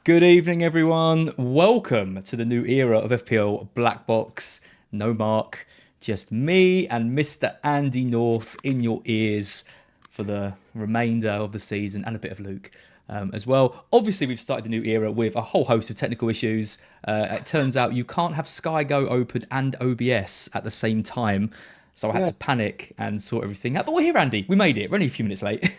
Good evening, everyone. Welcome to the new era of FPL BlackBox. No Mark, just me and Mr. Andy North in your ears for the remainder of the season, and a bit of Luke as well. Obviously, we've started the new era with a whole host of technical issues. It turns out you can't have Sky Go open and OBS at the same time, so I had Yeah, to panic and sort everything out. But we're here, Andy. We made it. We're only a few minutes late.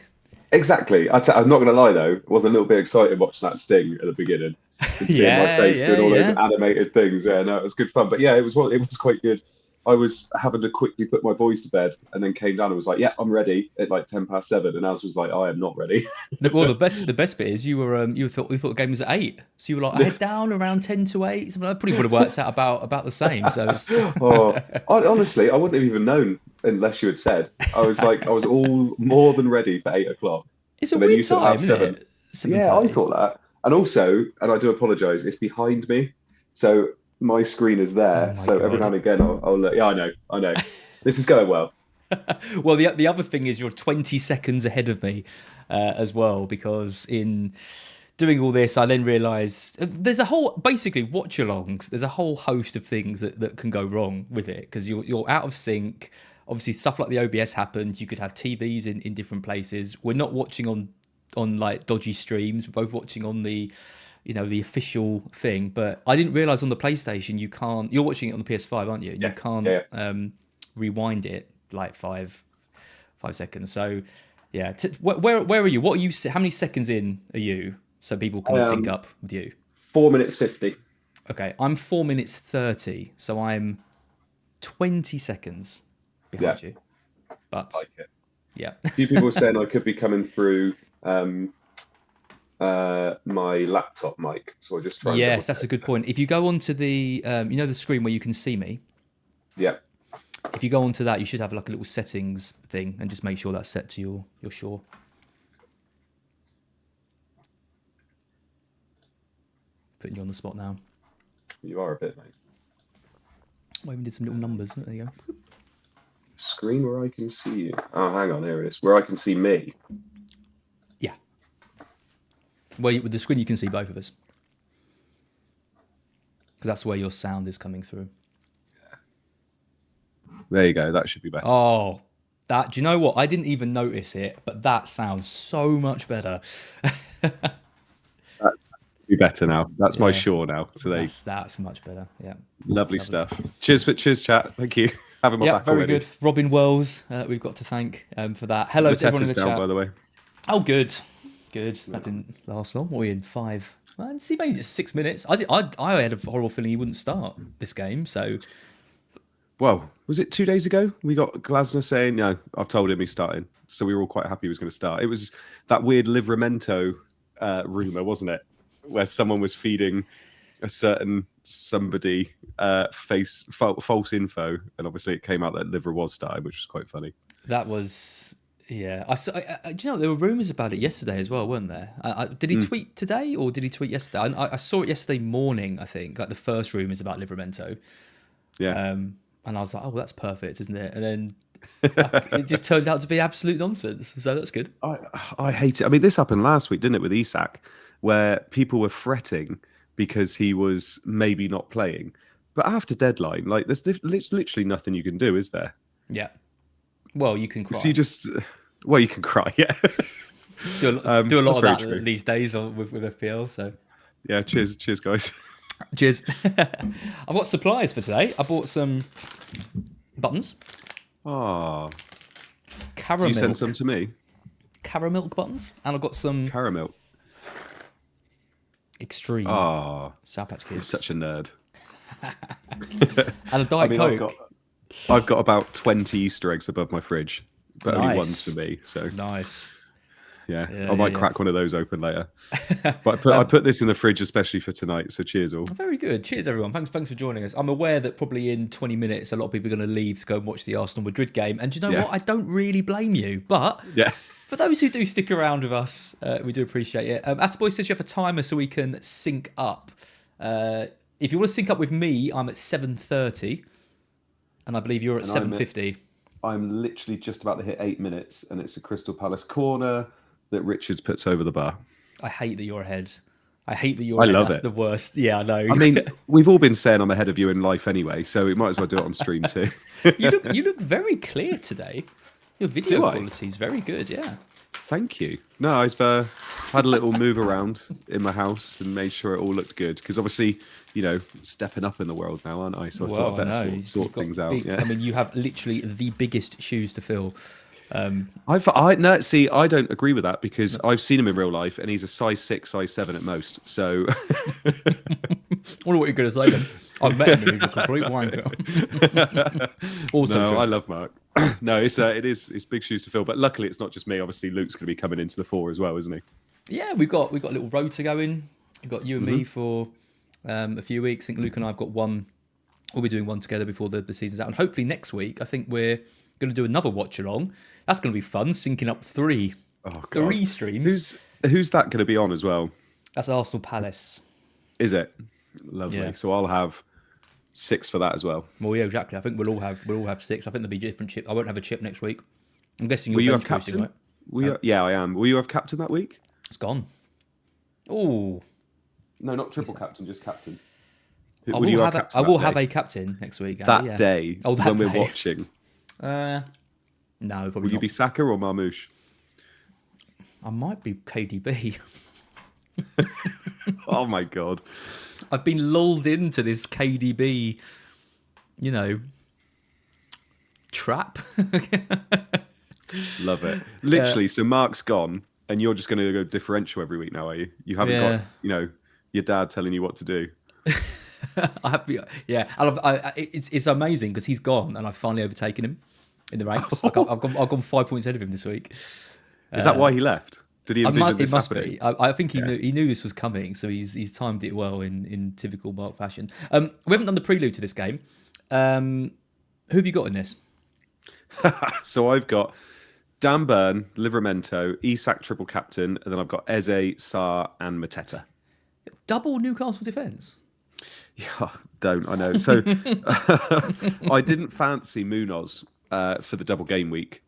exactly. I'm not going to lie though, I was a little bit excited watching that sting at the beginning and seeing my Yeah, face yeah, doing all those yeah. animated things. Yeah, no, it was good fun. But yeah, it was quite good. I was having to quickly put my boys to bed and then came down and was like, "Yeah, I'm ready" at like 7:10, and Az was like, "I am not ready." Well, the best bit is you thought the game was at 8, so you were like, I head down around 10 to 8. Something that probably would have worked out about the same. So it's Oh, honestly, I wouldn't have even known unless you had said. I was all more than ready for 8 o'clock, it's a and then weird you said time, half isn't seven. it? Yeah, I 7:30. thought that. And also, and I do apologize, it's behind me. So my screen is Oh there. my So every now god. and again, I'll look. Yeah, I know. This is going well. Well, the other thing is you're 20 seconds ahead of me as well, because in doing all this, I then realised there's a whole basically watch-alongs. There's a whole host of things that can go wrong with it because you're out of sync. Obviously, stuff like the OBS happened. You could have TVs in different places. We're not watching on like dodgy streams. We're both watching on the official thing. But I didn't realise on the PlayStation you can't. You're watching it on the PS5, aren't you? And you Yeah, can't yeah. rewind it like five seconds. So yeah, where are you? What are you? How many seconds in are you? So people I can sync am up with you. 4 minutes 50. Okay, I'm 4 minutes 30, so I'm 20 seconds Yeah, behind you. But like it. yeah, A few people saying I could be coming through my laptop mic, so I'll just try and double yes, that's check. a good point. If you go onto the the screen where you can see me, Yeah, if you go onto that, you should have like a little settings thing, and just make sure that's set to your Sure. Putting you on the spot now. you are a bit, mate. I even did some little numbers. There you go. Screen where I can see you. Oh, hang on, here it is. Where I can see me. Yeah. Well, with the screen, you can see both of us because that's where your sound is coming through. There you go. That should be better. Oh, that. Do you know what? I didn't even notice it, but that sounds so much better. Be better now. That's my Yeah, Shaw now. So they that's much better. Yeah, lovely lovely. stuff. Cheers, chat. Thank you. Having my Yeah, back very already. good. Robin Wells, we've got to thank for that. Hello to everyone in Mateta's the down, by chat. the way. Oh, good, good. That didn't last long. What are we in 5? I see, maybe just 6 minutes. I had a horrible feeling he wouldn't start this game. So Well, was it 2 days ago? We got Glasner saying, no, I've told him he's starting. So we were all quite happy he was going to start. It was that weird Livermento rumour, wasn't it? Where someone was feeding a certain somebody false info. And obviously it came out that Liver was starting, which was quite funny. that was. Yeah, do you know there were rumours about it yesterday as well, weren't there? Did he tweet today or did he tweet yesterday? I saw it yesterday morning. I think like the first rumours about Livermento, Yeah. and I was like, oh, well, that's perfect, isn't it? And then it just turned out to be absolute nonsense. So that's good. I hate it. I mean, this happened last week, didn't it, with Isak, where people were fretting because he was maybe not playing. But after deadline, like there's literally nothing you can do, is there? Yeah. Well, you can So you cry. just, well, you can cry, yeah. Do a lot That's of very that true. these days with FPL. So Yeah, cheers, guys. cheers. I've got supplies for today. I bought some buttons, Ah, did you caramel send some to me? caramel buttons, and I've got some Caramel. extreme Ah, Sour Patch you're Kids such a nerd. and a I Diet mean, Coke. I've got about 20 Easter eggs above my fridge, but only one's Nice, for me. So nice. yeah, Yeah, I yeah, might yeah. crack one of those open later. But I put this in the fridge especially for tonight. So cheers all. Very good. Cheers, everyone. Thanks for joining us. I'm aware that probably in 20 minutes, a lot of people are going to leave to go and watch the Arsenal Madrid game. And do you know Yeah, what? I don't really blame you. But yeah. for those who do stick around with us, we do appreciate it. Attaboy says you have a timer so we can sync up. If you want to sync up with me, I'm at 7:30, and I believe you're at And 7:50. I'm literally just about to hit 8 minutes, and it's a Crystal Palace corner that Richards puts over the bar. I hate that you're ahead. I hate that you're I ahead. love That's it. the worst. Yeah, I know. I mean, we've all been saying I'm ahead of you in life anyway, so we might as well do it on stream too. you look very clear today. Your video Do I? quality is very good. Yeah. Thank you. No, I've had a little move around in my house and made sure it all looked good. Because obviously, stepping up in the world now, aren't I? So I thought I better sort things out. Yeah. I mean, you have literally the biggest shoes to fill. No, see, I don't agree with that because I've seen him in real life and he's a size 6, size 7 at most. So I wonder what you're going to say then. I've met him and he's a complete wanker. Also, no, I love Mark. No, it's big shoes to fill. But luckily, it's not just me. Obviously, Luke's going to be coming into the 4 as well, isn't he? Yeah, we've got a little rota going. We've got you and me for a few weeks. I think Luke and I have got one. We'll be doing one together before the season's out, and hopefully next week I think we're going to do another watch along. That's going to be fun, syncing up three streams. Who's that going to be on as well? That's Arsenal Palace. Is it? Lovely. Yeah. So I'll have 6 for that as well. Well, yeah, exactly. I think we'll all have 6. I think there'll be different chip. I won't have a chip next week. I'm guessing Will you have bench boosting, captain? right? Yeah, I am. Will you have captain that week? It's gone. Oh. No, not triple captain, just captain. I will have a captain next week. Andy, That day when we're watching. No, probably Will you not. be Saka or Marmoush? I might be KDB. Oh my god. I've been lulled into this KDB, trap. Love it. Literally, so Mark's gone and you're just going to go differential every week now, are you? You haven't got, your dad telling you what to do. I have, yeah. And it's amazing because he's gone and I've finally overtaken him in the ranks. I've gone 5 points ahead of him this week. Is that why he left? Did he envision this it must happening? be. I think he knew this was coming, so he's timed it well in typical Mark fashion. We haven't done the prelude to this game. Who have you got in this? So I've got Dan Burn, Livermento, Isak triple captain, and then I've got Eze, Sarr, and Mateta. Double Newcastle defence. Yeah, don't I know. So I didn't fancy Munoz for the double game week,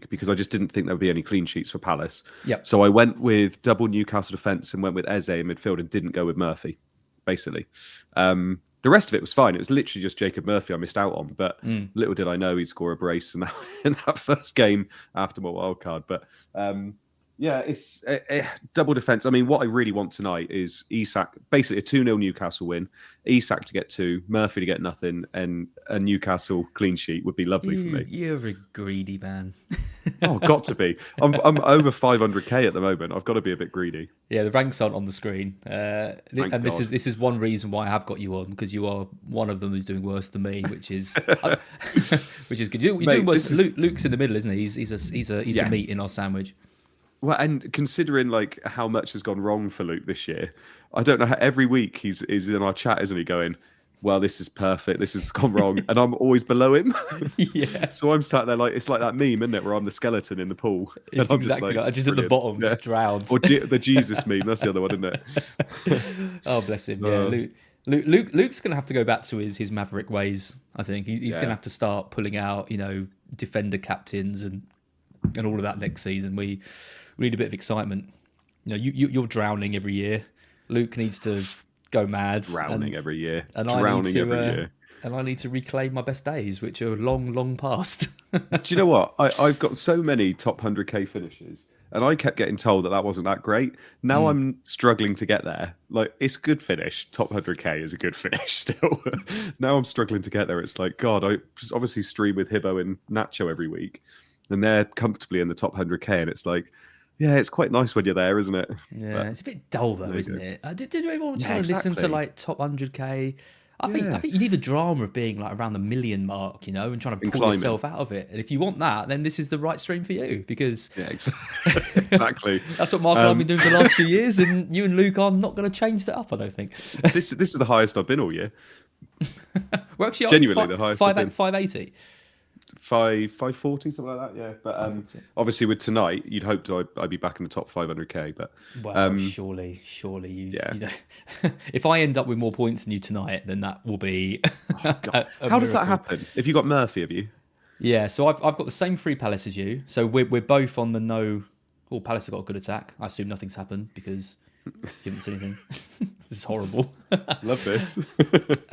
because I just didn't think there would be any clean sheets for Palace. Yep. So I went with double Newcastle defence and went with Eze in midfield and didn't go with Murphy, basically. The rest of it was fine. It was literally just Jacob Murphy I missed out on, but little did I know he'd score a brace in that first game after my wild card. But yeah, it's a double defence. I mean, what I really want tonight is Isak, basically a 2-0 Newcastle win, Isak to get 2, Murphy to get nothing, and a Newcastle clean sheet would be lovely for me. You're a greedy man. Oh, got to be. I'm over 500k at the moment. I've got to be a bit greedy. Yeah, the ranks aren't on the screen, and this is one reason why I have got you on, because you are one of them who's doing worse than me, which is which is good. You're doing worse. Luke's in the middle, isn't he? He's the meat in our sandwich. Well, and considering like how much has gone wrong for Luke this year, I don't know how every week he's in our chat, isn't he, going, well, this is perfect, this has gone wrong, and I'm always below him. Yeah. So I'm sat there like, it's like that meme, isn't it, where I'm the skeleton in the pool. It's exactly just at the bottom, just drowned. Or the Jesus meme, that's the other one, isn't it? Oh, bless him. Yeah, Luke's going to have to go back to his Maverick ways, I think. He's going to have to start pulling out, defender captains and all of that next season. We need a bit of excitement. You're drowning every year. Luke needs to go mad. Drowning every year. And I need to reclaim my best days, which are long past. Do you know what? I've got so many top 100k finishes, and I kept getting told that wasn't that great. Now I'm struggling to get there. Like, it's a good finish. Top 100k is a good finish still. Now I'm struggling to get there. It's like, God, I obviously stream with Hibbo and Nacho every week, and they're comfortably in the top 100k, and it's like, yeah, it's quite nice when you're there, isn't it? Yeah, but it's a bit dull though, isn't it? Did everyone try to listen to exactly. like top 100k? I think you need the drama of being like around the million mark, and trying to pull yourself out of it. And if you want that, then this is the right stream for you, because exactly. That's what Mark and I've been doing for the last few years, and you and Luke are not going to change that up, I don't think. This is the highest I've been all year. We're actually genuinely the highest. 580. 540, something like that, yeah. But obviously with tonight, you'd hope I'd be back in the top 500k. But surely you know, if I end up with more points than you tonight, then that will be. How does that happen? If you got Murphy, have you? Yeah, so I've got the same 3 Palace as you. So we're both on the no. Well, Palace have got a good attack. I assume nothing's happened because You haven't seen anything. This is horrible. Love this.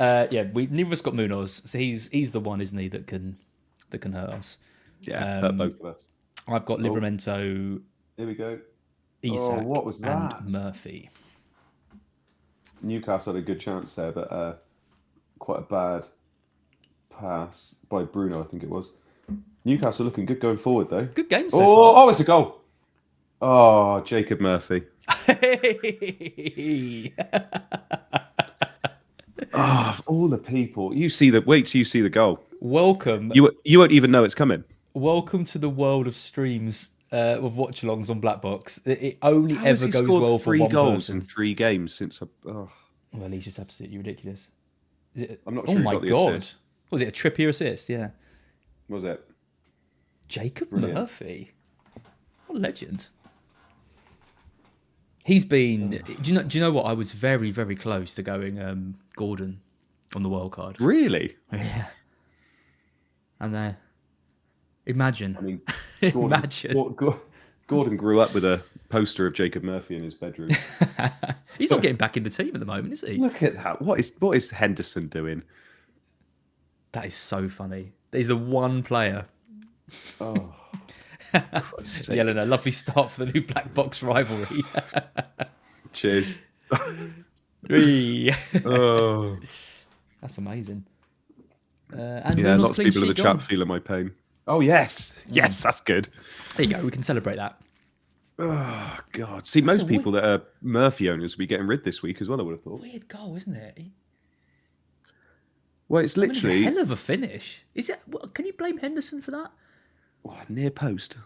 Yeah, neither of us got Munoz, so he's the one, isn't he, that can hurt us. Yeah, hurt both of us. I've got Livermento, Here we go. Isak, what was that? and Murphy. Newcastle had a good chance there, but quite a bad pass by Bruno, I think it was. Newcastle looking good going forward, though. Good game so far. Oh, it's a goal. Oh, Jacob Murphy. Of all the people, wait till you see the goal. Welcome. You won't even know it's coming. Welcome to the world of streams of watchalongs on BlackBox. It only How ever has he goes scored well for 3 one goals person. in 3 games since. Well, he's just absolutely ridiculous. I'm not sure. Oh he my got the god! assist. Was it a Trippier assist? Yeah. Was it? Jacob Brilliant. Murphy, what a legend. He's been. Do you know what? I was very, very close to going Gordon on the wild card. Really? Yeah. And imagine. I mean, Imagine. Gordon grew up with a poster of Jacob Murphy in his bedroom. He's not getting back in the team at the moment, is he? Look at that. What is Henderson doing? That is so funny. He's the one player. Oh, Yelena, lovely start for the new Black Box rivalry. cheers. Oh. That's amazing. And Yeah, Reynolds lots of people in clean the sheet gone. chat feeling my pain. Oh, yes. Yes, that's good. There you go. We can celebrate that. Oh, God. See, most people that are Murphy owners will be getting rid this week as well, I would have thought. Weird goal, isn't it? Well, it's literally... It's a hell of a finish. Is it? Can you blame Henderson for that? near post.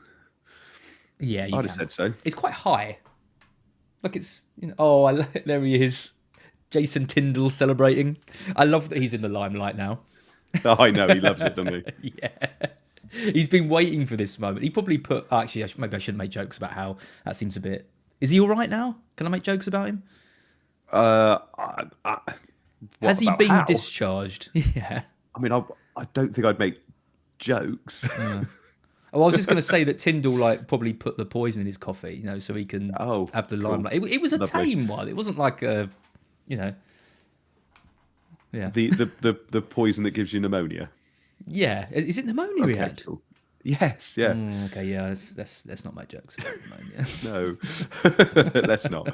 Yeah, I'd have said so. It's quite high. Look, it's... Oh, there he is. Jason Tyndall celebrating. I love that he's in the limelight now. Oh, I know, he loves it, doesn't he? Yeah. He's been waiting for this moment. He probably put... Actually, maybe I shouldn't make jokes about how that seems a bit... Is he all right now? Can I make jokes about him? Has he been discharged? Yeah. I mean, I don't think I'd make jokes. Yeah. Oh, I was just going to say that Tyndall probably put the poison in his coffee, so he can have the limelight. It was a tame one. It wasn't like a, Yeah. The poison that gives you pneumonia. Yeah. Is it pneumonia he had? Cool. Yes. Yeah. Okay. Yeah. Let's not make jokes about pneumonia. No, let's not.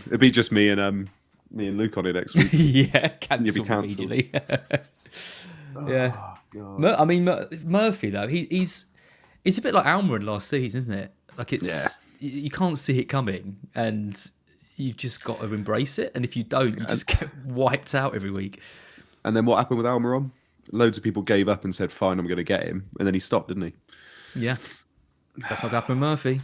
It'd be just me and Luke on it next week. Yeah. Cancelled immediately. Yeah. God. I mean, Murphy though, he's a bit like Almiron last season, isn't it? Like you can't see it coming, and you've just got to embrace it. And if you don't, you just get wiped out every week. And then what happened with Almiron? Loads of people gave up and said, "Fine, I'm going to get him," and then he stopped, didn't he? Yeah, that's not happened with Murphy.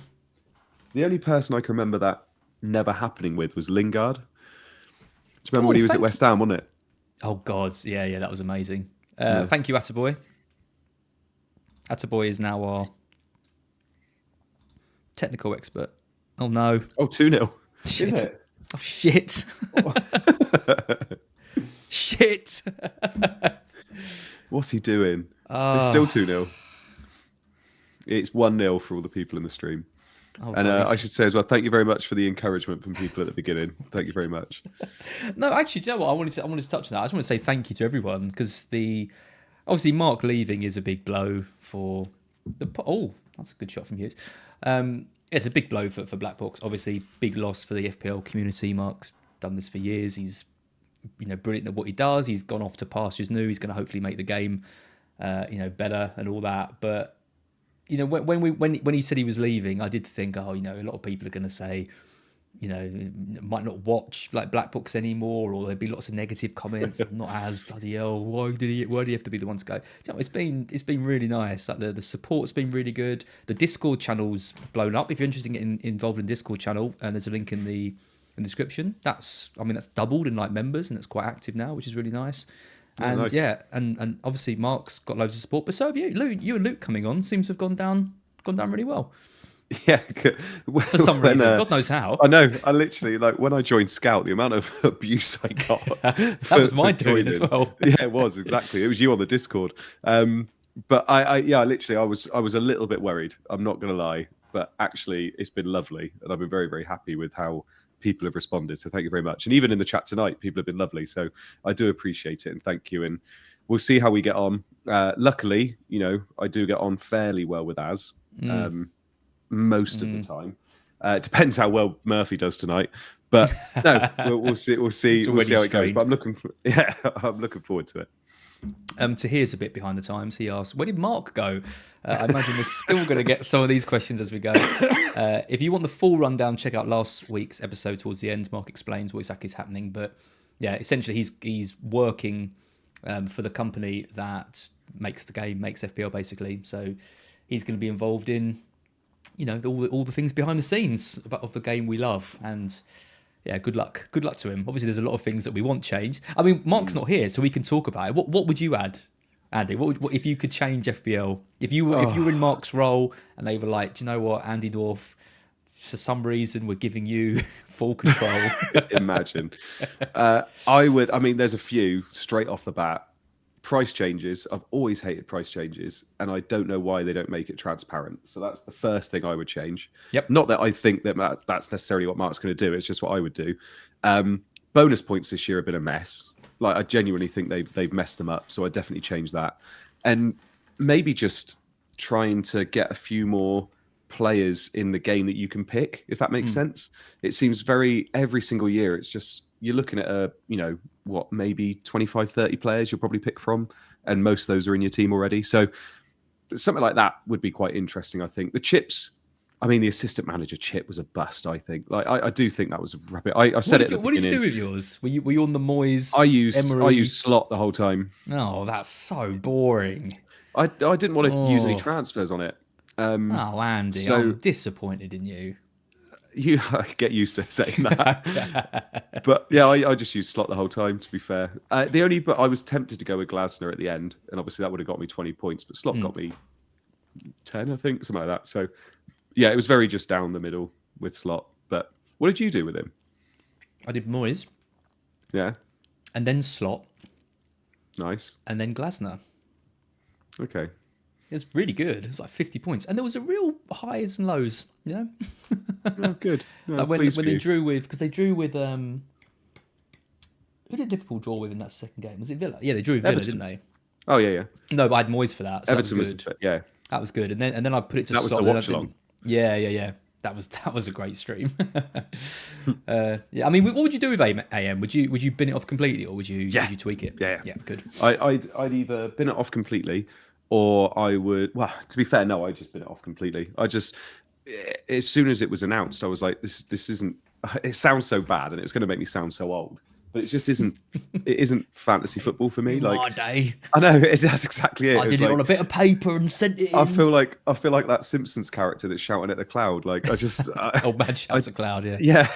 The only person I can remember that never happening with was Lingard. Do you remember when he was at West Ham, wasn't it? Oh God, yeah, that was amazing. Thank you, Attaboy. Attaboy is now our technical expert. Oh no. Oh, 2-0. Shit. Is it? Oh shit. Shit. What's he doing? It's still 2-0. It's 1-0 for all the people in the stream. Oh, and I should say as well, thank you very much for the encouragement from people at the beginning. Thank you very much. No, actually, do you know what? I wanted to touch on that. I just want to say thank you to everyone, because obviously Mark leaving is a big blow for the... Oh, that's a good shot from Hughes. It's a big blow for BlackBox. Obviously, big loss for the FPL community. Mark's done this for years. He's brilliant at what he does. He's gone off to pastures new. He's going to hopefully make the game better and all that. But when he said he was leaving, I did think, a lot of people are going to say, might not watch BlackBox anymore, or there'd be lots of negative comments. Not as bloody hell. Why do you have to be the one to go? It's been really nice. Like the support's been really good. The Discord channel's blown up. If you're interested in getting involved in the Discord channel, and there's a link in the description. That's doubled in members, and it's quite active now, which is really nice. And nice. Yeah, and obviously Mark's got loads of support, but so have you. You and Luke coming on seems to have gone down really well. Yeah, for some reason, God knows how. I know. I literally when I joined Scout, the amount of abuse I got. That was my doing as well. Yeah, it was exactly. It was you on the Discord. But I literally, I was a little bit worried. I'm not going to lie, but actually, it's been lovely, and I've been very, very happy with how people have responded. So thank you very much. And even in the chat tonight, people have been lovely. So I do appreciate it and thank you. And we'll see how we get on. Luckily, I do get on fairly well with Az most of the time. It depends how well Murphy does tonight. But no, we'll see. We'll see how it goes. But I'm looking forward to it. Tahir's a bit behind the times. He asked, where did Mark go? I imagine we're still going to get some of these questions as we go. If you want the full rundown, check out last week's episode towards the end. Mark explains what exactly is happening. But yeah, essentially he's working for the company that makes the game, makes FPL basically. So he's going to be involved in, all the things behind the scenes of the game we love. And yeah, good luck to him. Obviously, there's a lot of things that we want changed. I mean, Mark's not here, so we can talk about it. What would you add, Andy? What if you could change FPL? If you were in Mark's role and they were like, do you know what, Andy North, for some reason, we're giving you full control. Imagine. I would. I mean, there's a few straight off the bat. Price changes. I've always hated price changes, and I don't know why they don't make it transparent. So that's the first thing I would change. Yep. Not that I think that's necessarily what Mark's going to do. It's just what I would do. Bonus points this year have been a mess. Like, I genuinely think they've messed them up. So I definitely change that, and maybe just trying to get a few more players in the game that you can pick, if that makes sense. It seems every single year it's just you're looking at maybe 25 30 players you'll probably pick from, and most of those are in your team already. So something like that would be quite interesting. I think the chips, I mean, the assistant manager chip was a bust. I think I do think that was a rubbish. I said it at the beginning. What did you do with yours? Were you on the Moyes? I used slot the whole time. Oh, that's so boring. I didn't want to use any transfers on it. Andy, I'm disappointed in you. You get used to saying that. But yeah, I just used slot the whole time, to be fair. But I was tempted to go with Glasner at the end, and obviously that would have got me 20 points, but slot got me 10, I think, something like that. So yeah, it was very just down the middle with slot. But what did you do with him? I did Moyes. Yeah. And then slot. Nice. And then Glasner. Okay. It was really good. It was like 50 points. And there was a real highs and lows, Oh, good. No, like when they drew with... Because they drew with... Who did Liverpool draw with in that second game? Was it Villa? Yeah, they drew with Villa, didn't they? Oh, yeah. No, but I had Moyes for that. So Everton that was good. yeah. That was good. And then I put it to That was slot. the Watchalong. Yeah. That was a great stream. Yeah, I mean, what would you do with AM? Would you bin it off completely, or would you tweak it? Yeah, good. I'd either bin it off completely, or I would. Well, to be fair, no, I just bin it off completely. As soon as it was announced, I was like, this isn't. It sounds so bad, and it's going to make me sound so old. But it just isn't. It isn't fantasy football for me. Like my day. I know that's exactly it. I did it on a bit of paper and sent it in. I feel like that Simpsons character that's shouting at the cloud. Like I just. Old man shouts at cloud. Yeah. Yeah.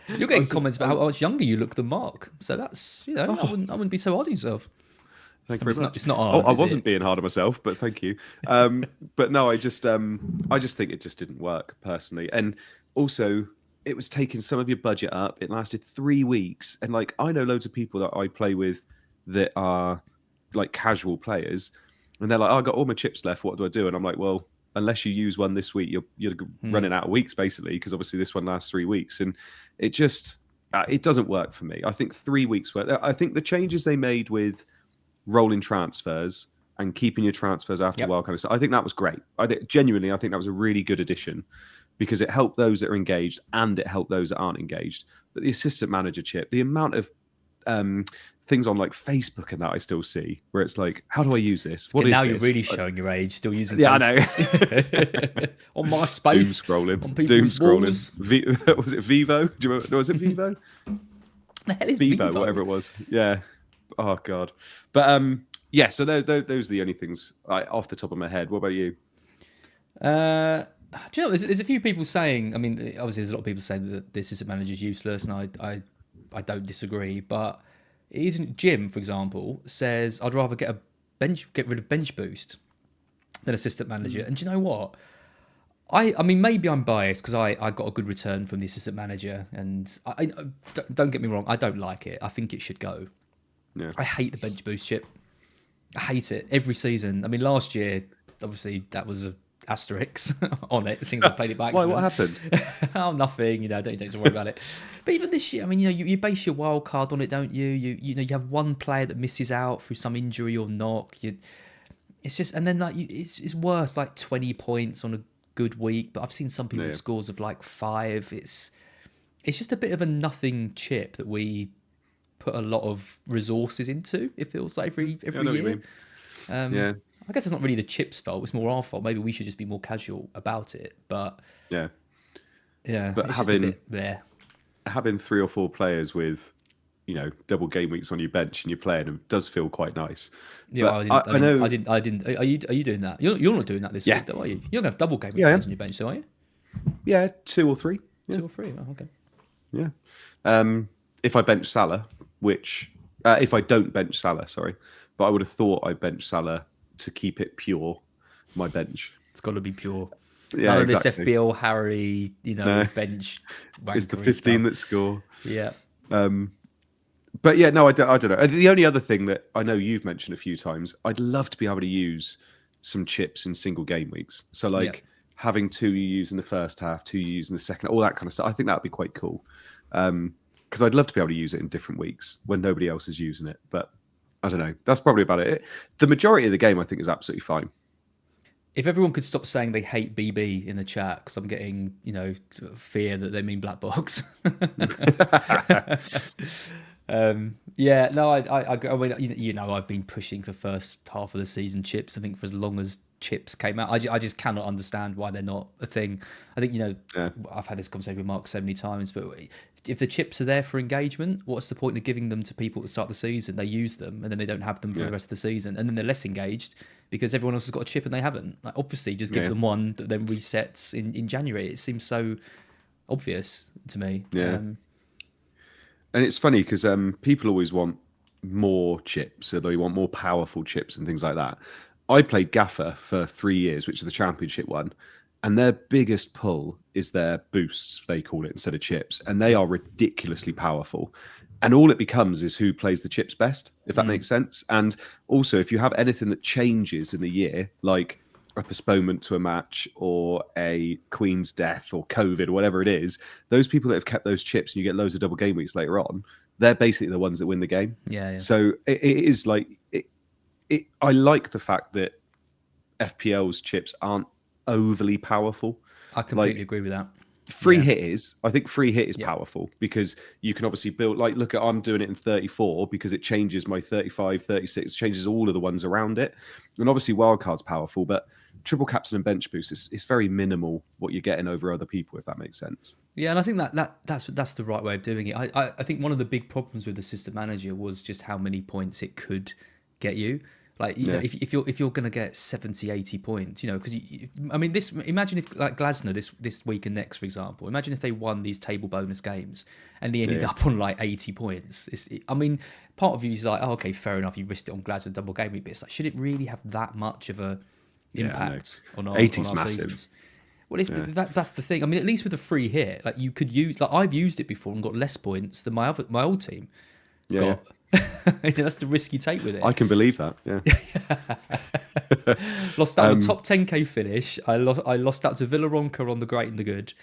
You're getting comments about how much younger you look than Mark. So that's I wouldn't be so hard on yourself. Thank you very much. It's not hard. I wasn't being hard on myself, but thank you. But no, I just think it just didn't work personally, and also. It was taking some of your budget up. It lasted 3 weeks. And like, I know loads of people that I play with that are like casual players. And they're like, I got all my chips left. What do I do? And I'm like, well, unless you use one this week, you're running out of weeks basically. Because obviously this one lasts 3 weeks. And it just, it doesn't work for me. I think 3 weeks worth. I think the changes they made with rolling transfers and keeping your transfers after a while kind of stuff, I think that was great. I think that was a really good addition. Because it helped those that are engaged and it helped those that aren't engaged. But the assistant manager chip, the amount of things on like Facebook and that I still see where it's like, how do I use this? What is now this? you're really showing your age, still using Facebook. I know. On MySpace. Doom scrolling. Was it Vivo? Do you remember? Was it Vivo? The hell is Vivo? Whatever it was. Yeah. Oh, God. But yeah, so those are the only things off the top of my head. What about you? Do you know, there's a few people saying, I mean, obviously there's a lot of people saying that this assistant manager is useless, and I don't disagree, but Jim, for example, says, I'd rather get rid of bench boost than assistant manager. And do you know what? I mean, maybe I'm biased because I got a good return from the assistant manager, and I don't get me wrong, I don't like it. I think it should go. Yeah. I hate the bench boost chip. I hate it every season. I mean, last year, obviously, that was a asterisks on it. It seems I played it by Why? accident. What happened? Oh, nothing. Don't need to worry about it. But even this year, I mean, you base your wild card on it, don't you? You have one player that misses out through some injury or knock. It's just, and then like it's worth like 20 points on a good week. But I've seen some people with scores of like 5. It's just a bit of a nothing chip that we put a lot of resources into. It feels like every year. Yeah. I guess it's not really the chip's fault. It's more our fault. Maybe we should just be more casual about it. But yeah, but it's having just a bit there. Having 3 or 4 players with, double game weeks on your bench and you're playing them does feel quite nice. Yeah, but I didn't. Are you doing that? You're not doing that this week, though, are you? You're gonna have double game week players on your bench, though, are you? Yeah, 2 or 3. Yeah. 2 or 3. Oh, okay. Yeah. If I bench Salah, which if I don't bench Salah, sorry, but I would have thought I bench Salah to keep it pure, my bench. It's got to be pure. Yeah, none exactly. of this FPL Harry, bench. It's the 15 stuff. that score. Yeah. But yeah, no, I don't know. The only other thing that I know you've mentioned a few times, I'd love to be able to use some chips in single game weeks. So like having 2 you use in the first half, 2 you use in the second, all that kind of stuff. I think that would be quite cool. Because I'd love to be able to use it in different weeks when nobody else is using it. But I don't know. That's probably about it. The majority of the game, I think, is absolutely fine. If everyone could stop saying they hate BB in the chat, because I'm getting, fear that they mean BlackBox. Yeah, no, I mean, I've been pushing for first half of the season chips. I think for as long as chips came out, I just cannot understand why they're not a thing. I think I've had this conversation with Mark so many times, but if the chips are there for engagement, what's the point of giving them to people at the start of the season? They use them and then they don't have them for the rest of the season, and then they're less engaged because everyone else has got a chip and they haven't. Like, obviously, just give them one that then resets in January. It seems so obvious to me. Yeah. And it's funny because people always want more chips, so they want more powerful chips and things like that. I played Gaffer for 3 years, which is the championship one, and their biggest pull is their boosts, they call it, instead of chips, and they are ridiculously powerful. And all it becomes is who plays the chips best, if that makes sense. And also, if you have anything that changes in the year, like a postponement to a match or a Queen's death or COVID or whatever it is, those people that have kept those chips and you get loads of double game weeks later on, they're basically the ones that win the game. Yeah. So it is like, I like the fact that FPL's chips aren't overly powerful. I completely agree with that. Free hit is. I think free hit is powerful because you can obviously build, like, look at, I'm doing it in 34 because it changes my 35, 36, changes all of the ones around it. And obviously wildcard's powerful, but triple captain and bench boost is very minimal what you're getting over other people, if that makes sense. Yeah, and I think that's the right way of doing it. I think one of the big problems with the system manager was just how many points it could get you. Like, you know, if you're going to get 70, 80 points, because I mean, imagine if, like, Glasner this week and next, for example, imagine if they won these table bonus games and they ended up on like 80 points. I mean, part of you is like, oh, okay, fair enough, you risked it on Glasner double game week, but it's like, should it really have that much of a impact on our 80's massive. Seasons? Well, that's the thing. I mean, at least with a free hit, like, you could use, like, I've used it before and got less points than my old team got. That's the risk you take with it. I can believe that. Yeah. Lost out on a top 10k finish. I lost out to Villaronca on the great and the good.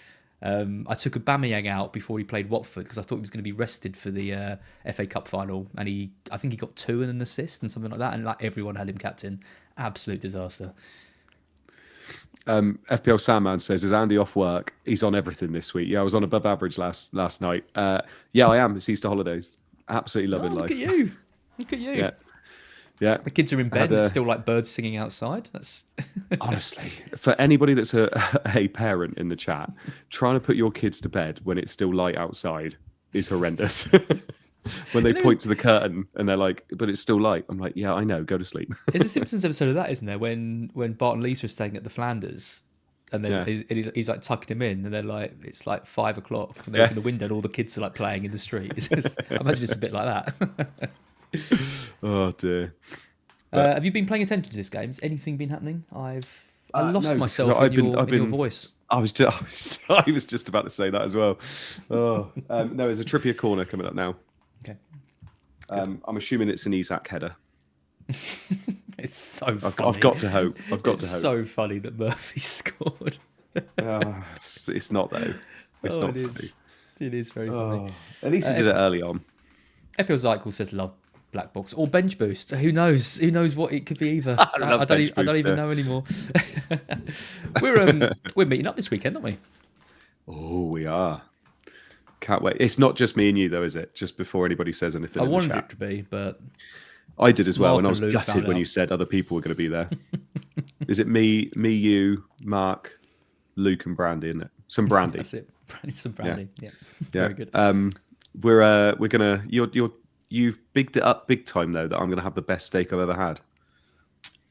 I took Aubameyang out before he played Watford because I thought he was going to be rested for the FA Cup final, and I think he got 2 and an assist and something like that, and like everyone had him captain. Absolute disaster. FPL Sandman says, is Andy off work? He's on everything this week. Yeah, I was on above average last night. Yeah, I am. It's Easter holidays. Absolutely loving life. Look at you. Yeah. The kids are in bed and it's still like birds singing outside. That's honestly, for anybody that's a parent in the chat, trying to put your kids to bed when it's still light outside is horrendous. When they point to the curtain and they're like, but it's still light. I'm like, yeah, I know, go to sleep. There's a Simpsons episode of that, isn't there? When Bart and Lisa are staying at the Flanders and then he's like tucking him in and they're like, it's like 5 o'clock and they open the window and all the kids are like playing in the street. I imagine it's a bit like that. Oh dear. Have you been paying attention to this game? Has anything been happening? I lost myself in your voice. I was just about to say that as well. No, there's a Trippier corner coming up now. Okay. I'm assuming it's an Isak header. It's so funny. I've got to hope. I've got to It's hope. so funny that Murphy scored. It's not though. It's not funny. It is very funny. At least he did it early on. FPL Zykel says love BlackBox or bench boost. Who knows? Who knows what it could be either? I don't even know anymore. We're meeting up this weekend, aren't we? Oh, we are. Can't wait. It's not just me and you though, is it? Just before anybody says anything. I wanted it to be, but I did as well, Mark and I was and Luke gutted found when out. you said other people were going to be there. Is it me, you, Mark, Luke, and Brandy? Isn't it? Some brandy. That's it. Some brandy. Yeah. Yeah. Very good. We're gonna you've bigged it up big time though that I'm gonna have the best steak I've ever had.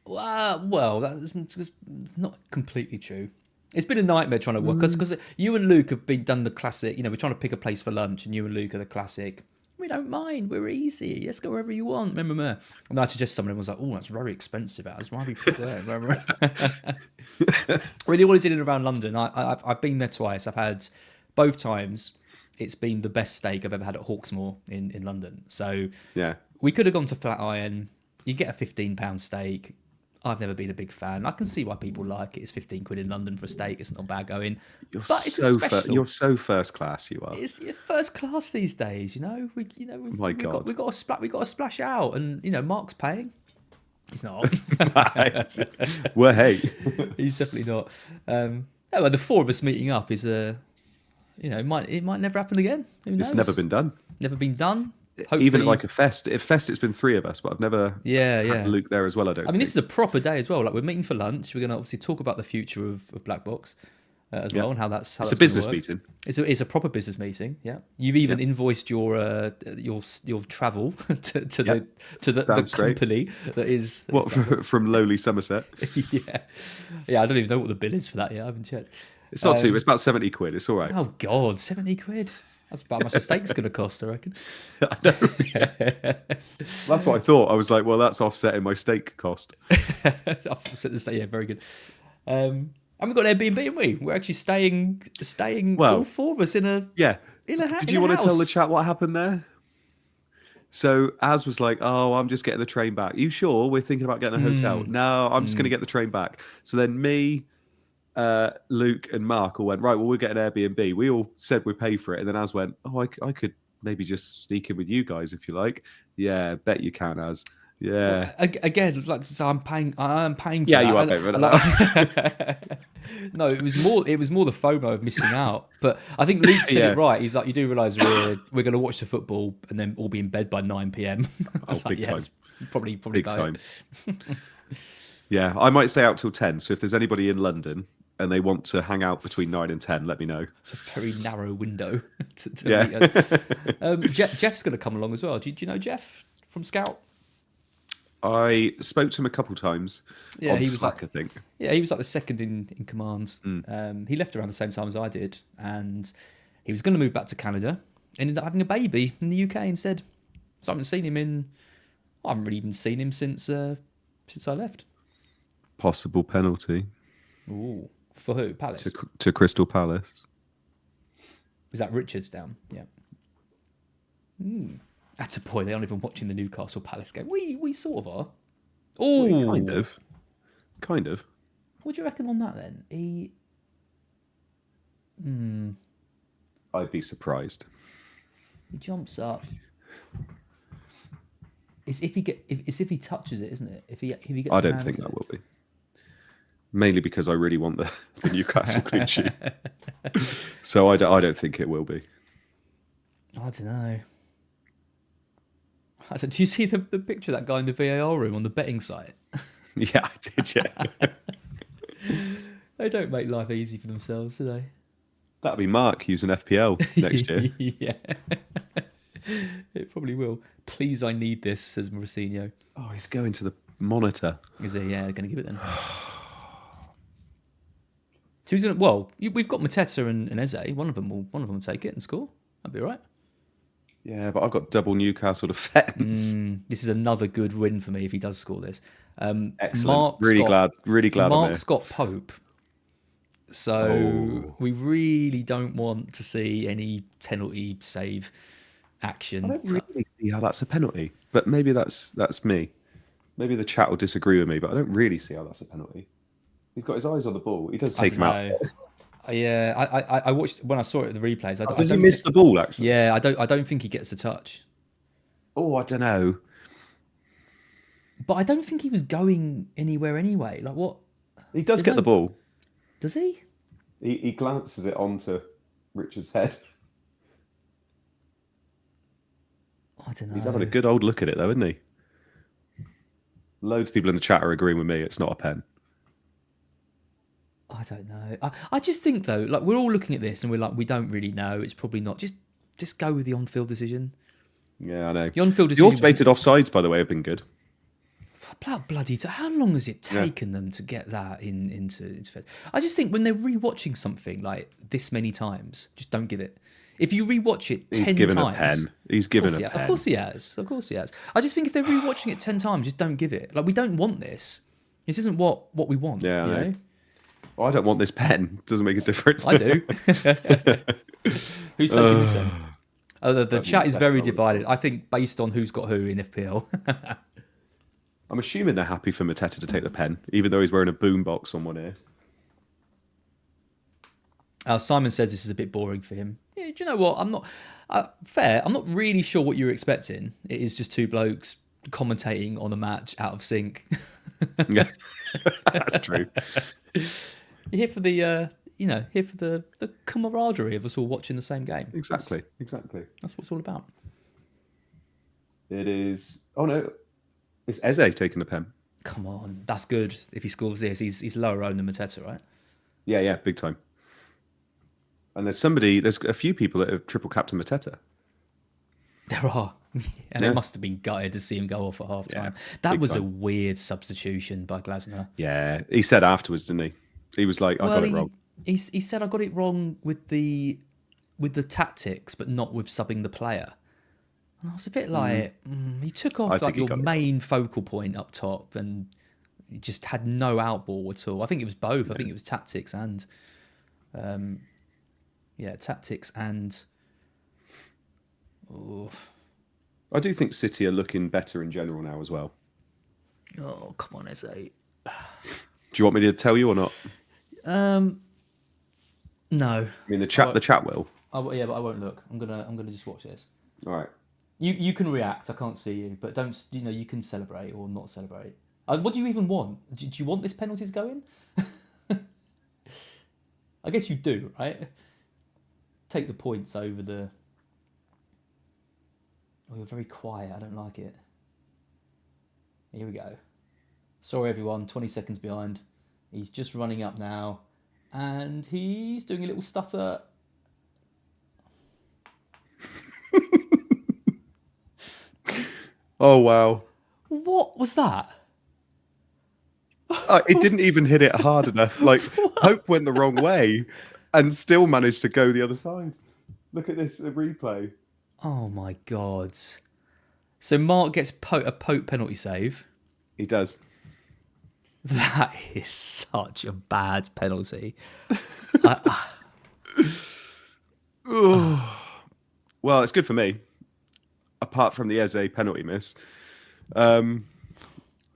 Well, that's just not completely true. It's been a nightmare trying to work because you and Luke have done the classic. You know, we're trying to pick a place for lunch, and you and Luke are the classic. We don't mind. We're easy. Let's go wherever you want. Remember. And I suggest someone was like, "Oh, that's very expensive. As why have you put there?" Really, what is in and around London? I've been there twice. I've had both times. It's been the best steak I've ever had at Hawksmoor in London. So Yeah. we could have gone to Flatiron. You get a £15 steak. I've never been a big fan. I can see why people like it. It's 15 quid in London for a steak. It's not bad going. You're But it's you're so first class. You are. It's first class these days. You know. We got to splash out, and Mark's paying. He's not. Well, hey. He's definitely not. Well, the four of us meeting up is it might never happen again. Who knows? It's never been done. Never been done. Hopefully, Even like a fest. At fest, it's been three of us, but I've never had Luke there as well. I mean, this is a proper day as well. Like we're meeting for lunch. We're going to obviously talk about the future of BlackBox as well, and how that's a business meeting. It's a proper business meeting. Yeah, you've even invoiced your travel to the company that is from lowly Somerset. yeah. I don't even know what the bill is for that yet. I haven't checked. It's not too. It's about 70 quid. It's all right. Oh God, 70 quid. That's about how much a steak's going to cost, I reckon. I know. That's what I thought. I was like, well, that's offsetting my steak cost. Offset the steak, yeah, very good. And we've got an Airbnb, haven't we? We're actually staying. Well, all four of us in a Did you want to tell the chat what happened there? So Az was like, "Oh, I'm just getting the train back. You sure? We're thinking about getting a hotel. No, I'm just going to get the train back." So then me, Luke and Mark all went, right, well, we'll get an Airbnb. We all said we'd pay for it. And then Az went, oh, I could maybe just sneak in with you guys if you like. Yeah, bet you can, Az. Yeah. Well, again, like, so I'm paying for yeah, that. you are paying for that. No, it was more the FOMO of missing out. But I think Luke said it right. He's like, you do realise we're going to watch the football and then all be in bed by 9 p.m. Big time. Probably big about time. it. Yeah, I might stay out till 10. So if there's anybody in London and they want to hang out between 9 and 10, let me know. It's a very narrow window to meet us. Jeff's going to come along as well. Do you know Jeff from Scout? I spoke to him a couple times. Yeah, he was Slack, I think. Yeah, he was like the second in command. He left around the same time as I did, and he was going to move back to Canada. Ended up having a baby in the UK instead. So I haven't seen him I haven't really even seen him since I left. Possible penalty. Ooh, for who? Palace? To Crystal Palace. Is that Richards down? Yeah. That's a point. They aren't even watching the Newcastle Palace game. We sort of are. Oh, kind of. What do you reckon on that then? I'd be surprised. He jumps up. It's if he touches it, isn't it? If he gets. I don't think that will be. Mainly because I really want the Newcastle clean sheet. So I don't think it will be. I don't know. Do you see the picture of that guy in the VAR room on the betting site? Yeah, I did, yeah. They don't make life easy for themselves, do they? That'll be Mark using FPL next year. Yeah. It probably will. Please, I need this, says Mourinho. Oh, he's going to the monitor. Is he? Yeah, going to give it then. So who's gonna? Well, we've got Mateta and Eze. One of them will take it and score. That'd be all right. Yeah, but I've got double Newcastle defence. This is another good win for me if he does score this. Excellent. Mark's really glad. Mark's got Pope. So we really don't want to see any penalty save action. I don't really see how that's a penalty, but maybe that's me. Maybe the chat will disagree with me, but I don't really see how that's a penalty. He's got his eyes on the ball. He does take him out. Yeah, I watched when I saw it at the replays. Does he miss the ball actually? Yeah, I don't think he gets a touch. Oh, I don't know. But I don't think he was going anywhere anyway. Like what? He does get the ball. Does he? He glances it onto Richard's head. I don't know. He's having a good old look at it though, isn't he? Loads of people in the chat are agreeing with me. It's not a pen. I don't know. I just think though, like we're all looking at this and we're like, we don't really know. It's probably not. Just go with the on-field decision. Yeah, I know. The on-field decision. The automated offsides, by the way, have been good. Bloody! How long has it taken them to get that into? I just think when they're rewatching something like this many times, just don't give it. If you rewatch it 10 times, a pen. He's given a pen. Of course he has. Of course he has. I just think if they're rewatching it 10 times, just don't give it. Like we don't want this. This isn't what we want. Yeah, you know? Well, I don't want this pen. It doesn't make a difference. I do. Who's taking this in? The chat is very divided. I think based on who's got who in FPL. I'm assuming they're happy for Mateta to take the pen, even though he's wearing a boombox on one ear. Simon says this is a bit boring for him. Yeah, do you know what? I'm not fair. I'm not really sure what you're expecting. It is just two blokes commentating on a match out of sync. Yeah, that's true. You're here for the the camaraderie of us all watching the same game. Exactly. That's what it's all about. It is. Oh no, it's Eze taking the pen. Come on, that's good. If he scores this, he's lower owned than Mateta, right? Yeah, big time. And there's a few people that have triple captain Mateta. There are. And it must have been gutted to see him go off at half time. Yeah, that was a weird substitution by Glasner. Yeah, he said afterwards, didn't he? He was like, I got it wrong. He said I got it wrong with the tactics, but not with subbing the player. And I was a bit like, he took off like your main focal point up top and he just had no outball at all. I think it was both. Yeah. I think it was tactics and... tactics and... I do think City are looking better in general now as well. Oh, come on, Eze. Do you want me to tell you or not? No. I mean, the chat will. Yeah, but I won't look. I'm gonna just watch this. All right. You can react. I can't see you, but don't. You can celebrate or not celebrate. What do you even want? Do you want this penalties going? I guess you do, right? Take the points over the... Oh, you're very quiet. I don't like it. Here we go. Sorry, everyone. 20 seconds behind. He's just running up now. And he's doing a little stutter. Oh, wow. What was that? It didn't even hit it hard enough. Like, Hope went the wrong way and still managed to go the other side. Look at this replay. Oh, my God. So Mark gets a Pope penalty save. He does. That is such a bad penalty. Well, it's good for me. Apart from the Eze penalty miss. Why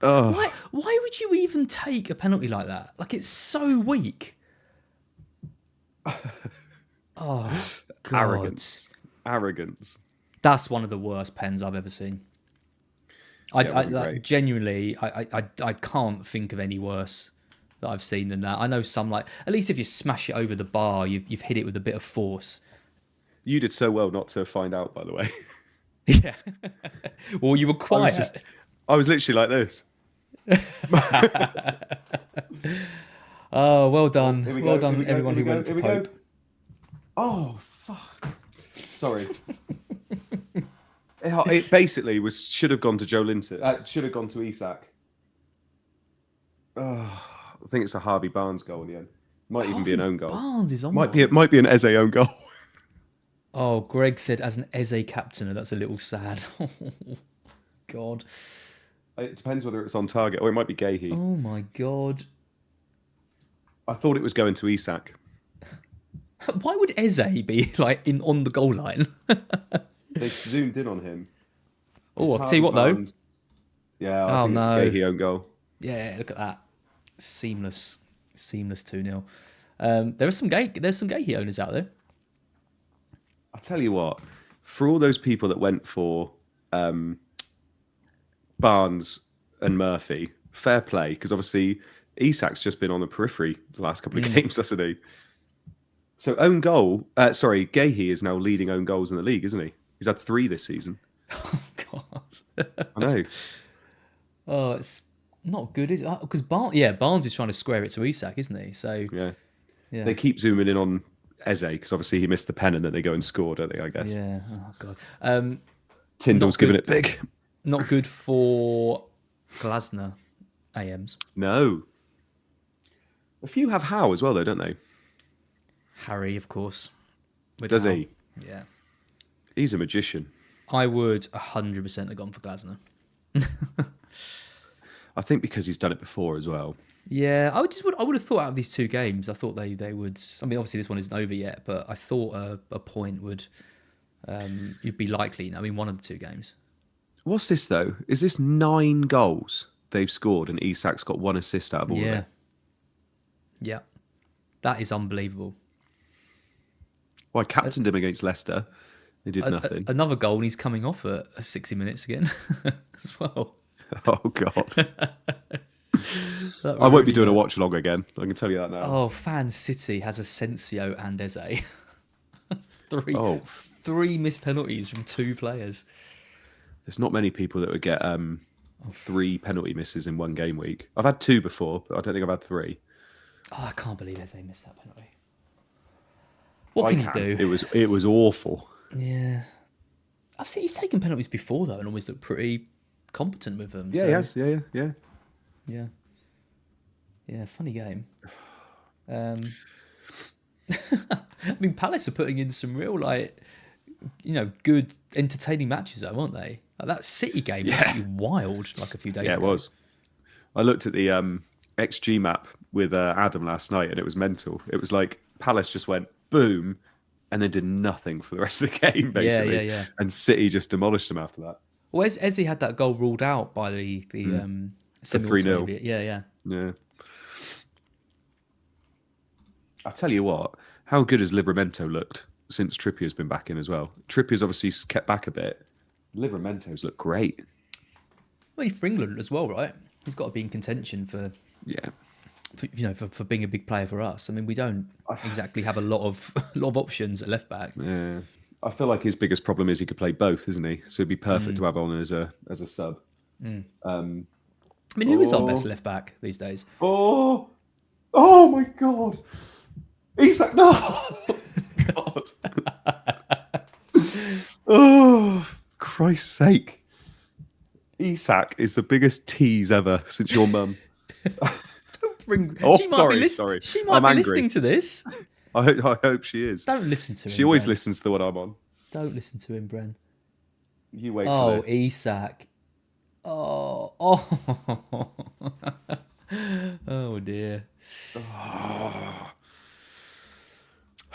would you even take a penalty like that? Like, it's so weak. Oh, God. Arrogance. That's one of the worst pens I've ever seen. Genuinely, I can't think of any worse that I've seen than that. I know some, like, at least if you smash it over the bar, you've hit it with a bit of force. You did so well not to find out, by the way. Yeah. Well, you were quiet. I was literally like this. Oh, well done. Well done, everyone who went for Pope. Oh, fuck. Sorry. It basically should have gone to Joe Linton. Should have gone to Isak. I think it's a Harvey Barnes goal in the end. Might even be an own goal. Barnes is on. Might be an Eze own goal. Oh, Greg said as an Eze captain, that's a little sad. Oh, God. It depends whether it's on target or it might be Gahey. Oh my God. I thought it was going to Isak. Why would Eze be like on the goal line? They zoomed in on him. Oh, I'll tell you what though. Yeah, I Oh think it's a no. Gahey own goal. Yeah, look at that. Seamless 2-0. There's some Gahey owners out there. I'll tell you what, for all those people that went for Barnes and Murphy, fair play, because obviously Isak's just been on the periphery the last couple of games, hasn't he? So own goal, Gahey is now leading own goals in the league, isn't he? He's had 3 this season. Oh God. I know. Oh, it's not good, is it? Because Barnes is trying to square it to Isak, isn't he? So Yeah. yeah. They keep zooming in on Eze because obviously he missed the pen and then they go and score, don't they? I guess. Yeah. Oh God. Tyndall's giving it big. Not good for Glasner AMs. No. A few have Howe as well, though, don't they? Harry, of course. Does he? Yeah. He's a magician. I would 100% have gone for Glasner. I think because he's done it before as well. Yeah, I would have thought out of these 2 games, I thought they would. I mean, obviously this one isn't over yet, but I thought a point would you'd be likely. I mean, one of the 2 games. What's this though? Is this 9 goals they've scored and Isak's got 1 assist out of all of it? Yeah, that is unbelievable. Well, I captained him against Leicester. They did nothing. Another goal, and he's coming off at 60 minutes again as well. Oh God. I won't be doing a watch along again. I can tell you that now. Oh, Fan City has Asensio and Eze. 3 missed penalties from 2 players. There's not many people that would get 3 penalty misses in one game week. I've had 2 before, but I don't think I've had 3. Oh, I can't believe Eze missed that penalty. What can he do? It was awful. Yeah. I've seen he's taken penalties before though and always looked pretty competent with them. Yeah, so. he has. Yeah. Yeah, funny game. I mean, Palace are putting in some real, good, entertaining matches, though, aren't they? Like that City game was absolutely wild, a few days ago. Yeah, it was. I looked at the XG map with Adam last night, and it was mental. It was like Palace just went boom, and then did nothing for the rest of the game, basically. Yeah. And City just demolished them after that. Well, Eze had that goal ruled out by the 3-0. Yeah. I'll tell you what, how good has Livermento looked since Trippier's been back in as well? Trippier's obviously kept back a bit. Livermento's looked great. Well, for England as well, right? He's got to be in contention for being a big player for us. I mean, we don't exactly have a lot of options at left back. Yeah, I feel like his biggest problem is he could play both, isn't he? So it'd be perfect to have on as a sub. I mean, who is our best left back these days? Oh my God! Isak, no! God. Oh, Christ's sake. Isak is the biggest tease ever since your mum. Sorry. She might be listening to this. I hope she is. Don't listen to him. She always listens to the one I'm on. Don't listen to him, Bren. You wait for this. Oh, Isak. Oh. Oh, dear. Oh.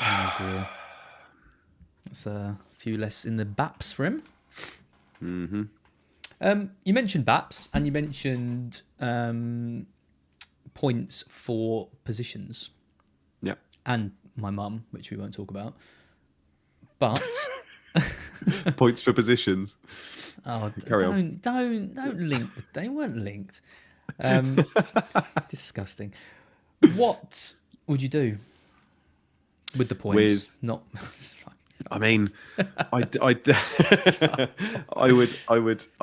Oh, dear. That's a few less in the BAPS for him. Mm-hmm. You mentioned BAPS and you mentioned points for positions. Yeah. And my mum, which we won't talk about. But points for positions. Oh, Carry on. Don't link. They weren't linked. Disgusting. What would you do with the points? I mean, I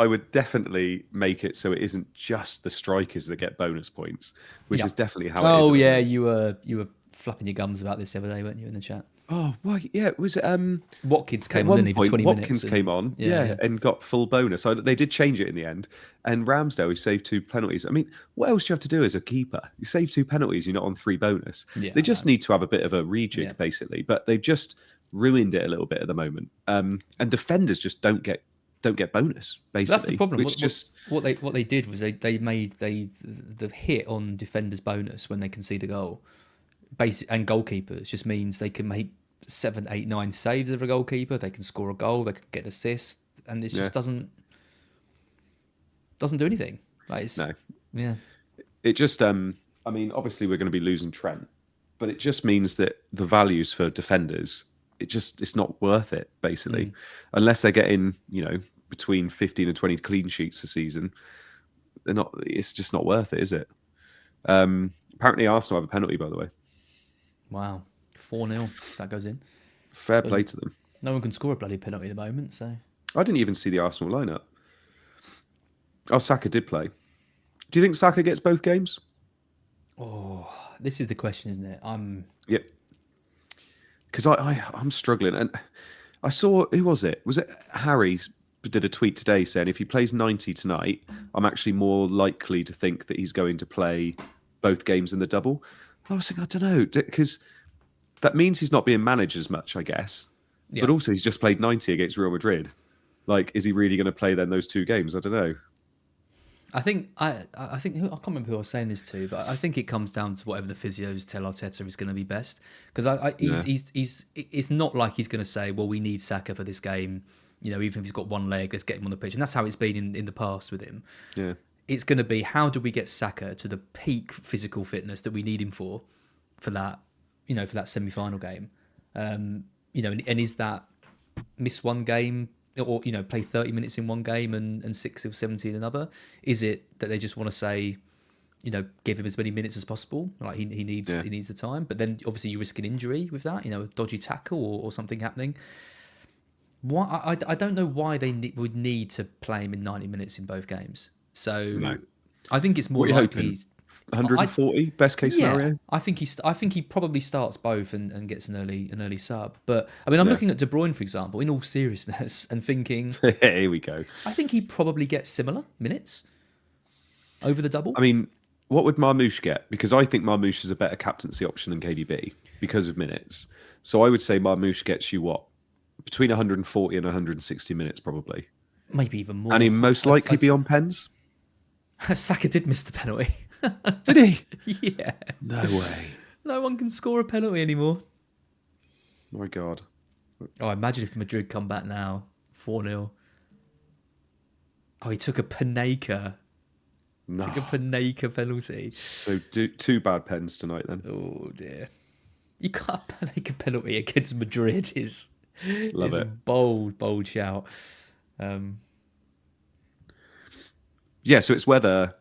would definitely make it so it isn't just the strikers that get bonus points, which is definitely how. Oh it is yeah, you were flapping your gums about this the other day, weren't you, in the chat? Oh well, yeah. It was Watkins came on, didn't he, for 20 minutes? Watkins came on, and got full bonus. So they did change it in the end. And Ramsdale, who saved 2 penalties. I mean, what else do you have to do as a keeper? You save 2 penalties, you're not on 3 bonus. Yeah, they just need to have a bit of a rejig, basically. But they've just ruined it a little bit at the moment. And defenders just don't get bonus. Basically, that's the problem. What they did was they made the hit on defenders bonus when they concede a goal. And goalkeepers just means they can make 7, 8, 9 saves of a goalkeeper. They can score a goal. They can get an assist, and it just doesn't. Doesn't do anything. Like it's, No. yeah. It just, I mean, obviously we're going to be losing Trent, but it just means that the values for defenders, it's not worth it, basically. Unless they're getting, between 15 and 20 clean sheets a season, it's just not worth it, is it? Apparently Arsenal have a penalty, by the way. Wow. 4-0. That goes in. Fair play to them. No one can score a bloody penalty at the moment, so. I didn't even see the Arsenal lineup. Oh, Saka did play. Do you think Saka gets both games? Oh, this is the question, isn't it? Yep. Because I'm struggling. And I saw, who was it? Was it Harry did a tweet today saying if he plays 90 tonight, I'm actually more likely to think that he's going to play both games in the double. And I was thinking, I don't know, because that means he's not being managed as much, I guess. Yeah. But also he's just played 90 against Real Madrid. Like, is he really going to play then those 2 games? I don't know. I think I can't remember who I was saying this to, but I think it comes down to whatever the physios tell Arteta is going to be best. Because it's not like he's going to say, well, we need Saka for this game. Even if he's got one leg, let's get him on the pitch. And that's how it's been in the past with him. Yeah. It's going to be, how do we get Saka to the peak physical fitness that we need him for that, for that semi-final game? And is that miss one game or, play 30 minutes in one game and 60 or 70 in another? Is it that they just want to say, give him as many minutes as possible? Like he needs the time. But then obviously you risk an injury with that, a dodgy tackle or something happening. Why I don't know why they would need to play him in 90 minutes in both games. So no. I think it's more likely 140 best case scenario. I think he probably starts both and gets an early sub. But I mean, I'm looking at De Bruyne, for example, in all seriousness, and thinking, here we go. I think he probably gets similar minutes over the double. I mean, what would Marmoush get? Because I think Marmoush is a better captaincy option than KDB because of minutes. So I would say Marmoush gets you what? Between 140 and 160 minutes, probably. Maybe even more. And he most likely be on pens. Saka did miss the penalty. Did he? Yeah. No way. No one can score a penalty anymore. My God. Oh, imagine if Madrid come back now. 4-0. Oh, he took a Panenka. No. Took a Panenka penalty. So 2 bad pens tonight then. Oh, dear. You got a Panenka penalty against Madrid is... Love it. A bold shout. Yeah, so it's whether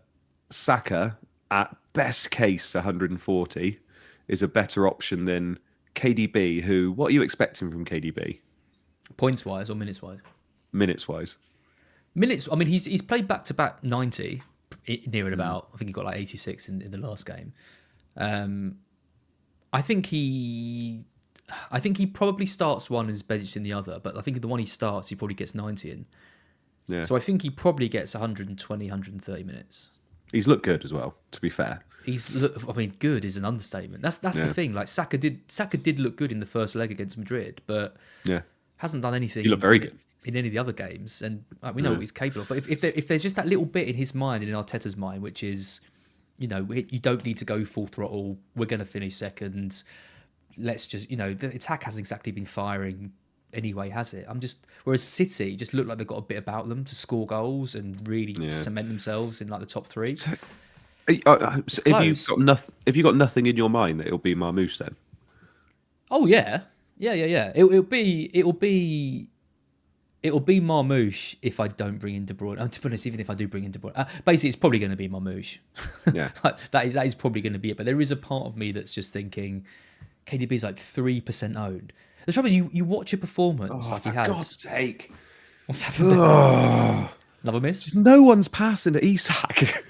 Saka, at best case 140, is a better option than KDB, who... What are you expecting from KDB? Points-wise or minutes-wise? Minutes-wise. Minutes, I mean, he's played back-to-back 90, near and about. I think he got like 86 in the last game. I think he probably starts one and is benched in the other, but I think the one he starts, he probably gets 90 in. Yeah. So I think he probably gets 120, 130 minutes. He's looked good as well, to be fair. Good is an understatement. That's the thing. Like Saka did look good in the first leg against Madrid, but hasn't done anything. He looked very good in any of the other games, and we know what he's capable of. But if there's just that little bit in his mind and in Arteta's mind, which is, you don't need to go full throttle. We're going to finish second. Let's just, the attack hasn't exactly been firing anyway, has it? Whereas City just look like they've got a bit about them to score goals and really cement themselves in like the top 3. So, if you got nothing in your mind that it'll be Marmoush then? Oh yeah. It'll be Marmoush if I don't bring in De Bruyne. To be honest, even if I do bring in De Bruyne, basically it's probably going to be Marmoush. Yeah, that is probably going to be it. But there is a part of me that's just thinking KDB is like 3% owned. The trouble is, you watch a performance like he has. For God's sake! What's happening? Another miss? Just no one's passing to Isak.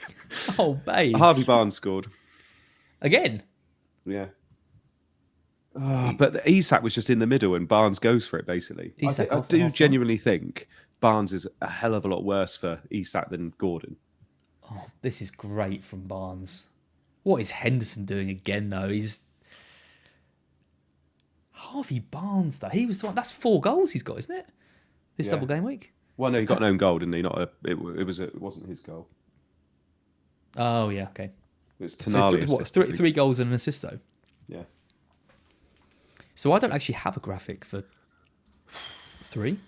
Oh, babe. Harvey Barnes scored again. Yeah. But Isak was just in the middle, and Barnes goes for it. Basically, I do genuinely think Barnes is a hell of a lot worse for Isak than Gordon. Oh, this is great from Barnes. What is Henderson doing again, though? Harvey Barnes, though. He was the one. That's 4 goals he's got, isn't it? This double game week. Well, no, he got an own goal, didn't he? It wasn't his goal. Oh yeah, okay. It's Tonali. So 3 goals and an assist though. Yeah. So I don't actually have a graphic for 3.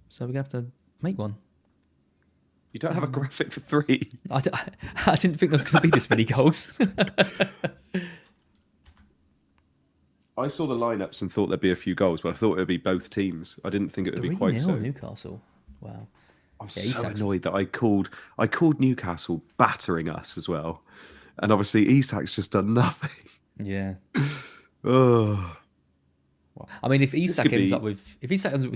So we're gonna have to make one. You don't have a graphic for 3. I didn't think there was going to be this many goals. I saw the lineups and thought there'd be a few goals, but I thought it'd be both teams. I didn't think it would be quite 3-0 so. Newcastle. Wow. I was so annoyed that I called Newcastle battering us as well, and obviously Isak's just done nothing. Yeah. Oh. I mean, if Isak ends up with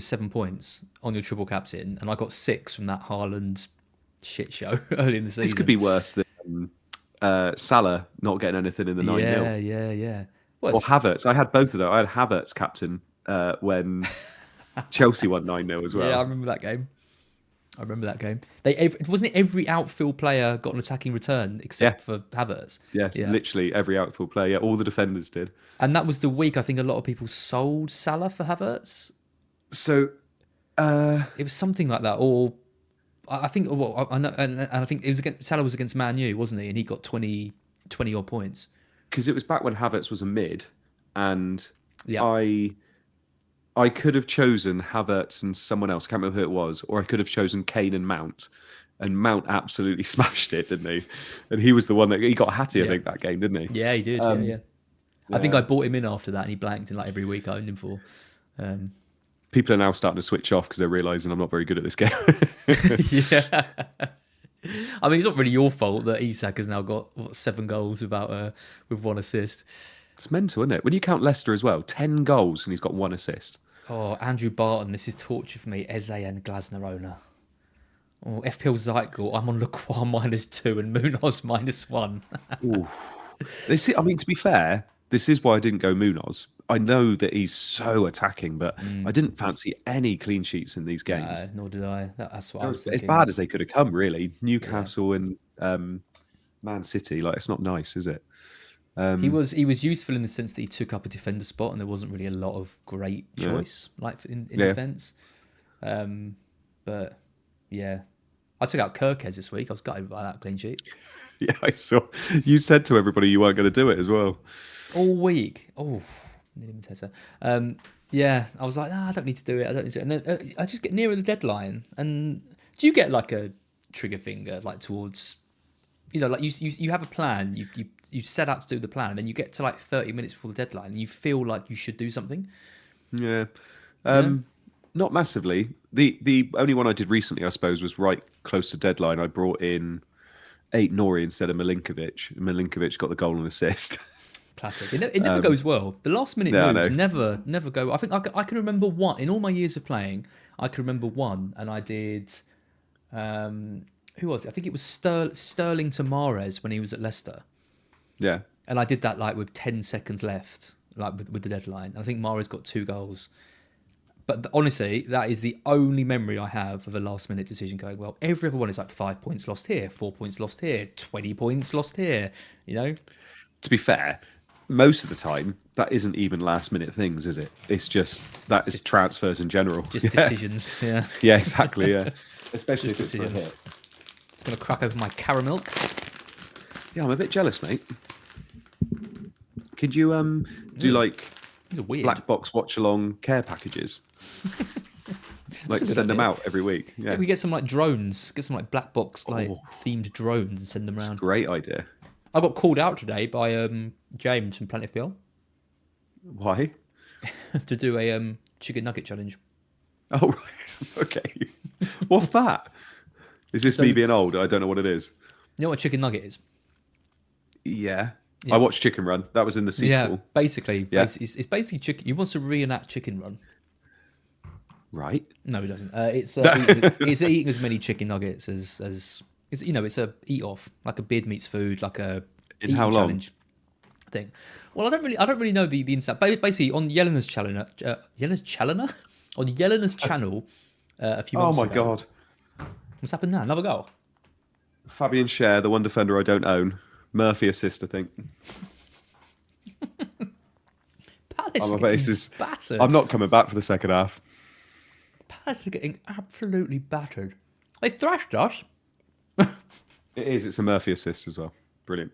7 points on your triple captain, and I got 6 from that Haaland shit show early in the season, This could be worse than Salah not getting anything in the 9-0. Yeah. Or Havertz. I had both of those. I had Havertz captain when Chelsea won 9-0 as well. Yeah, I remember that game. Wasn't it every outfield player got an attacking return except for Havertz? Yeah, literally every outfield player. Yeah, all the defenders did. And that was the week I think a lot of people sold Salah for Havertz. So it was something like that, or I think. Well, I know, and I think it was Salah was against Man U, wasn't he? And he got 20 odd points. Because it was back when Havertz was a mid, and Yeah. I could have chosen Havertz and someone else. I can't remember who it was, or I could have chosen Kane and Mount. And Mount absolutely smashed it, didn't he? And he was the one that he got a hattie, I think, that game, didn't he? Yeah, he did. Yeah. I think I bought him in after that, and he blanked in like every week I owned him for. People are now starting to switch off because they're realizing I'm not very good at this game. Yeah. I mean, it's not really your fault that Isak has now got 7 goals with 1 assist. It's mental, isn't it? When you count Leicester as well, 10 goals and he's got 1 assist. Oh, Andrew Barton, this is torture for me. Eze and Glasner owner. Oh, FPL Zykel, I'm on Lacroix -2 and Munoz -1. I mean, to be fair, this is why I didn't go Munoz. I know that he's so attacking, but I didn't fancy any clean sheets in these games. No, nor did I. That's what I was thinking. As bad as they could have come, really. Newcastle and Man City, like, it's not nice, is it? He was useful in the sense that he took up a defender spot, and there wasn't really a lot of great choice in defence. But yeah, I took out Kirkez this week. I was gutted by that clean sheet. Yeah, I saw. You said to everybody you weren't going to do it as well. All week. Oh, yeah, I was like, I don't need to do it. And then I just get nearer the deadline. And do you get like a trigger finger, like towards, like you have a plan, you set out to do the plan, and then you get to like 30 minutes before the deadline, and you feel like you should do something? Yeah. Not massively. The only one I did recently, I suppose, was right close to deadline. I brought in 8 Nori instead of Milinkovic. Milinkovic got the goal and assist. Classic. It never goes well. The last minute moves never go. I think I can remember one in all my years of playing. I can remember one, and I did. Who was it? I think it was Sterling to Mahrez when he was at Leicester. Yeah. And I did that like with 10 seconds left, like with the deadline. I think Mahrez got 2 goals. But honestly, that is the only memory I have of a last minute decision going well. Every other one is like 5 points lost here, 4 points lost here, 20 points lost here. To be fair, most of the time that isn't even last minute things, is it? It's just transfers in general. Just decisions. Yeah. Yeah, exactly. Yeah. Especially if it's for a hit. Just gonna crack over my caramel. Yeah, I'm a bit jealous, mate. Could you do like BlackBox Watchalong care packages? Like send them out every week. Yeah. We get some like drones, get some like BlackBox themed drones and send them around. Great idea. I got called out today by James from Planet FPL. Why? To do a chicken nugget challenge. Oh, right. Okay. What's that? Is this me being old? I don't know what it is. You know what a chicken nugget is? Yeah. I watched Chicken Run. That was in the sequel. Yeah, basically. Yeah. It's basically chicken. He wants to reenact Chicken Run. Right. No, he doesn't. It's eating as many chicken nuggets as it's a eat off, like a beard meets food, like a in how long challenge thing. Well, I don't really know the inside. Basically, on Yelena's channel, a few months ago. Oh my god! What's happened now? Another goal. Fabian Schär, the one defender I don't own. Murphy assist, I think. Palace battered. I'm not coming back for the second half. Palace are getting absolutely battered. They thrashed us. It is. It's a Murphy assist as well. Brilliant.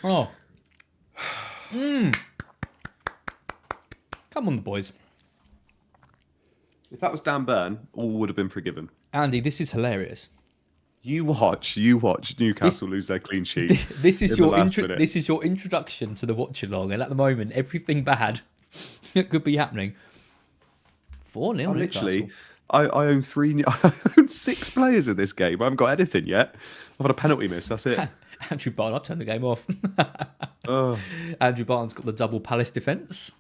Oh. Come on, the boys. If that was Dan Burn, all would have been forgiven. Andy, this is hilarious. You watch Newcastle lose their clean sheet. This is in the your last minute. this is your introduction to the watch-along, and at the moment, everything bad that could be happening. 4-0. Literally, I own I own 6 players in this game. I haven't got anything yet. I've had a penalty miss. That's it. Andrew Barnes, I've turned the game off. Oh. Andrew Barnes got the double Palace defence.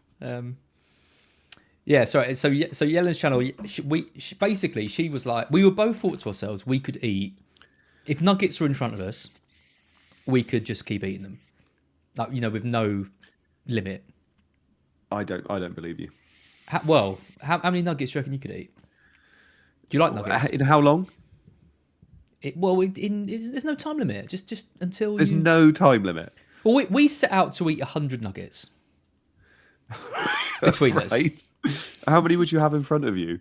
Yeah, sorry. So Yelen's channel, she was like, we were both thought to ourselves, we could eat, if nuggets were in front of us, we could just keep eating them, like, with no limit. I don't believe you. How many nuggets do you reckon you could eat? Do you like nuggets? In how long? There's no time limit. Just until there's no time limit. Well, we set out to eat 100 nuggets between us. How many would you have in front of you?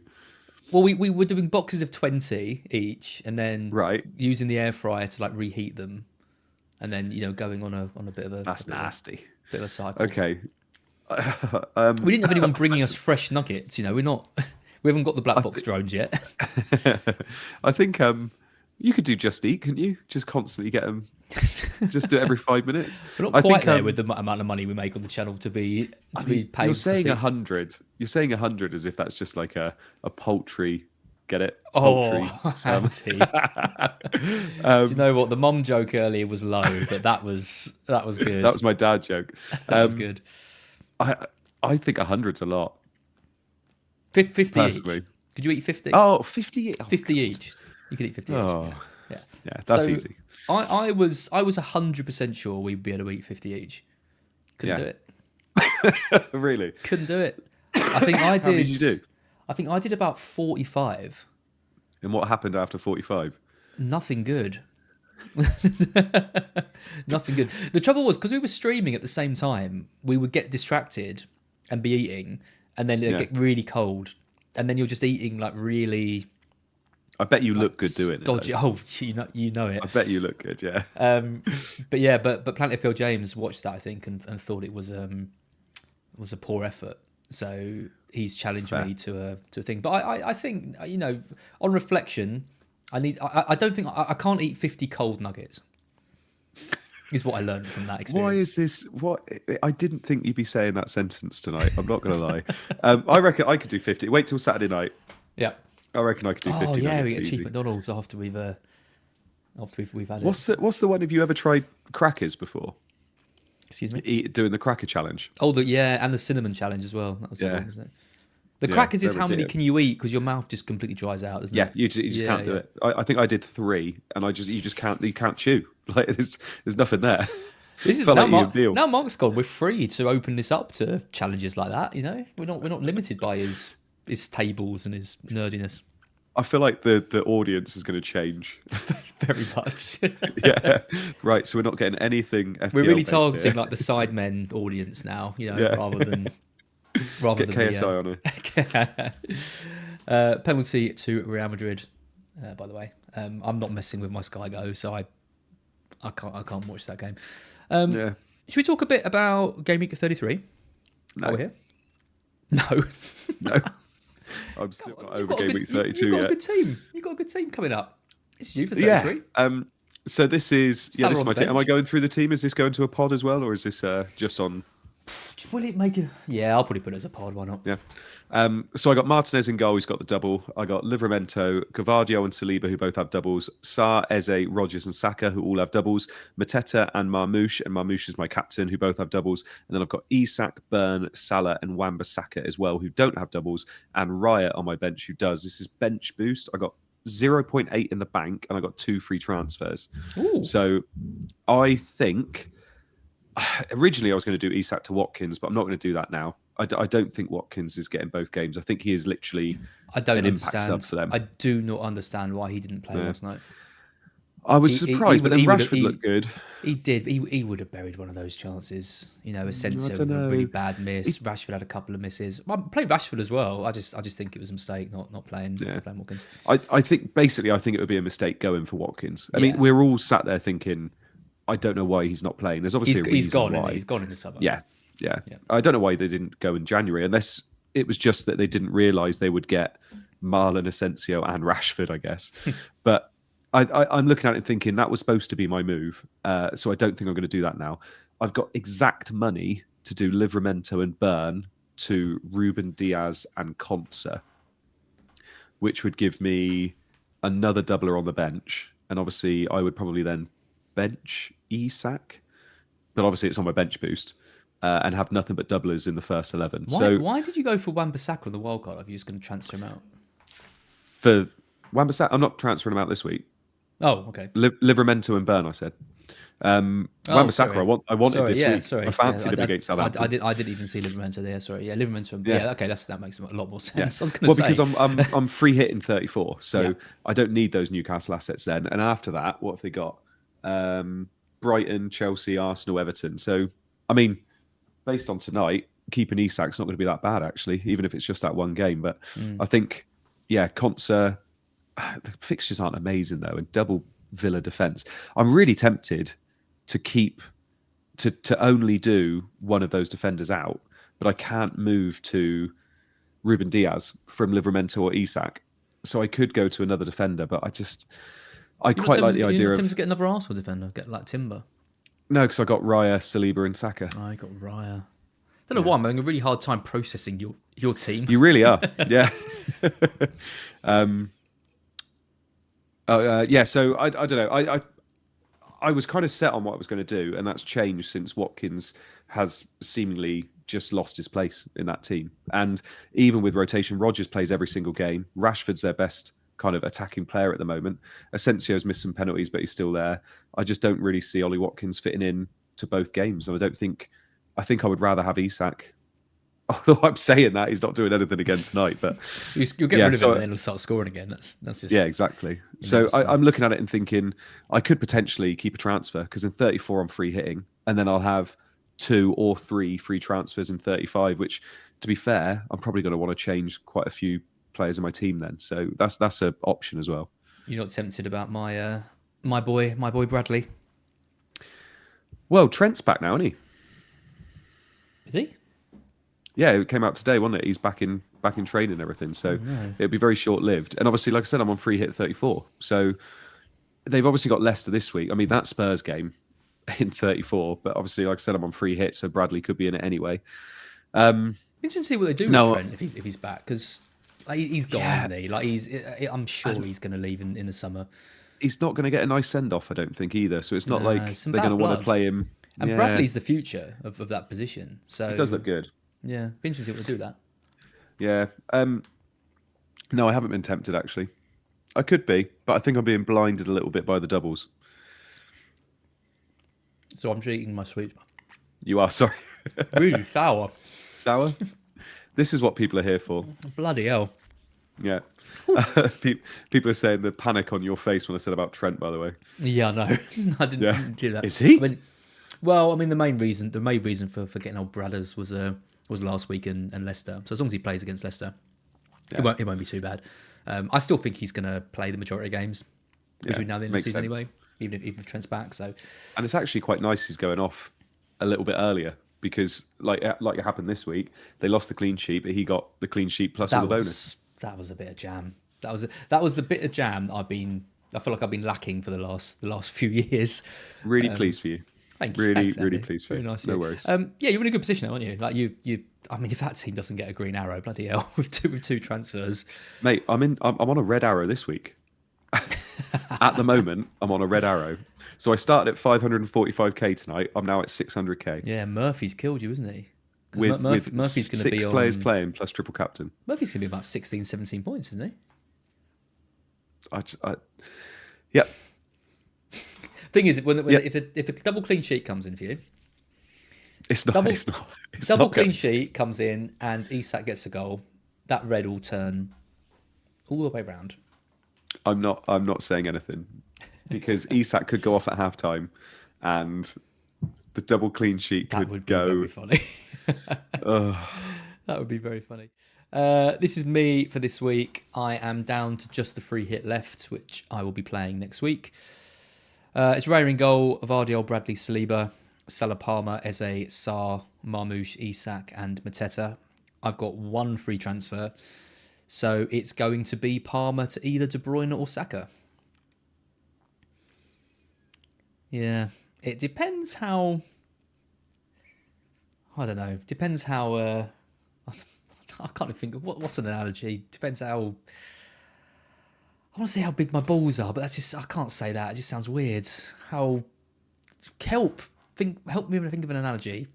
Well, we were doing boxes of 20 each, and then using the air fryer to like reheat them, and then going on a bit of a nasty bit of a cycle. Okay. We didn't have anyone bringing us fresh nuggets. We haven't got the black box drones yet. I think you could do Just Eat, couldn't you? Just constantly get them. Just do it every 5 minutes. We're not quite there with the amount of money we make on the channel to be paid. You're saying 100. You're saying 100 as if that's just like a poultry. Get it? Poultry. Andy. Do you know what? The mum joke earlier was low, but that was good. That was my dad joke. That was good. I think 100's a lot. 50 personally. Each. Could you eat 50? Oh, 50. 50 each. You could eat 50 each. Yeah, that's easy. I was 100% sure we'd be able to eat 50 each. Couldn't do it. Really? Couldn't do it. I think I did. How many did you do? I think I did about 45. And what happened after 45? Nothing good. Nothing good. The trouble was, because we were streaming at the same time, we would get distracted and be eating, and then it'd get really cold, and then you're just eating like really. I bet you look good doing it. Dodgy. Oh, you know it. I bet you look good, yeah. But Planet FPL James watched that, I think, and thought it was a poor effort. So he's challenged me to a thing. But I think on reflection, I don't think I can't eat 50 cold nuggets. Is what I learned from that experience. Why is this? What I didn't think you'd be saying that sentence tonight. I'm not going to lie. I reckon I could do 50. Wait till Saturday night. Yeah. I reckon I could do 50. Oh yeah, we get cheap McDonald's after we've had it. What's the one? Have you ever tried crackers before? Excuse me. Doing the cracker challenge. Oh, and the cinnamon challenge as well. That was the one, wasn't it? The crackers is how many can you eat, because your mouth just completely dries out, isn't it? You just can't do it. I think I did 3, and you just can't chew. Like there's nothing there. This is now Mark's gone. We're free to open this up to challenges like that. We're not limited by his tables and his nerdiness. I feel like the audience is going to change very much. Yeah, right. So we're not getting anything. FPL we're really targeting like the Sidemen audience now, rather than KSI on it. Penalty to Real Madrid. By the way, I'm not messing with my Sky Go, so I can't watch that game. Should we talk a bit about Gameweek 33? No. Are we here? No. No. I'm still not over Gameweek 32 You've got yet. a good team. You've got a good team coming up. It's you for 33. Yeah. So this is my team. Am I going through the team? Is this going to a pod as well, or is this just on? Will it make a? Yeah, I'll probably put it as a pod. Why not? Yeah. So I got Martinez in goal. He's got the double. I got Livermento, Gavardio, and Saliba, who both have doubles. Sarr, Eze, Rodgers, and Saka, who all have doubles. Mateta and Marmoush is my captain, who both have doubles. And then I've got Isak, Burn, Salah, and Wan-Bissaka as well, who don't have doubles. And Riot on my bench, who does. This is bench boost. I got 0.8 in the bank, and I got 2 free transfers. Ooh. So I think originally I was going to do Isak to Watkins, but I'm not going to do that now. I don't think Watkins is getting both games. I think he is literally an impact sub for them. I do not understand why he didn't play last night. I was surprised, but then Rashford looked good. He did. He would have buried one of those chances. Asensio with a really bad miss. Rashford had a couple of misses. I played Rashford as well. I just think it was a mistake not playing Watkins. I think it would be a mistake going for Watkins. I mean, we're all sat there thinking, I don't know why he's not playing. There's obviously a reason he's gone. why. He's gone in the summer. Yeah. I don't know why they didn't go in January, unless it was just that they didn't realise they would get Marlon, Asensio, and Rashford, I guess. But I'm looking at it thinking that was supposed to be my move. So I don't think I'm going to do that now. I've got exact money to do Livermento and Burn to Ruben Diaz and Conser, which would give me another doubler on the bench. And obviously, I would probably then bench Isak, but obviously it's on my bench boost, and have nothing but doublers in the first 11. Why did you go for Wan-Bissaka on the wild card? Are you just going to transfer him out? For Wan-Bissaka, I'm not transferring him out this week. Oh, okay. Livermento and Burn, I said. Wan-Bissaka, I wanted this week. Sorry. I fancied him against Southampton. I didn't even see Livermento there. Sorry. Yeah, Livermento. Yeah. Okay, that makes a lot more sense. Yeah. I was going to say. Because I'm free hitting 34, so I don't need those Newcastle assets then. And after that, what have they got? Brighton, Chelsea, Arsenal, Everton. So, I mean, based on tonight, keeping Isak's not going to be that bad, actually, even if it's just that one game. But I think, Conser, the fixtures aren't amazing, though, and double Villa defence. I'm really tempted to keep, to only do one of those defenders out, but I can't move to Ruben Diaz from Livermento or Isak. So I could go to another defender, but I quite like the idea of... to get another Arsenal defender, get like Timber. No, because I got Raya, Saliba and Saka. I got Raya. I don't know why, I'm having a really hard time processing your team. You really are, yeah. So I don't know. I was kind of set on what I was going to do, and that's changed since Watkins has seemingly just lost his place in that team. And even with rotation, Rodgers plays every single game. Rashford's their best kind of attacking player at the moment. Asensio's missed some penalties, but he's still there. I just don't really see Ollie Watkins fitting in to both games. And I think I would rather have Isak. Although I'm saying that, he's not doing anything again tonight. But you'll get rid of him and then he'll start scoring again. That's just... Yeah, exactly. So I'm looking at it and thinking I could potentially keep a transfer, because in 34 I'm free hitting, and then I'll have 2 or 3 free transfers in 35, which, to be fair, I'm probably going to want to change quite a few players in my team then. So that's an option as well. You're not tempted about my boy Bradley? Well, Trent's back now, isn't he? Is he? Yeah, it came out today, wasn't it? He's back in training and everything. So it'll be very short-lived. And obviously, like I said, I'm on free hit 34. So they've obviously got Leicester this week. I mean, that Spurs game in 34. But obviously, like I said, I'm on free hit, so Bradley could be in it anyway. Interesting to see what they do with Trent if he's back, because he's gone, isn't he? Like I'm sure he's going to leave in the summer. He's not going to get a nice send-off, I don't think, either. So it's not like they're going to want to play him. And Bradley's the future of that position. So it does look good. Yeah, be interesting what they do with that. Yeah. No, I haven't been tempted, actually. I could be, but I think I'm being blinded a little bit by the doubles. So I'm eating my sweet. You are, sorry. Really sour. Sour? This is what people are here for. Bloody hell. Yeah. People are saying the panic on your face when I said about Trent, by the way. Yeah, I know. I didn't do that. Is he? The main reason for getting old Bradders was last week and Leicester. So as long as he plays against Leicester, it won't be too bad. I still think he's going to play the majority of games between now and the end of the season anyway, even if Trent's back. So, and it's actually quite nice he's going off a little bit earlier, because like it happened this week, they lost the clean sheet, but he got the clean sheet plus all the bonus. That was a bit of jam. That was the bit of jam that I feel like I've been lacking for the last few years. Really pleased for you. Thank you. Really, Thanks, really pleased for you. Very nice. No worries. You're in a good position, aren't you? Like you. I mean, if that team doesn't get a green arrow, bloody hell, with two transfers, mate. I'm on a red arrow this week. At the moment, I'm on a red arrow. So I started at 545k tonight. I'm now at 600k. Yeah, Murphy's killed you, isn't he? With Murphy's going to be 6 players playing plus triple captain. Murphy's going to be about 16, 17 points, isn't he? Yep. Thing is, if the double clean sheet comes in for you, it's not. Double clean sheet comes in and Isak gets a goal, that red will turn all the way round. I'm not saying anything, because Isak could go off at halftime, and the double clean sheet could go. Very funny. That would be very funny. This is me for this week. I am down to just the free hit left, which I will be playing next week. It's Raya in goal, Vardy, Bradley, Saliba, Salah, Palmer, Eze, Sarr, Marmoush, Isak and Mateta. I've got 1 free transfer, so it's going to be Palmer to either De Bruyne or Saka. Yeah, it depends how. I don't know. Depends how. I can't even think of what's an analogy. Depends how. I want to say how big my balls are, but that's just I can't say that. It just sounds weird. How help me think of an analogy.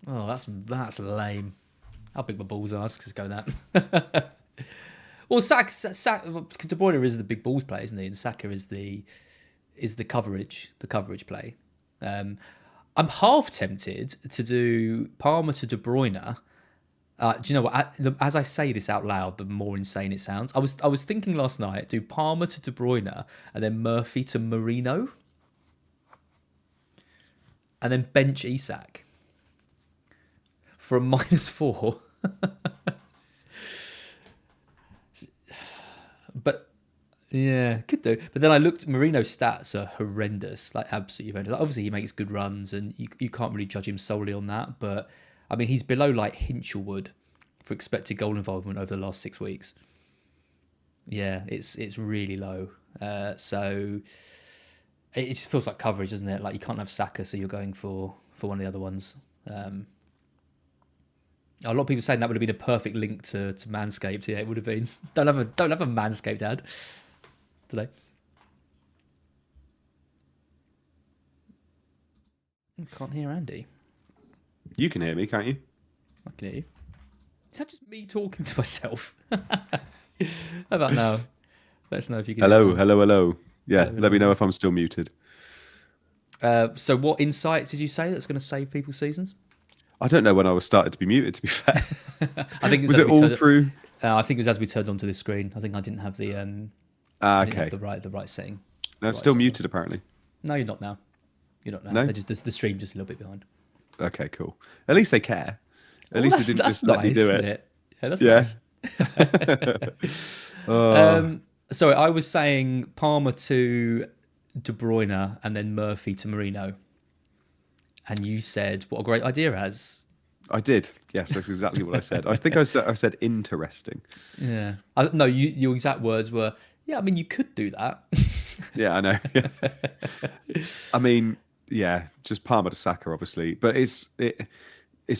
Oh, that's lame. How big my balls are? Let's just go with that. Well, De Bruyne is the big balls player, isn't he? And Saka is the coverage play. I'm half tempted to do Palmer to De Bruyne. Do you know what? As I say this out loud, the more insane it sounds. I was thinking last night, do Palmer to De Bruyne and then Murphy to Marino, and then bench Isak for a -4. But yeah, could do. But then I looked. Marino's stats are horrendous, like absolutely horrendous. Like, obviously, he makes good runs, and you can't really judge him solely on that. But I mean, he's below like Hinchelwood for expected goal involvement over the last 6 weeks. Yeah, it's really low. So it just feels like coverage, doesn't it? Like you can't have Saka, so you're going for one of the other ones. A lot of people saying that would have been a perfect link to Manscaped. Yeah, it would have been. Don't have a Manscaped ad today. I can't hear Andy. You can hear me, can't you? I can hear you. Is that just me talking to myself? How about now? Let us know if you can. Hello. Yeah, let me know if I'm still muted. So what insights did you say that's going to save people's seasons? I don't know when I was started to be muted, to be fair. I think was it all through? I think it was as we turned onto the screen. I think I didn't have the the right setting. No, it's still muted apparently. No, you're not now. You're not now. No? The stream's just a little bit behind. Okay, cool. At least they care. At least they didn't just let me do it. Yeah, that's nice. Sorry, I was saying Palmer to De Bruyne and then Murphy to Marino. And you said, what a great idea, Az. I did. Yes, that's exactly what I said. I think I said interesting. Yeah. No, your exact words were, yeah, I mean, you could do that. Yeah, I know. I mean, yeah, just Palmer to Saka, obviously. But it's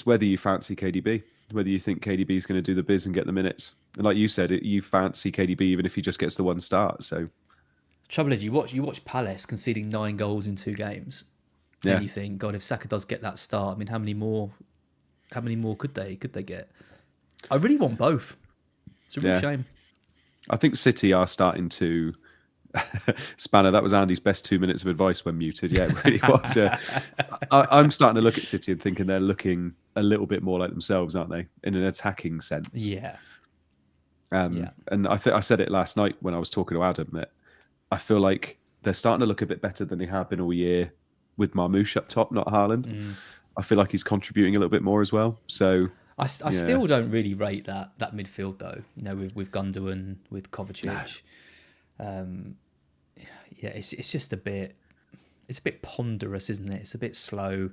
whether you fancy KDB, whether you think KDB is going to do the biz and get the minutes. And like you said, you fancy KDB even if he just gets the one start. So, trouble is, you watch Palace conceding 9 goals in 2 games. Yeah. And you think, God, if Saka does get that start, I mean, how many more could they get? I really want both. It's a real shame. I think City are starting to Spanner. That was Andy's best 2 minutes of advice when muted. Yeah, it really was. I'm starting to look at City and thinking they're looking a little bit more like themselves, aren't they, in an attacking sense? Yeah. And I said it last night when I was talking to Adam that I feel like they're starting to look a bit better than they have been all year. With Marmoush up top, not Haaland. I feel like he's contributing a little bit more as well. So I still don't really rate that midfield though. You know, with Gundogan, with Kovacic. No. It's just a bit ponderous, isn't it? It's a bit slow.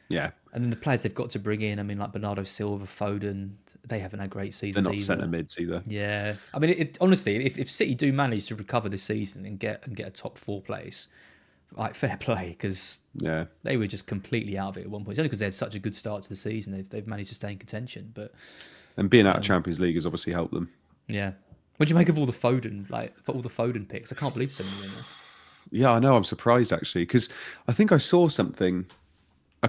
Yeah. And then the players they've got to bring in, I mean, like Bernardo Silva, Foden, they haven't had great seasons. They're not centre mids either. Yeah. I mean, honestly, if City do manage to recover this season and get a top 4 place, like fair play, because they were just completely out of it at one point. It's only because they had such a good start to the season they've managed to stay in contention. And being out of Champions League has obviously helped them. Yeah. What do you make of all the Foden picks? I can't believe so many. Yeah, I know. I'm surprised actually because I think I saw something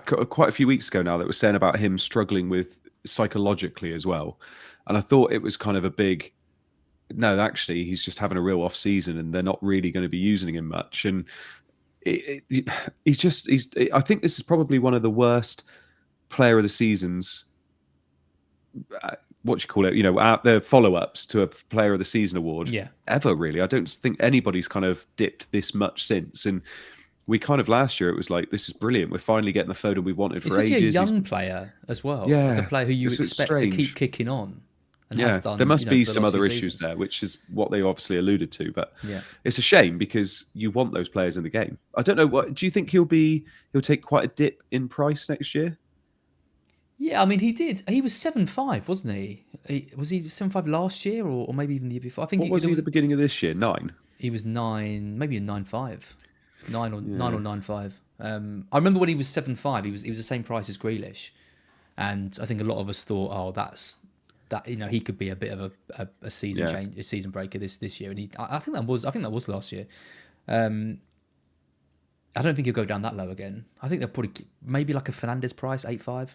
quite a few weeks ago now that was saying about him struggling with psychologically as well, and I thought it was kind of a big. No, actually, he's just having a real off season, and they're not really going to be using him much. And I think this is probably one of the worst player of the seasons. What do you call it? You know, the follow-ups to a player of the season award ever, really. I don't think anybody's kind of dipped this much since. And we kind of last year, it was like, this is brilliant. We're finally getting the Foden we wanted for ages. He's a young player as well. Yeah. Like a player who you expect to keep kicking on. And there must be some other issues there, which is what they obviously alluded to. But it's a shame because you want those players in the game. I don't know. What do you think he'll take quite a dip in price next year? Yeah, I mean, he did. He was 7.5, wasn't he? Was he 7.5 last year or maybe even the year before? I think what was he at the beginning of this year? 9? He was 9, maybe a 9.5, 9 or 9.5. I remember when he was 7.5, he was the same price as Grealish, and I think a lot of us thought, oh, that he could be a bit of a season change, a season breaker this year, and I think that was last year. I don't think he'll go down that low again. I think they'll probably maybe like a Fernandes price, 8.5.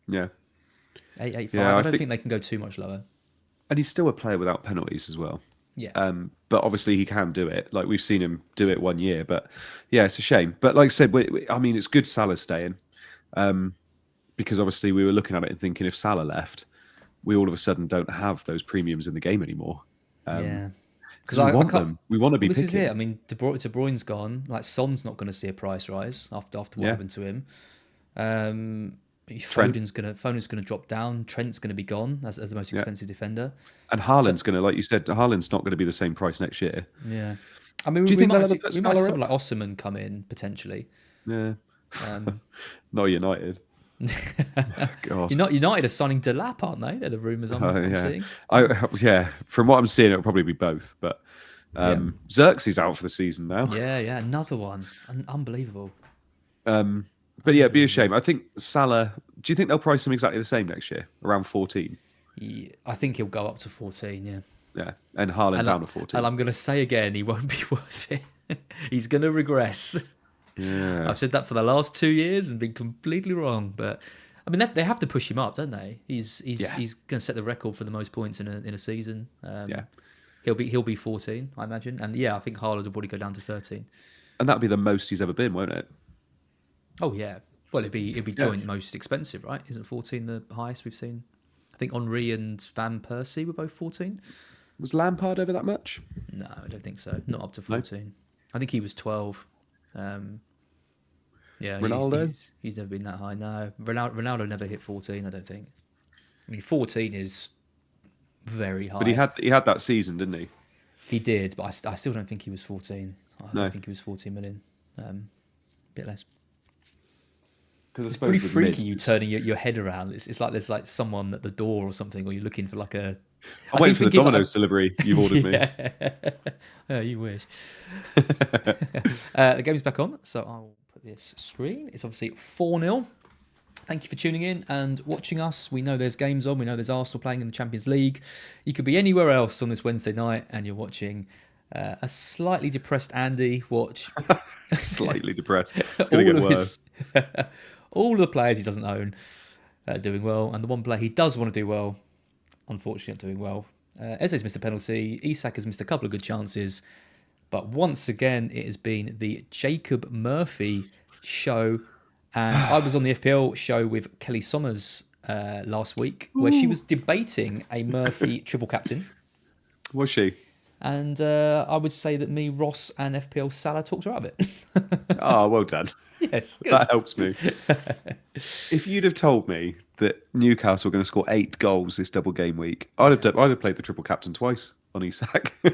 Yeah. 8.5. Yeah, I don't think they can go too much lower. And he's still a player without penalties as well. Yeah. But obviously he can do it. Like we've seen him do it 1 year. But yeah, it's a shame. But like I said, I mean, it's good Salah's staying. Because obviously we were looking at it and thinking if Salah left, we all of a sudden don't have those premiums in the game anymore. Yeah. Because we want them. We want to be this picking. Is it. I mean, De Bruyne's gone. Like Son's not going to see a price rise after what happened to him. Foden's going to drop down. Trent's going to be gone as the most expensive defender. And Haaland's going to, like you said, Haaland's not going to be the same price next year. Yeah. I mean, Do you think we might put see Salah someone up? like Osimhen come in potentially. Yeah. Not United. God. United are signing Delap, aren't they? They're the rumours I'm seeing. From what I'm seeing, it'll probably be both. But Xerxes out for the season now. Yeah, another one. Unbelievable. But yeah, it'd be a shame. I think Salah. Do you think they'll price him exactly the same next year, around 14? Yeah, I think he'll go up to 14. Yeah. Yeah, and Haaland down to 14. And I'm going to say again, he won't be worth it. He's going to regress. Yeah. I've said that for the last 2 years and been completely wrong. But I mean, they have to push him up, don't they? He's going to set the record for the most points in a season. He'll be 14, I imagine. And I think Haaland will probably go down to 13. And that'll be the most he's ever been, won't it? Oh yeah. Well, it'd be joint most expensive, right? Isn't 14 the highest we've seen? I think Henry and Van Persie were both 14. Was Lampard over that much? No, I don't think so. Not up to 14. No? I think he was 12. Ronaldo? He's never been that high. No, Ronaldo never hit 14. I don't think. I mean, 14 is very high. But he had that season, didn't he? He did, but I still don't think he was 14. I don't think he was 14 million. A bit less. It's pretty freaky. You turning your head around. It's like there's like someone at the door or something, or you're looking for like a. I'm waiting for the Domino's delivery you've ordered me. Oh, you wish. The game's back on, so I'll put this screen. It's obviously 4-0. Thank you for tuning in and watching us. We know there's games on. We know there's Arsenal playing in the Champions League. You could be anywhere else on this Wednesday night, and you're watching a slightly depressed Andy watch. Slightly depressed. It's going to get worse. All of the players he doesn't own doing well, and the one player he does want to do well, unfortunately not doing well. Eze's missed a penalty. Isak has missed a couple of good chances, but once again it has been the Jacob Murphy show. And I was on the FPL show with Kelly Sommers last week, where she was debating a Murphy triple captain. Was she? And I would say that me, Ross, and FPL Salah talked her out of it. Oh, well done. Yes, good. That helps me. If you'd have told me that Newcastle were going to score 8 goals this double game week, I'd have played the triple captain twice on Isak. Do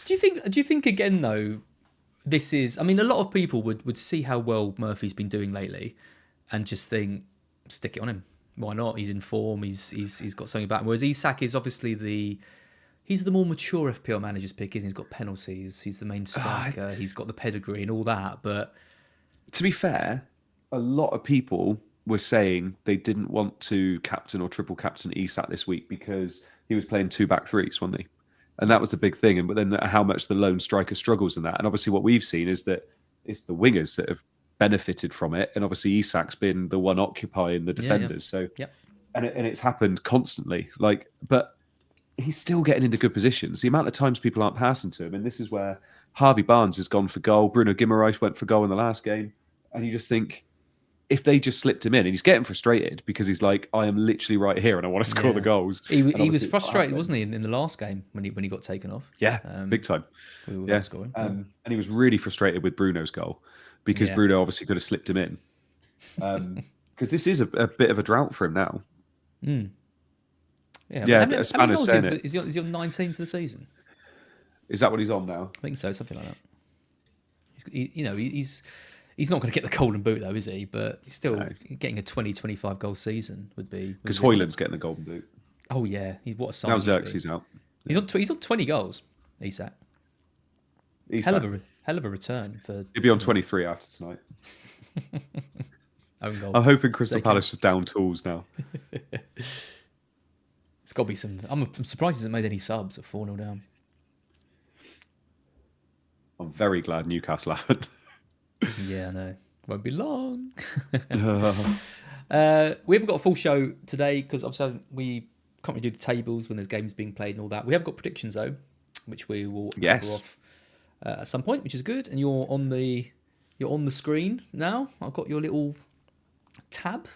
you think again though? This is. I mean, a lot of people would see how well Murphy's been doing lately, and just think, stick it on him. Why not? He's in form. He's got something about him. Whereas Isak is obviously he's the more mature FPL manager's pick. He's got penalties. He's the main striker. He's got the pedigree and all that. But to be fair, a lot of people were saying they didn't want to captain or triple captain Isak this week because he was playing 2 back threes, wasn't he? And that was the big thing. But then how much the lone striker struggles in that. And obviously what we've seen is that it's the wingers that have benefited from it. And obviously Isak's been the one occupying the defenders. Yeah. And it's happened constantly. But he's still getting into good positions. The amount of times people aren't passing to him. And this is where Harvey Barnes has gone for goal. Bruno Guimaraes went for goal in the last game. And you just think, if they just slipped him in, and he's getting frustrated because he's like, I am literally right here and I want to score the goals. He was frustrated, wasn't he, in the last game when he got taken off? Yeah, big time. Scoring. And he was really frustrated with Bruno's goal because Bruno obviously could have slipped him in. Because this is a bit of a drought for him now. Mm. Yeah, Spanner's saying it. Is he on 19 for the season? Is that what he's on now? I think so, something like that. He's not going to get the golden boot though, is he? But he's still getting a 20-25 goal season would be because Højlund's getting the golden boot. Oh yeah, what a sign! Now Xerxes out. He's on 20 goals. Isak. Isak. Hell of a return for. He'll be on 23 after tonight. Own goal. I'm hoping Crystal Palace is down tools now. It's got to be some. I'm surprised he hasn't made any subs at 4-0 down. I'm very glad Newcastle haven't. Yeah, I know. Won't be long. We haven't got a full show today because obviously we can't really do the tables when there's games being played and all that. We have got predictions though, which we will cover off at some point, which is good. And you're on the screen now. I've got your little tab.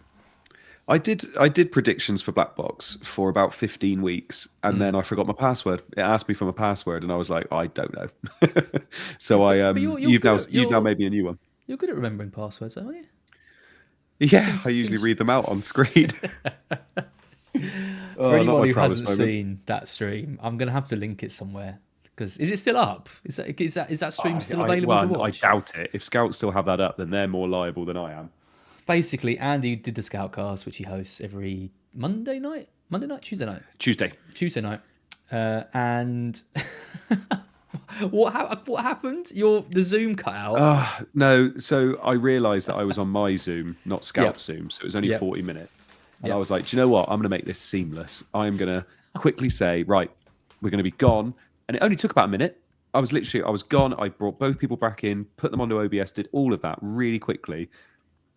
I did predictions for BlackBox for about 15 weeks, and then I forgot my password. It asked me for my password, and I was like, I don't know. So you've now made me a new one. You're good at remembering passwords, aren't you? Yeah, I usually read them out on screen. For anyone who hasn't seen that stream, I'm going to have to link it somewhere. Because is it still up? Is that stream still available to watch? I doubt it. If Scouts still have that up, then they're more liable than I am. Basically, Andy did the Scoutcast, which he hosts every Tuesday night, Tuesday night, and what happened? The Zoom cut out. No, so I realised that I was on my Zoom, not Scout Zoom, so it was only 40 minutes, and I was like, do you know what? I'm going to make this seamless. I'm going to quickly say, right, we're going to be gone, and it only took about a minute. I was gone. I brought both people back in, put them onto OBS, did all of that really quickly.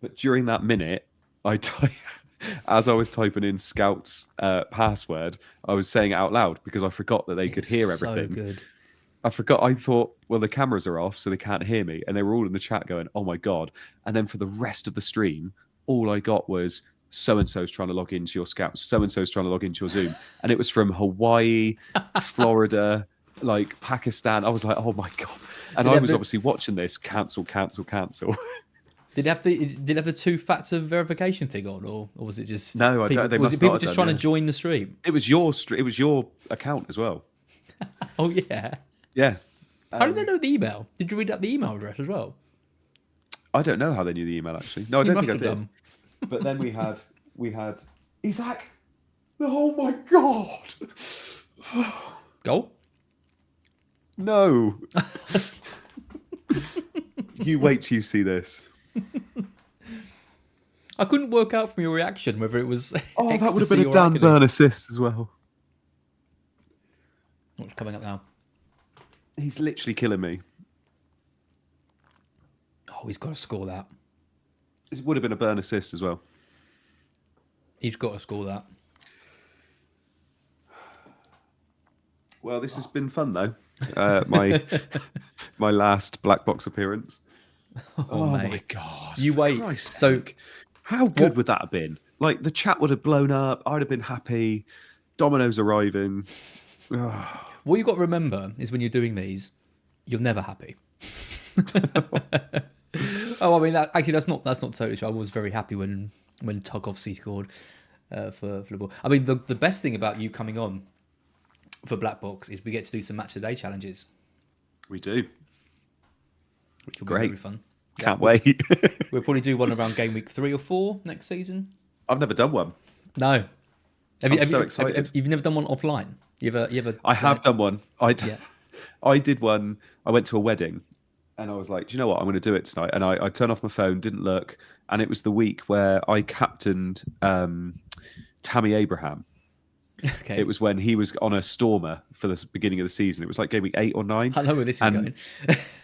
But during that minute, as I was typing in Scout's password, I was saying it out loud because I forgot that they could hear everything. So good. I forgot. I thought, well, the cameras are off, so they can't hear me. And they were all in the chat going, oh, my God. And then for the rest of the stream, all I got was so-and-so's trying to log into your Scouts. So-and-so's trying to log into your Zoom. And it was from Hawaii, Florida, like Pakistan. I was like, oh, my God. And I was obviously watching this. Cancel. Did it have the two-factor verification thing on, or was it just no? Was it people just trying to join the stream? It was your account as well. Oh yeah. Yeah. How did they know the email? Did you read out the email address as well? I don't know how they knew the email actually. No, I don't think I did. But then we had Isaac. Oh my God. Goal? No. You wait till you see this. I couldn't work out from your reaction whether it was. Oh, that would have been a Dan Burn assist as well. What's coming up now? He's literally killing me. Oh, he's got to score that. It would have been a Burn assist as well. He's got to score that. Well, this has been fun though. My last BlackBox appearance. Oh my God! You wait. So, how good would that have been? Like the chat would have blown up. I'd have been happy. Domino's arriving. What you've got to remember is when you're doing these, you're never happy. Oh, I mean, that's not totally true. I was very happy when Tarkovsky scored for Liverpool. I mean, the best thing about you coming on for BlackBox is we get to do some match of the day challenges. We do. Which will be very fun. Can't wait. We'll probably do one around Gameweek 3 or 4 next season. I've never done one. No. I'm so excited. You've never done one offline? You ever? I have done one. I did one. I went to a wedding, and I was like, do you know what? I'm going to do it tonight. And I turned off my phone, didn't look, and it was the week where I captained Tammy Abraham. Okay. It was when he was on a stormer for the beginning of the season. It was like Gameweek 8 or 9. I know where this is going.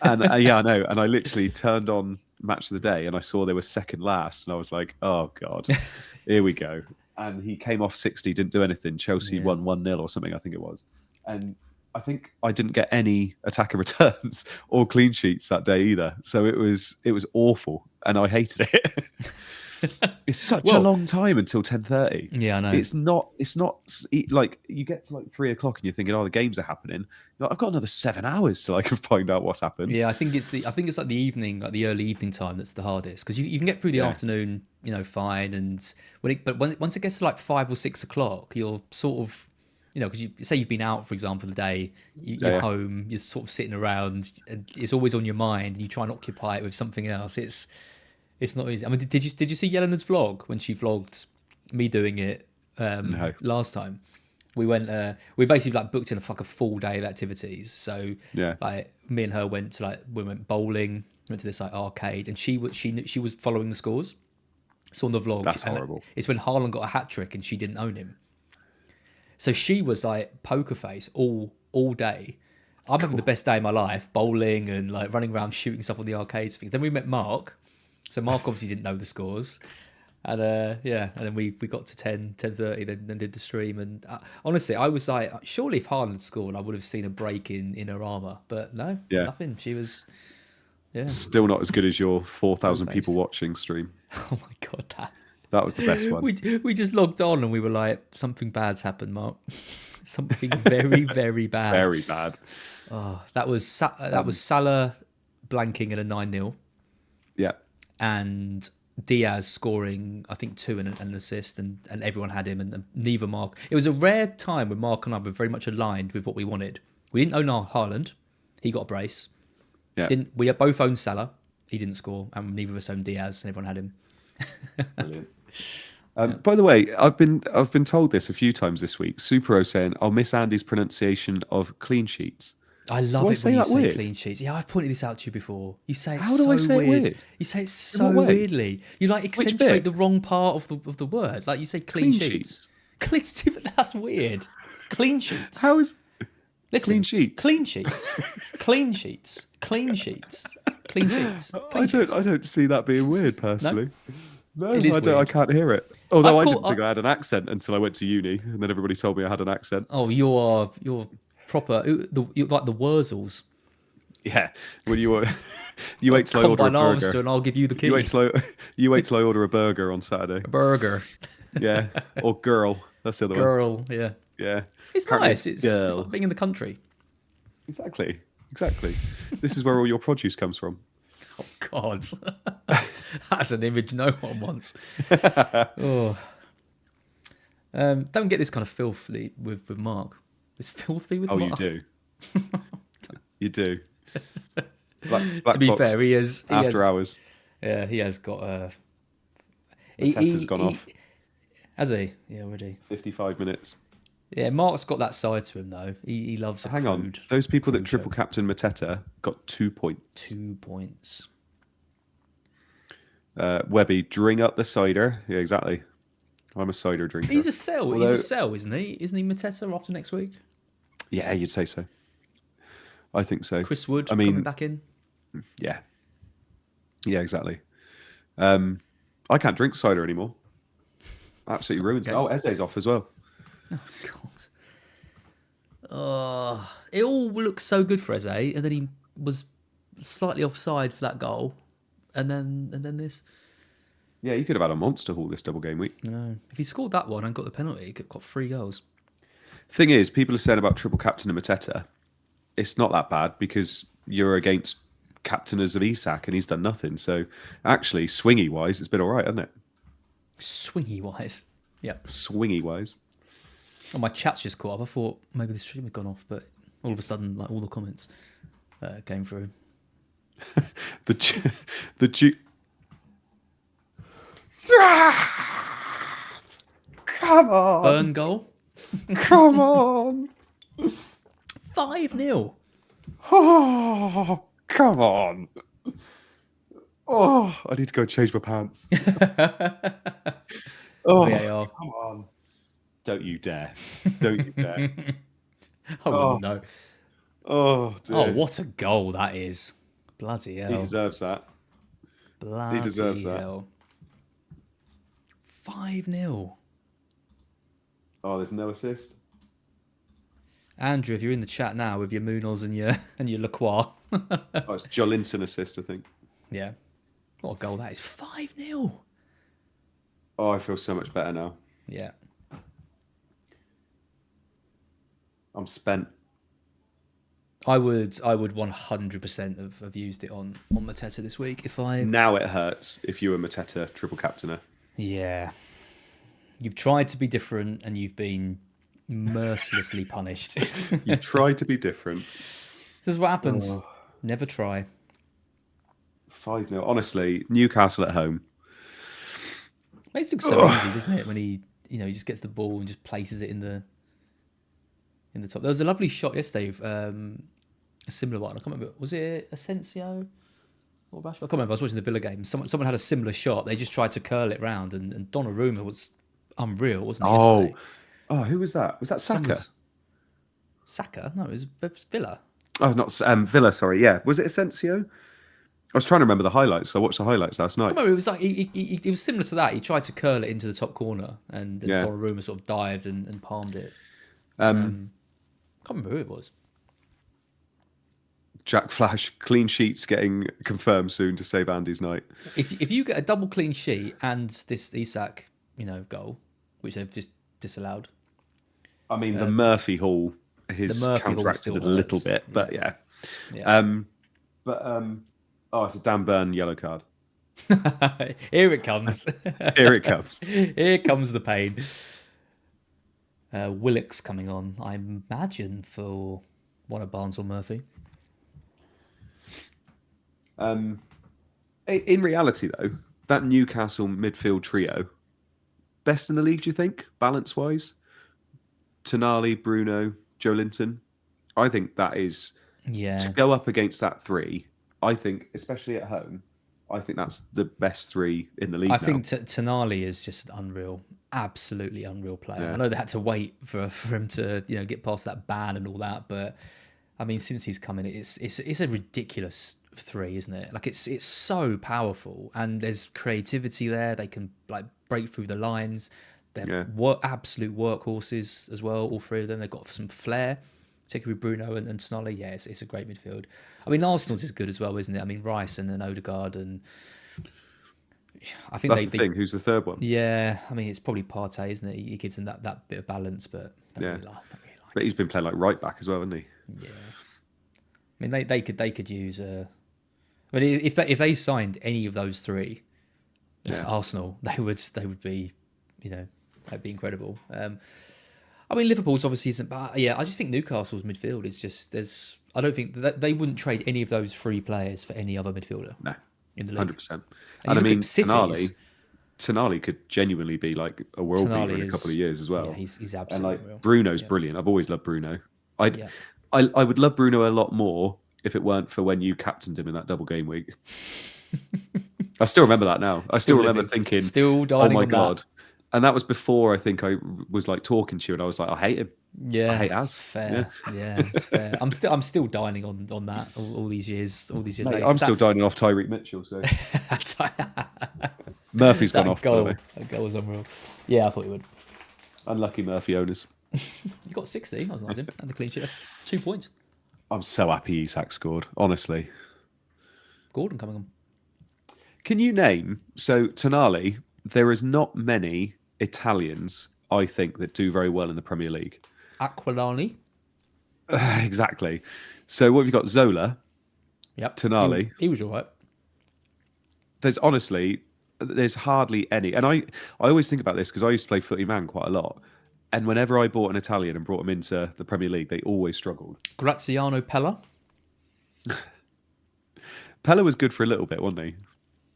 And yeah, I know. And I literally turned on Match of the Day, and I saw they were second last, and I was like, oh God, here we go. And he came off 60, didn't do anything. Chelsea won 1-0 or something, I think it was. And I think I didn't get any attacker returns or clean sheets that day either. So it was awful, and I hated it. It's such a long time until 10:30. Yeah, I know. It's not like you get to like 3 o'clock and you're thinking, oh, the games are happening. Like, I've got another 7 hours till I can find out what's happened. Yeah, I think it's like the evening, like the early evening time that's the hardest, because you can get through the afternoon, fine, and once it gets to like 5 or 6 o'clock, you're sort of, because you say you've been out, for example, for the day, you're home, you're sort of sitting around, and it's always on your mind, and you try and occupy it with something else. It's not easy. I mean, did you see Yelena's vlog when she vlogged me doing it last time? We went. We basically like booked in a full day of activities. So Yeah. like me and her went to we went bowling, went to this like arcade, and she was following the scores. Saw on the vlog. That's and horrible. It's when Haaland got a hat trick and she didn't own him. So she was like poker face all day. I'm having the best day of my life, bowling and like running around shooting stuff on the arcades thing. Then we met Mark. So Mark obviously didn't know the scores. And and then we got to 10:30, then did the stream. And honestly, I was like, surely if Haaland scored, I would have seen a break in her armour. But no, nothing. She was, Still not as good as your 4,000 Face. people watching stream. Oh my God, That was the best one. We just logged on and we were like, something bad's happened, Mark. Something very, very bad. Very bad. Oh, that was Salah blanking at a 9-0. Yeah. And Diaz scoring, I think, 2 and an assist, and everyone had him, and neither Mark. It was a rare time when Mark and I were very much aligned with what we wanted. We didn't own our Haaland. He got a brace. Yeah. We both owned Salah. He didn't score, and neither of us owned Diaz, and everyone had him. Brilliant. By the way, I've been told this a few times this week. Supero saying, "I'll miss Andy's pronunciation of clean sheets." I love Do I it say when you that say weird? clean sheets. Yeah, I've pointed this out to you before. You say it How so do I say it weird? You say it In so what way? weirdly. You like bit? accentuate the wrong part of the word. Like you say clean sheets. That's weird. Clean sheets. How is Listen, clean sheets? Clean sheets. Clean sheets. Clean sheets. Clean sheets. Clean sheets. I don't see that being weird personally. No, It is I don't. weird. I can't hear it. Although I I've didn't caught- think I had an accent until I went to uni, and then everybody told me I had an accent. Oh, you're proper. You're like the Wurzels. Yeah, when you wait till I order a Combine halves burger. and I'll give you the key. You wait till I order a burger on Saturday. Burger. Yeah, or girl. That's the other one. Girl. Yeah. Yeah, It's Apparently nice. It's like being in the country. exactly. This is where all your produce comes from. Oh God, that's an image no one wants. Oh, don't get this kind of filthy with Mark. It's filthy with Oh, Mark. you do. You do. To be fair, he has hours. Yeah, he has got a. Mateta's gone off. Has he? Yeah, already. 55 minutes. Yeah, Mark's got that side to him though. He loves. Hang on, those people that triple captain Mateta got 2 points. 2 points. Webby, drink up the cider. Yeah, exactly. I'm a cider drinker. He's a sell. He's a sell, isn't he? Isn't he Mateta after next week? Yeah, you'd say so. I think so. Chris Wood I mean, coming back in. Yeah. Yeah, exactly. I can't drink cider anymore. Absolutely ruins it. Oh, Eze's off as well. Oh God. It all looked so good for Eze, and then he was slightly offside for that goal, and then this. Yeah, you could have had a monster haul this double game week. No, if he scored that one and got the penalty, he could have got 3 goals. Thing is, people are saying about triple captain and Mateta, it's not that bad because you're against captainers of Isak and he's done nothing. So actually, swingy wise, it's been all right, hasn't it? Swingy wise, yeah. Swingy wise. Oh, my chat's just caught up. I thought maybe the stream had gone off, but all of a sudden, like all the comments came through. the Come on. Burn goal. Come on. 5-0. Oh, come on. Oh, I need to go change my pants. Oh, VAR. come on. Don't you dare. Don't you dare. I wouldn't know. Oh, dear. Oh, what a goal that is. Bloody hell. He deserves that. Bloody he deserves hell. 5-0. Oh, there's no assist. Andrew, if you're in the chat now with your Munoz and your Lacroix. Oh, it's Jolinton assist, I think. Yeah. What a goal that is. 5-0. Oh, I feel so much better now. Yeah. I'm spent. I would 100% have used it on Mateta this week if I... Now it hurts if you were Mateta triple captainer. Yeah. You've tried to be different and you've been mercilessly punished. You try to be different. This is what happens. Never try. 5-0. Honestly, Newcastle at home. Makes it look so easy, doesn't it? When he just gets the ball and just places it in the in the top. There was a lovely shot yesterday, a similar one. I can't remember. Was it Asensio or Rashford? I can't remember. I was watching the Villa game. Someone had a similar shot. They just tried to curl it round, and Donnarumma was unreal, wasn't he? Yesterday? Who was that? Was that Saka? Saka? No, it was Villa. Oh, not Villa. Sorry, yeah. Was it Asensio? I was trying to remember the highlights. I watched the highlights last night. I remember it was like it was similar to that. He tried to curl it into the top corner, and Donnarumma sort of dived and palmed it. Can't remember who it was. Jack Flash, clean sheets getting confirmed soon to save Andy's night. If you get a double clean sheet and this Isak, goal, which they've just disallowed. I mean, the Murphy Haul has counteracted it a little bit, but yeah. It's a Dan Burn yellow card. Here it comes. Here it comes. Here comes the pain. Willock's coming on, I imagine, for one of Barnes or Murphy. In reality, though, that Newcastle midfield trio, best in the league, do you think, balance-wise? Tonali, Bruno, Joe Linton. I think that is... Yeah. To go up against that three, I think, especially at home, I think that's the best three in the league I think Tonali is just an unreal, absolutely unreal player. Yeah. I know they had to wait for him to get past that ban and all that, but I mean, since he's come in, it's a ridiculous three, isn't it? Like it's so powerful, and there's creativity there. They can like break through the lines. They're absolute workhorses as well. All three of them. They've got some flair. Particularly Bruno and Tonali. Yeah, it's a great midfield. I mean, Arsenal's is good as well, isn't it? I mean, Rice and Odegaard, and I think that's the thing. Who's the third one? Yeah, I mean, it's probably Partey, isn't it? He gives them that bit of balance, but but he's been playing like right back as well, hasn't he? Yeah. I mean, they could use. I mean, if they signed any of those three, Arsenal, they would be, that'd be incredible. I mean, Liverpool's obviously isn't, but yeah, I just think Newcastle's midfield is just I don't think that they wouldn't trade any of those three players for any other midfielder. No, in the league, 100%. And I mean, Tonali could genuinely be like a world beater in a couple of years as well. Yeah, he's absolutely and like real. Bruno's brilliant. I've always loved Bruno. I would love Bruno a lot more if it weren't for when you captained him in that double game week. I still remember that now. I still remember thinking, oh my God. That. And that was before I think I was like talking to you, and I was like, I hate him. Yeah, I hate Az. Fair. Yeah, it's fair. I'm still dining on that all these years. Mate, later. I'm still dining off Tyreek Mitchell. So Murphy's gone off. That goal was unreal. Yeah, I thought he would. Unlucky Murphy owners. You got 60. I was nice, and the clean sheet. That's 2 points. I'm so happy Isak scored. Honestly. Gordon coming on. Can you name Tonali? There is not many Italians, I think, that do very well in the Premier League. Aquilani. Exactly. So what have you got? Zola. Yep. Tonali. He was all right. There's hardly any. And I always think about this because I used to play Footy Man quite a lot. And whenever I bought an Italian and brought him into the Premier League, they always struggled. Graziano Pella. Pella was good for a little bit, wasn't he?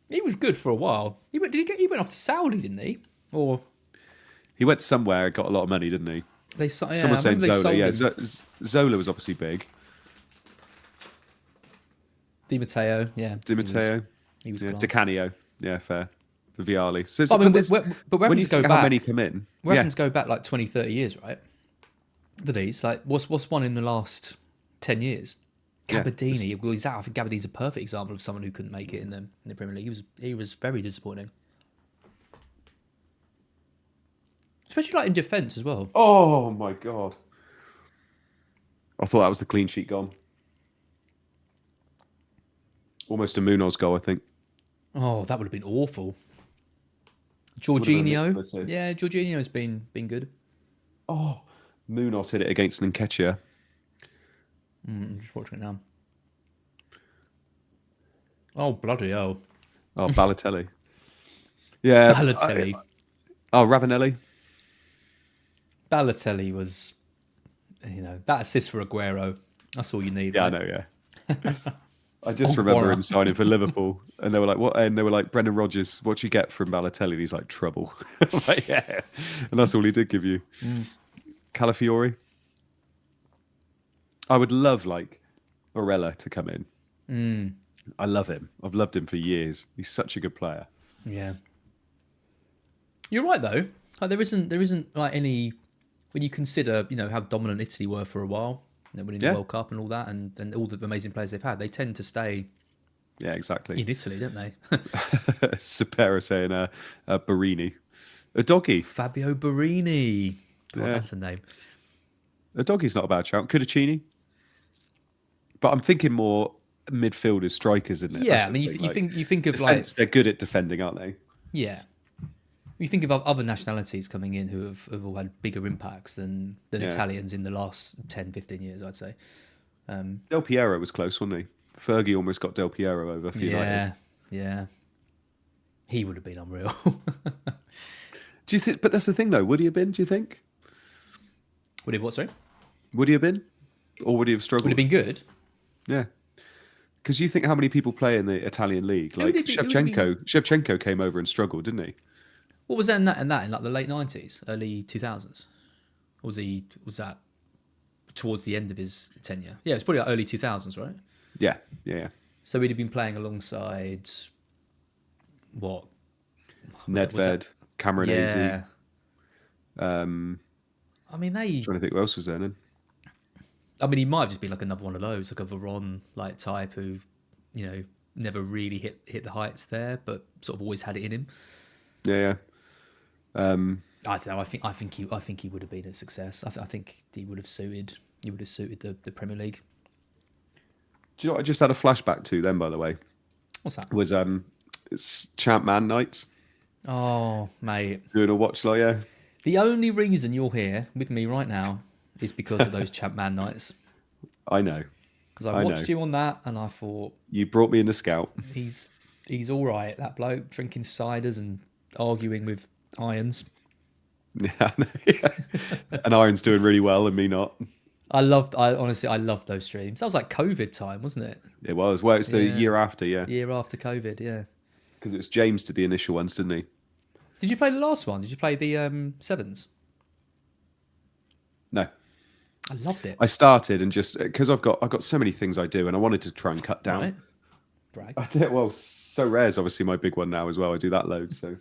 He was good for a while. He went off to Saudi, didn't he? Or he went somewhere, got a lot of money, didn't he? Someone saying Zola. Yeah, Zola was obviously big. Di Matteo, yeah. Di Matteo. He was Di Canio. Yeah, fair. For Vialli. So I mean, but when you think how many come in, reference go back like 20, 30 years, right? For these, like, what's one in the last 10 years? Gabardini. I think Gabardini's a perfect example of someone who couldn't make it in the Premier League. He was very disappointing, especially like in defence as well. Oh my God! I thought that was the clean sheet gone. Almost a Munoz goal, I think. Oh, that would have been awful. Jorginho, yeah, Jorginho's been good. Oh, Munoz hit it against Nketiah. I'm just watching it now. Oh, bloody hell. Oh, Balotelli. Yeah. Balotelli. Ravanelli. Balotelli was, that assist for Aguero. That's all you need. Yeah, right? I know, yeah. I just remember him signing for Liverpool. And they were like, what? And they were like, Brendan Rodgers, what do you get from Balotelli? And he's like, trouble. I'm like, yeah. And that's all he did give you. Calafiori. I would love like Barella to come in. Mm, I love him. I've loved him for years. He's such a good player. yeah. You're right though. Like, there isn't like any, when you consider, how dominant Italy were for a while, winning the Yeah. World Cup and all that, and all the amazing players they've had, they tend to stay Yeah, exactly. in Italy, don't they? Supera saying Barini. A doggy. Fabio Barini. God, Yeah. that's a name. A doggy's not a bad shout. Cudicini. But I'm thinking more midfielders, strikers, isn't it? Yeah, That's I mean, the thing. you think of Defense, they're good at defending, aren't they? yeah. You think of other nationalities coming in who have all had bigger impacts than Italians in the last 10, 15 years, I'd say. Del Piero was close, wasn't he? Fergie almost got Del Piero over for United. Yeah. He would have been unreal. Do you think? But that's the thing, though. Would he have been? Do you think? Would he what, sorry? Would he have been, or would he have struggled? Would have been good. Yeah. Because you think how many people play in the Italian league? Like Shevchenko came over and struggled, didn't he? What was that in like the late 90s, early 2000s? Or was that towards the end of his tenure? Yeah, it's probably like early 2000s, right? Yeah. So he'd have been playing alongside what? Nedved, Cameronese. Yeah. I mean, trying to think who else was there then. I mean, he might have just been like another one of those, like a Veron like type who, never really hit the heights there, but sort of always had it in him. Yeah. I don't know. I think he would have been a success. I think he would have suited the Premier League. Do you know what I just had a flashback to then? By the way, What's that? Was it's Champ Man nights. Oh, mate. Doing a watch like yeah. The only reason you're here with me right now is because of those Champ Man nights. I know. Because I watched you on that, and I thought you brought me in the scout. He's all right. That bloke drinking ciders and arguing with irons. Yeah, and Iron's doing really well, and me not. Honestly, I loved those streams. That was like COVID time, wasn't it? It was. Well, it's the year after, yeah. Year after COVID, yeah. Because it was James did the initial ones, didn't he? Did you play the last one? Did you play the sevens? No. I loved it. I started and just because I've got so many things I do, and I wanted to try and cut down. Right. Brag. I did well. So Rare's obviously my big one now as well. I do that loads. So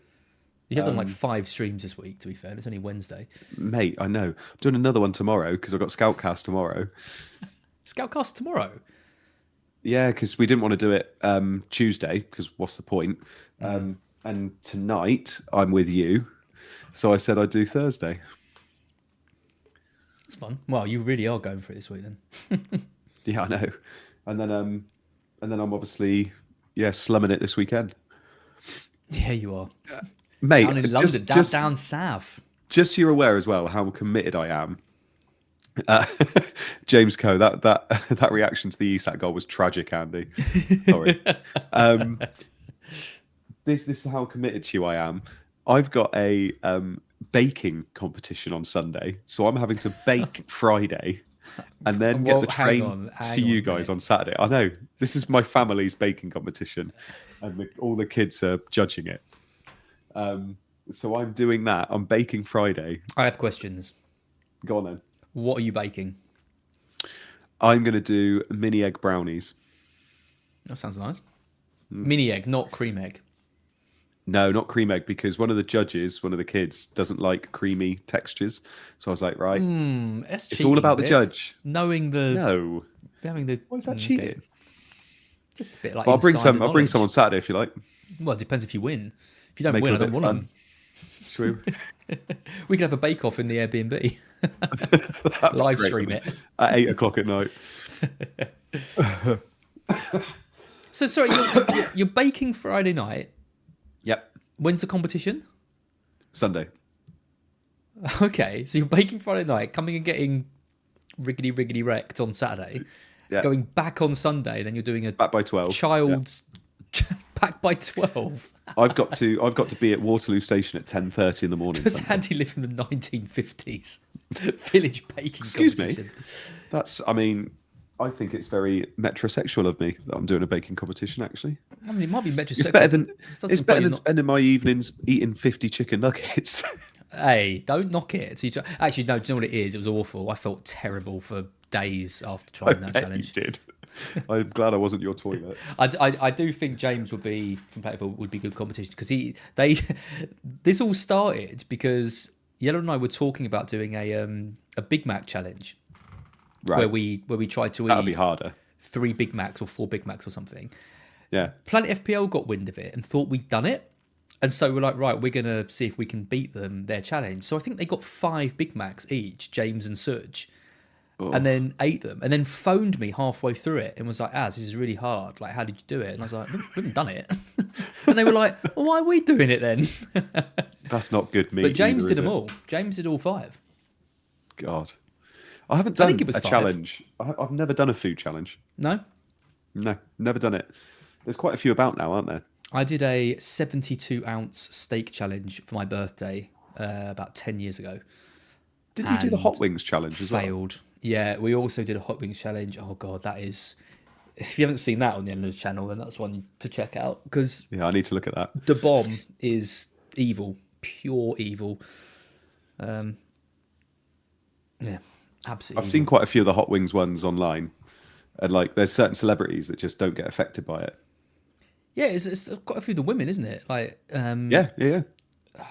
you have done like 5 streams this week. To be fair, it's only Wednesday. Mate, I know. I'm doing another one tomorrow because I've got Scoutcast tomorrow. Scoutcast tomorrow. Yeah, because we didn't want to do it Tuesday because what's the point? And tonight I'm with you, so I said I'd do Thursday. That's fun. Well, you really are going for it this week then. Yeah, I know. And then I'm obviously slumming it this weekend. Yeah, you are. Mate, down in London, down south. Just so you're aware as well how committed I am. James Coe, that reaction to the Isak goal was tragic, Andy. Sorry. This is how committed to you I am. I've got a baking competition on Sunday, so I'm having to bake Friday and then get the train to you guys on Saturday. I know. This is my family's baking competition, and all the kids are judging it. So I'm doing that. I'm baking Friday. I have questions. Go on then. What are you baking? I'm going to do mini egg brownies. That sounds nice. Mini egg, not cream egg. No, not cream egg, because one of the judges, one of the kids, doesn't like creamy textures. So I was like, right, it's all about the judge. Knowing the... No. Having the... Why is that cheating? Okay. Just a bit like I'll bring some on Saturday if you like. Well, it depends if you win. If you don't win, I don't want them. Should we could have a bake-off in the Airbnb. Live stream it. At 8 o'clock at night. So, sorry, you're baking Friday night. Yep. When's the competition? Sunday. Okay, so you're baking Friday night, coming and getting riggedy wrecked on Saturday, going back on Sunday, then you're doing a back by 12 child's back by 12. I've got to be at Waterloo Station at 10:30 in the morning. Does Andy live in the 1950s? Village baking Excuse competition. Me. That's, I mean, I think it's very metrosexual of me that I'm doing a baking competition, actually. I mean, it might be metrosexual. It's better than spending my evenings eating 50 chicken nuggets. Hey, don't knock it. Actually, no, do you know what it is? It was awful. I felt terrible for days after I trying that bet challenge. you did. I'm glad I wasn't your toilet. I do think James would be from Paper would be good competition because this all started because Yellow and I were talking about doing a Big Mac challenge, Right. where we tried to That'll be eat harder. 3 Big Macs or 4 Big Macs or something. Yeah. Planet FPL got wind of it and thought we'd done it. And so we're like, right, we're going to see if we can beat their challenge. So I think they got 5 Big Macs each, James and Suj, and then ate them and then phoned me halfway through it and was like, this is really hard. Like, how did you do it? And I was like, we haven't done it. And they were like, well, why are we doing it then? That's not good meat. But James either, did is them it? all. James did all 5. God. I haven't done think it was a 5. challenge. I've never done a food challenge. No? No, never done it. There's quite a few about now, aren't there? I did a 72-ounce steak challenge for my birthday about 10 years ago. Didn't you do the hot wings challenge as well? Failed. Yeah, we also did a hot wings challenge. Oh god, that is. If you haven't seen that on the Endless channel, then that's one to check out because Yeah, I need to look at that. the bomb is evil, pure evil. Yeah, absolutely. I've seen quite a few of the hot wings ones online, and like there's certain celebrities that just don't get affected by it. Yeah, it's quite a few of the women, isn't it? Like, Yeah.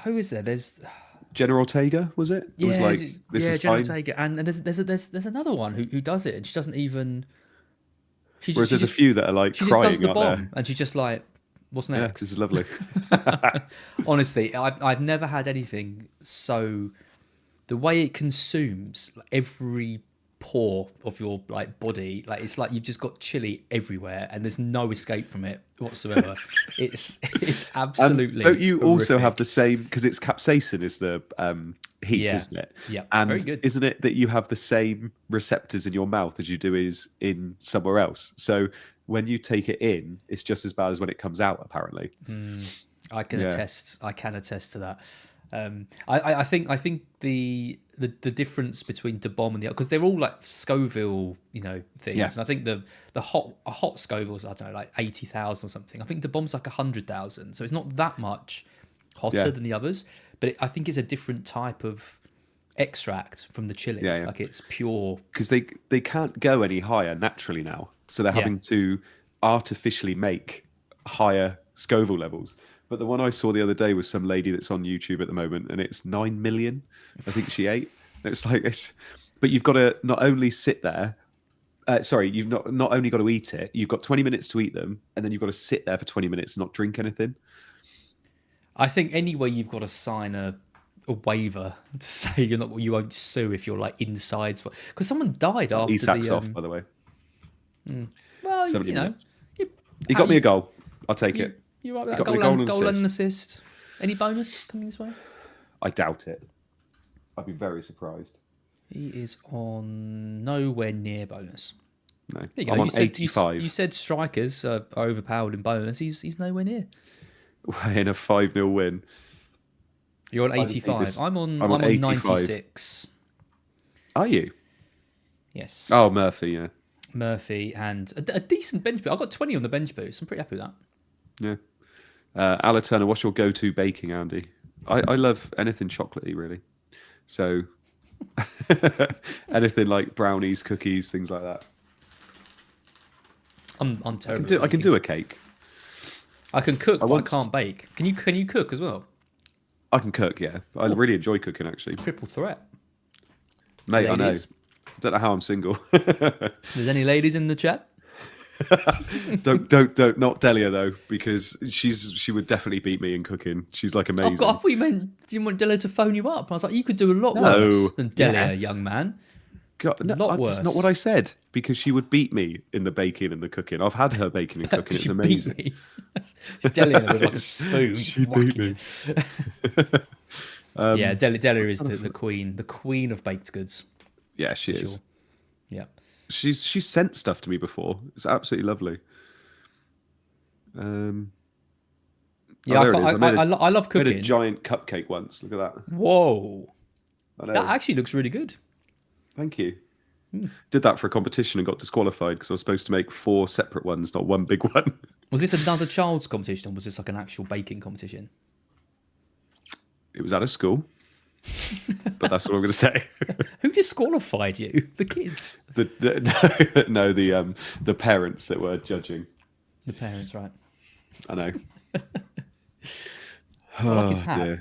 who is there? There's Jenna Ortega, was it? It was like, this is Jenna fine. Ortega, and there's another one who does it, and she doesn't even. Whereas there's a few that are like She just crying, does the aren't bomb, there? and she's just like, "What's Yeah, next?" this is lovely. Honestly, I've never had anything so. The way it consumes every pore of your like body, like it's like you've just got chili everywhere, and there's no escape from it whatsoever. it's absolutely. Don't you also horrific. have the same, because it's capsaicin is the heat, Yeah. isn't it? Yeah, And very good. isn't it that you have the same receptors in your mouth as you do is in somewhere else? So when you take it in, it's just as bad as when it comes out, apparently. I can Yeah. attest. I can attest to that. I think the difference between the bomb and the, because they're all like Scoville, things. Yeah. And I think the hot Scoville's, I don't know, like 80,000 or something. I think the bomb's like 100,000, so it's not that much hotter Yeah. than the others. But I think it's a different type of extract from the chili. Yeah, yeah. Like it's pure. Because they can't go any higher naturally now. So they're having to artificially make higher Scoville levels. But the one I saw the other day was some lady that's on YouTube at the moment, and it's 9 million. I think she ate. And it's like this, but you've got to not only sit there. You've not only got to eat it. You've got 20 minutes to eat them, and then you've got to sit there for 20 minutes and not drink anything. I think anyway you've got to sign a waiver to say you won't sue if you're like inside, because someone died after He sacks the off, by the way. well 70 minutes. you- He got me a goal. I'll take it. You're right with Got that. me a Goal, goal and and an assist. Any bonus coming this way? I doubt it. I'd be very surprised. He is on nowhere near bonus. No, There you go. I'm on you said, 85 You said strikers are overpowered in bonus. He's nowhere near. in a 5-0 win. You're on I just think 85. this- I'm on I'm on 85. 96. Are you? Yes. Oh, Murphy, yeah. Murphy and a decent bench boost. I got 20 on the bench boost. I'm pretty happy with that. Yeah. Ala Turner, what's your go-to baking, Andy? I love anything chocolatey, really. So anything like brownies, cookies, things like that. I'm terrible. I can do a cake. I can cook, but I once- can't bake. Can you cook as well? I can cook, yeah. I really enjoy cooking, actually. Triple threat. Mate, I know. Ladies. Don't know how I'm single. There's any ladies in the chat? don't not Delia though, because she would definitely beat me in cooking. She's like Oh amazing. God, I thought you meant you want Delia to phone you up. I was like, you could do a lot No. worse than Delia, Yeah. young man. God, no, lot that's not worse. what I said, because she would beat me in the baking and the cooking. I've had her baking and cooking. It's She amazing. beat me. Delia with like a spoon. She beat whacking me. you. Yeah, Delia is the queen of baked goods. Yeah, she For is. sure. Yeah. She's sent stuff to me before. It's absolutely lovely. Yeah, there it is. I made a- I love I made cooking. a giant cupcake once. Look at that. Whoa, I know. that actually looks really good. Thank you. Did that for a competition and got disqualified because I was supposed to make 4 separate ones, not one big one. Was this another child's competition, or was this like an actual baking competition? It was at a school. But that's what I'm going to say. Who disqualified you? The kids. The parents that were judging. The parents, right? I know. I like his hat.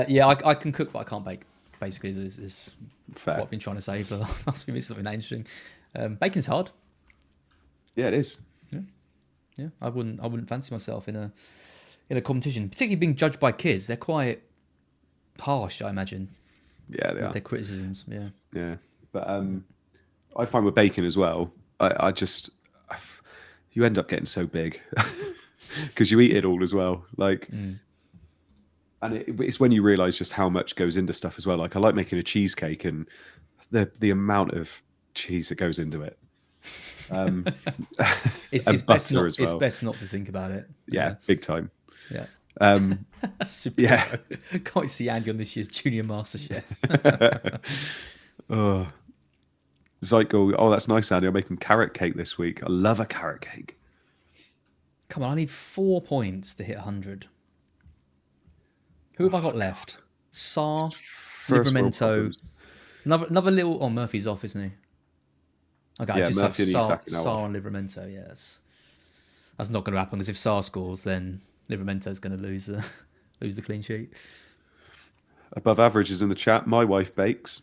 Yeah, I can cook, but I can't bake. Basically, is Fair. what I've been trying to say for the last few minutes. Something that interesting. Baking's hard. Yeah, it is. Yeah, I wouldn't fancy myself in a competition, particularly being judged by kids. They're quite harsh, I imagine. Yeah, they with are. their criticisms. Yeah. Yeah, but I find with bacon as well. I just you end up getting so big because you eat it all as well. Like, and it's when you realise just how much goes into stuff as well. Like, I like making a cheesecake and the amount of cheese that goes into it. It's and best butter not. as well. It's best not to think about it. Yeah, big time. Yeah. Super. Yeah. Can't wait to see Andy on this year's Junior MasterChef. Oh, Zyko. Oh, that's nice, Andy. I'm making carrot cake this week. I love a carrot cake. Come on, I need 4 points to hit 100. Who have I got left? Saar, First world Livermento. problems. Another little. Oh, Murphy's off, isn't he? Okay, Yeah, I just Murphy and have Isak now Saar off. and Livermento. Yes, that's not going to happen because if Saar scores, then Livermento's going to lose the clean sheet. Above average is in the chat. My wife bakes.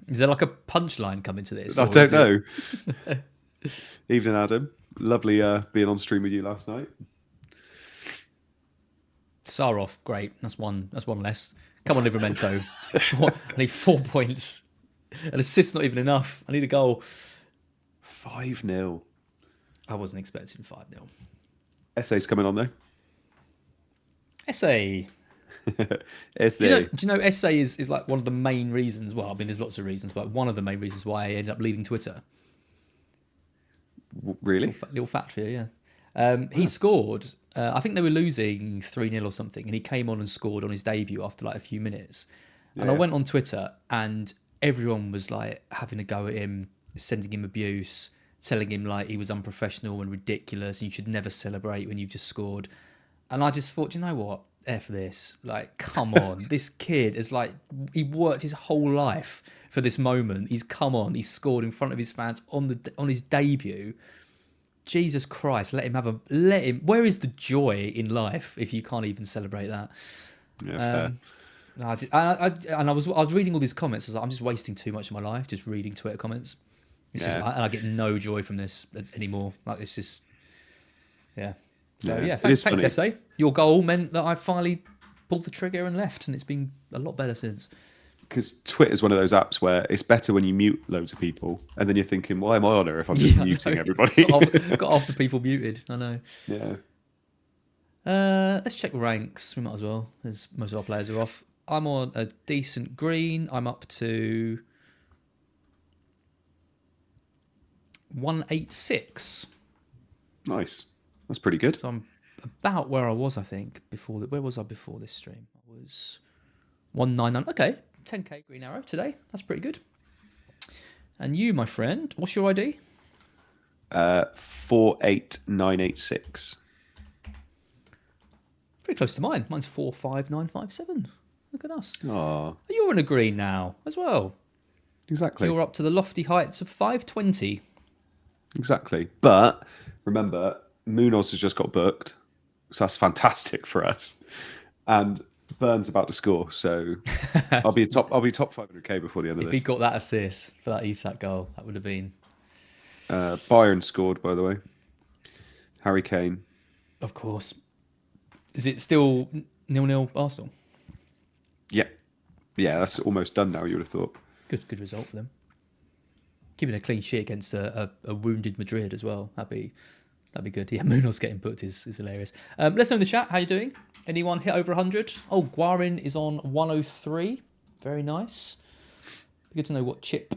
Is there like a punchline coming to this? I or don't is it- know. Evening, Adam. Lovely being on stream with you last night. Saar off, great. That's one less. Come on, Livermento. I need 4 points. An assist's not even enough. I need a goal. 5-0. I wasn't expecting 5-0. Essay's coming on though. Essay. Essay. Do you know Essay is like one of the main reasons? Well, I mean, there's lots of reasons, but one of the main reasons why I ended up leaving Twitter. Really? Little fact for you, yeah. He scored. I think they were losing 3-0 or something, and he came on and scored on his debut after like a few minutes. And I went on Twitter, and everyone was like having a go at him, sending him abuse, telling him like he was unprofessional and ridiculous, and you should never celebrate when you've just scored. And I just thought, you know what? F this. Like, come on. This kid is like, he worked his whole life for this moment. He's come on. He's scored in front of his fans on his debut. Jesus Christ, let him. Where is the joy in life if you can't even celebrate that? Yeah, fair. I was reading all these comments. I was like, I'm just wasting too much of my life just reading Twitter comments. It's just, I get no joy from this anymore. Like, this is, yeah. So thanks, Essay. Your goal meant that I finally pulled the trigger and left, and it's been a lot better since. Because Twitter's one of those apps where it's better when you mute loads of people, and then you're thinking, why am I on here if I'm just muting everybody? got half the people muted. I know. Yeah. Let's check ranks. We might as well, as most of our players are off. I'm on a decent green. I'm up to 186. Nice. That's pretty good. So I'm about where I was, I think, before. Where was I before this stream? I was 199. Okay, 10k green arrow today. That's pretty good. And you, my friend, what's your ID? 48986. Pretty close to mine. Mine's 45957. Look at us. Oh, You're in a green now as well. exactly. You're up to the lofty heights of 520. Exactly. But remember, Munoz has just got booked, so that's fantastic for us. And Burn's about to score, so I'll be top 500k before the end of If this. he got that assist for that Isak goal, that would have been. Bayern scored, by the way. Harry Kane. Of course. Is it still 0-0 Arsenal? Yeah, that's almost done now. You would have thought. Good result for them. Keeping a clean sheet against a wounded Madrid as well. That'd be good. Yeah, Munoz getting booked is hilarious. Let's know in the chat how you're doing. Anyone hit over 100? Oh, Guarin is on 103. Very nice. Be good to know what chip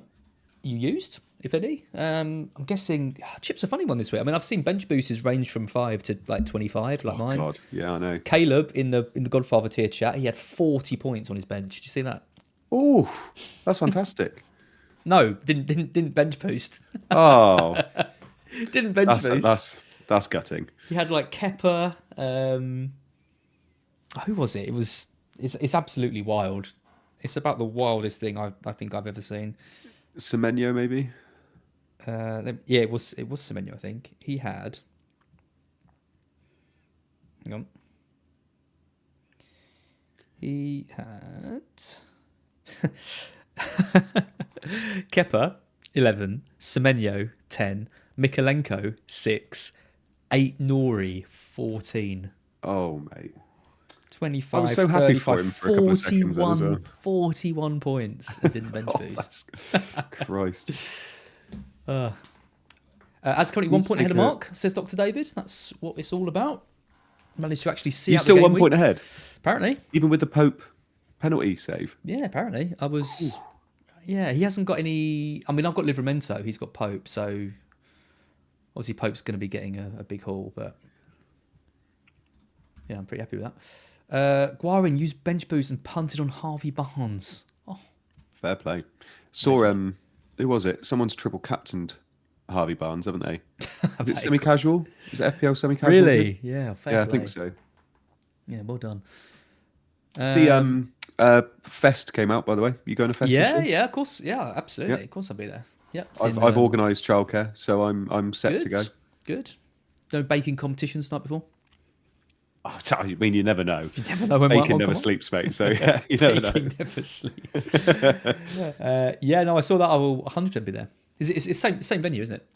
you used, if any. I'm guessing chip's a funny one this week. I mean, I've seen bench boosters range from 5 to like 25, like mine. God, yeah, I know. Caleb in the Godfather tier chat, he had 40 points on his bench. Did you see that? Oh, that's fantastic. No, didn't bench boost. Oh, Didn't bench boost. That's gutting. He had like Kepper. Who was it? It was it's absolutely wild. It's about the wildest thing I think I've ever seen. Semenyo, maybe? Yeah, it was Semenyo, I think. He had... Hang on. He had... Kepa, 11. Semenyo, 10. Mikolenko, 6. 8 Nori, 14. Oh, mate. 25, I was so happy 35, for him for a couple of seconds then as well. 41 points and didn't bench boost. Christ. As currently 1 point ahead of a- Mark, says Dr. David. That's what it's all about. Managed to actually see You're out still the game 1 point week. ahead, Apparently. even with the Pope penalty save. Yeah, apparently. I was... Yeah, he hasn't got any... I mean, I've got Livermento. He's got Pope, so... Obviously, Pope's going to be getting a big haul, but... Yeah, I'm pretty happy with that. Guarin used bench boost and punted on Harvey Barnes. Oh, Fair play. Saw who was it? Someone's triple captained Harvey Barnes, haven't they? Is it semi-casual? Is it FPL semi-casual? really? Yeah, fair Yeah, I play. think so. Yeah, well done. See, Fest came out, by the way. You going to Fest? Yeah, this year? yeah, of course. Yeah, absolutely. Yeah. Of course I'll be there. Yep. I've organised childcare, so I'm set to go. Good. No baking competitions the night before? Oh, I mean, you never know. You never know when Bacon one never come sleeps, mate. So yeah, you never know. Baking never sleeps. Yeah, no, I saw that. I will 100% be there. It's same venue, isn't it?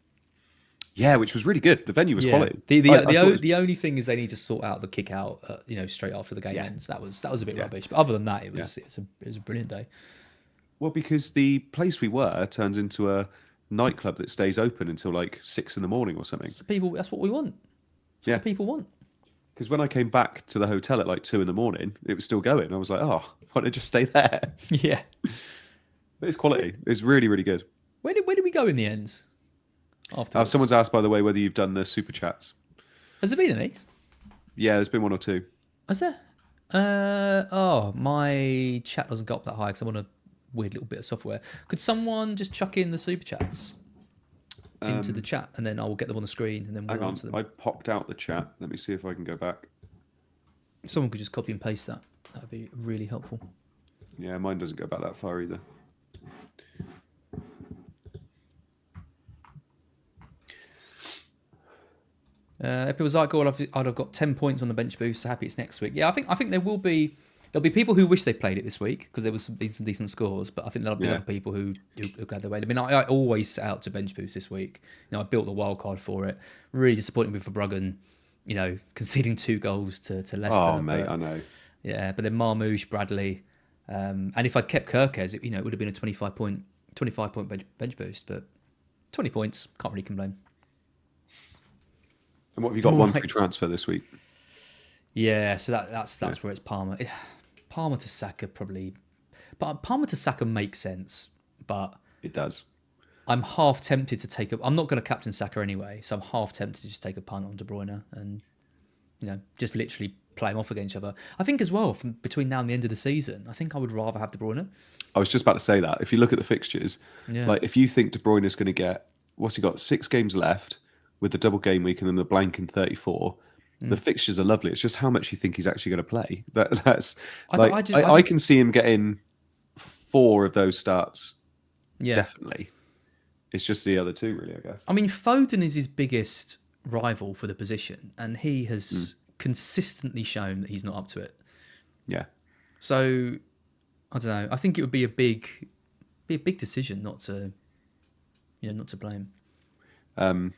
Yeah, which was really good. The venue was quality. The only thing is they need to sort out the kick out, straight after the game ends. That was a bit rubbish. But other than that, it was a brilliant day. Well, because the place we were turns into a nightclub that stays open until like 6 a.m. or something. That's what we want. That's what people want. Because when I came back to the hotel at like 2 a.m, it was still going. I was like, oh, why don't I just stay there? Yeah. But it's quality. It's really, really good. Where did we go in the end? Afterwards. Someone's asked, by the way, whether you've done the super chats. Has there been any? Yeah, there's been 1 or 2. Has there? My chat doesn't go up that high because I'm on a weird little bit of software. Could someone just chuck in the super chats into the chat and then I will get them on the screen and then we'll answer them. I popped out the chat. Let me see if I can go back. If someone could just copy and paste that. That would be really helpful. Yeah, mine doesn't go back that far either. If it was like, I'd have got 10 points on the bench boost. So happy it's next week. Yeah, I think there'll be people who wish they played it this week because there was some decent scores. But I think there'll be other people who are glad they waited. I mean, I always set out to bench boost this week. I built the wild card for it. Really disappointing with Verbruggen, conceding 2 goals to Leicester. Oh mate, I know. Yeah, but then Marmouche, Bradley, and if I'd kept Kirkes, it would have been a 25 point bench boost. But 20 points, can't really complain. And what have you got? One free transfer this week? Yeah, so that's where it's Palmer. Palmer to Saka probably, but Palmer to Saka makes sense. But it does. I'm half tempted to take I'm not going to captain Saka anyway, so I'm half tempted to just take a punt on De Bruyne and just literally play them off against each other. I think as well from between now and the end of the season, I think I would rather have De Bruyne. I was just about to say that. If you look at the fixtures, like if you think De Bruyne is going to get what's he got 6 games left. With the double game week and then the blank in 34, the fixtures are lovely. It's just how much you think he's actually going to play. That's I can see him getting 4 of those starts. Yeah, definitely. It's just the other 2, really. I guess. I mean, Foden is his biggest rival for the position, and he has consistently shown that he's not up to it. Yeah. So I don't know. I think it would be a big decision not to play him.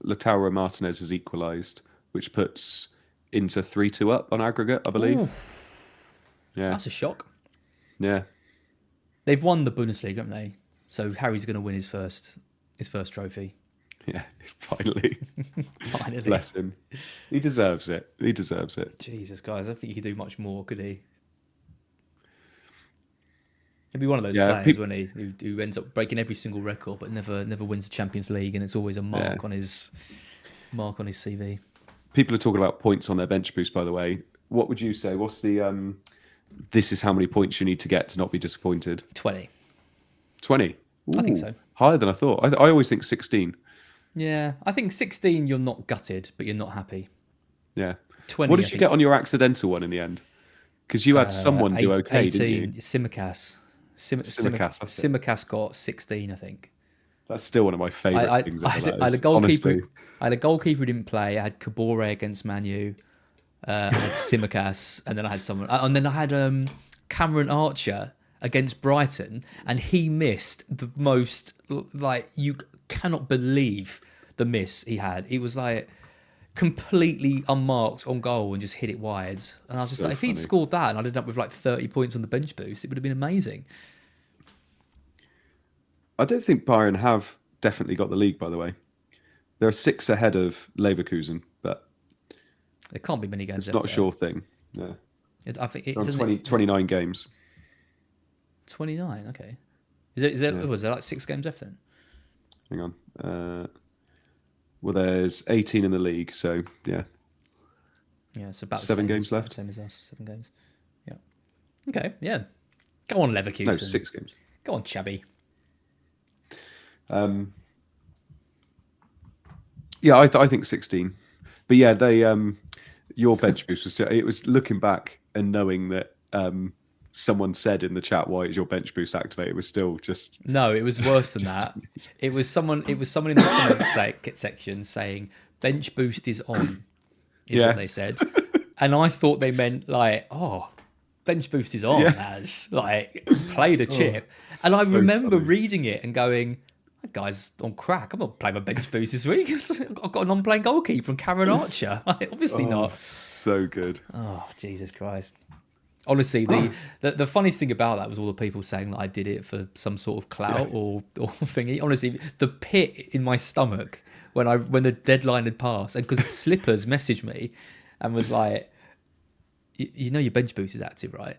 Lautaro Martinez has equalised, which puts Inter 3-2 up on aggregate, I believe. Ooh. Yeah, that's a shock. Yeah, they've won the Bundesliga, haven't they? So Harry's going to win his first trophy. Yeah, finally. Finally, bless him. He deserves it. Jesus, guys, I don't think he could do much more, could he? He'd be one of those players, wouldn't he, who ends up breaking every single record, but never wins the Champions League, and it's always a mark on his CV. People are talking about points on their bench boost, by the way. What would you say? What's the this is how many points you need to get to not be disappointed? 20. 20? Ooh, I think so. Higher than I thought. I always think 16. Yeah, I think 16 you're not gutted, but you're not happy. Yeah. 20. What did you get on your accidental one in the end? Because you had someone do okay, 18, didn't you? Simicast. Simicast, that's it. Simicast got 16, I think. That's still one of my favourite things ever. I had a goalkeeper. Honestly. I had a goalkeeper who didn't play. I had Kabore against Manu. I had Simicast, and then I had someone, and then I had Cameron Archer against Brighton, and he missed the most. Like, you cannot believe the miss he had. It was like completely unmarked on goal and just hit it wide. And I was just So like, if he'd funny. scored that and I'd ended up with like 30 points on the bench boost, it would have been amazing. I don't think Bayern have definitely got the league, by the way. They're 6 ahead of Leverkusen, but There can't be many games. it's not a sure thing. Yeah. I think it They're on doesn't. 29 games. 29. Okay. Is there? Yeah. Was there like 6 games left then? Hang on. Well, there's 18 in the league, so yeah. Yeah, it's about 7 games left. Same as us. 7 games. Yeah. Okay. Yeah. Go on, Leverkusen. No, 6 games. Go on, Chubby. Yeah, I think 16. But yeah, they your bench boost was, it was looking back and knowing that someone said in the chat, why is your bench boost activated, was still just No, it was worse than that. amazing. It was someone in the comment section saying bench boost is on, is what they said. And I thought they meant like, oh, bench boost is on, as like play the chip. And I remember reading it and going, that guy's on crack. I'm not playing my bench boost this week. I've got a non-playing goalkeeper from Cameron Archer. Obviously not. So good. Oh, Jesus Christ. Honestly, the funniest thing about that was all the people saying that I did it for some sort of clout or thingy. Honestly, the pit in my stomach when the deadline had passed, and because Slippers messaged me and was like, you know your bench boost is active, right?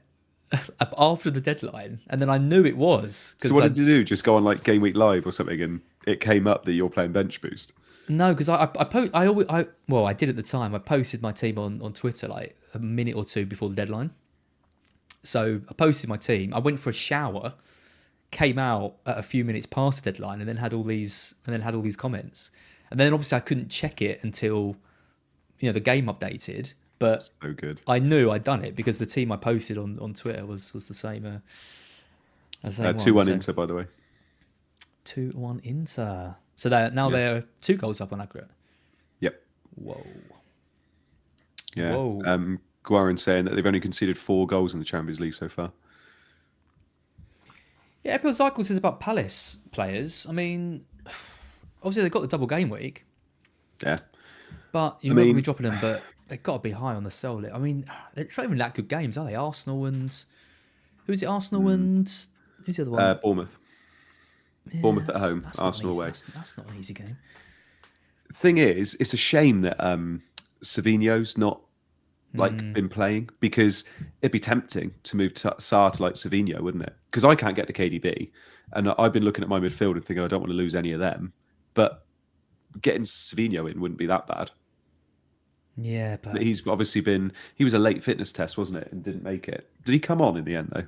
After the deadline, and then I knew it was. So what did you do? Just go on like Gameweek Live or something, and it came up that you're playing bench boost? No, because I did at the time. I posted my team on Twitter like a minute or two before the deadline. So I posted my team. I went for a shower, came out at a few minutes past the deadline, and then had all these comments. And then obviously I couldn't check it until the game updated. But So good. I knew I'd done it because the team I posted on Twitter was the same. 2-1 Inter, by the way. 2-1 Inter. So they're 2 goals up on aggregate. Yep. Whoa. Yeah. Whoa. Guarin saying that they've only conceded 4 goals in the Champions League so far. Yeah, FPL Cycle says about Palace players. I mean, obviously they've got the double game week. Yeah. But you're not going to be dropping them, but they've got to be high on the sell list. I mean, it's not even that good games, are they? Arsenal and... Who's it? Arsenal and... Who's the other one? Bournemouth. Yeah, Bournemouth at home, that's Arsenal not away. That's not an easy game. Thing is, it's a shame that Savinho's not been playing, because it'd be tempting to move Sarr to like Savinho, wouldn't it? Because I can't get to KDB, and I've been looking at my midfield and thinking I don't want to lose any of them. But getting Savinho in wouldn't be that bad. Yeah, but He's obviously he was a late fitness test, wasn't it, and didn't make it. Did he come on in the end though?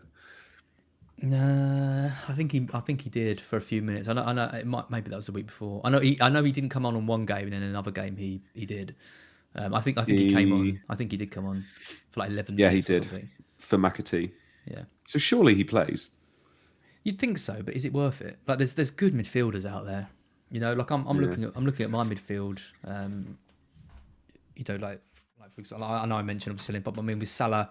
I think he did for a few minutes. I know maybe that was the week before. I know he didn't come on one game, and then another game he did. I think he came on. I think he did come on for like 11 Yeah, he minutes. did Or something. for McAtee. Yeah, So surely he plays. you'd think so, but is it worth it? Like, there's good midfielders out there. Like I'm looking at my midfield. Like for example, I know I mentioned obviously, but I mean with Salah,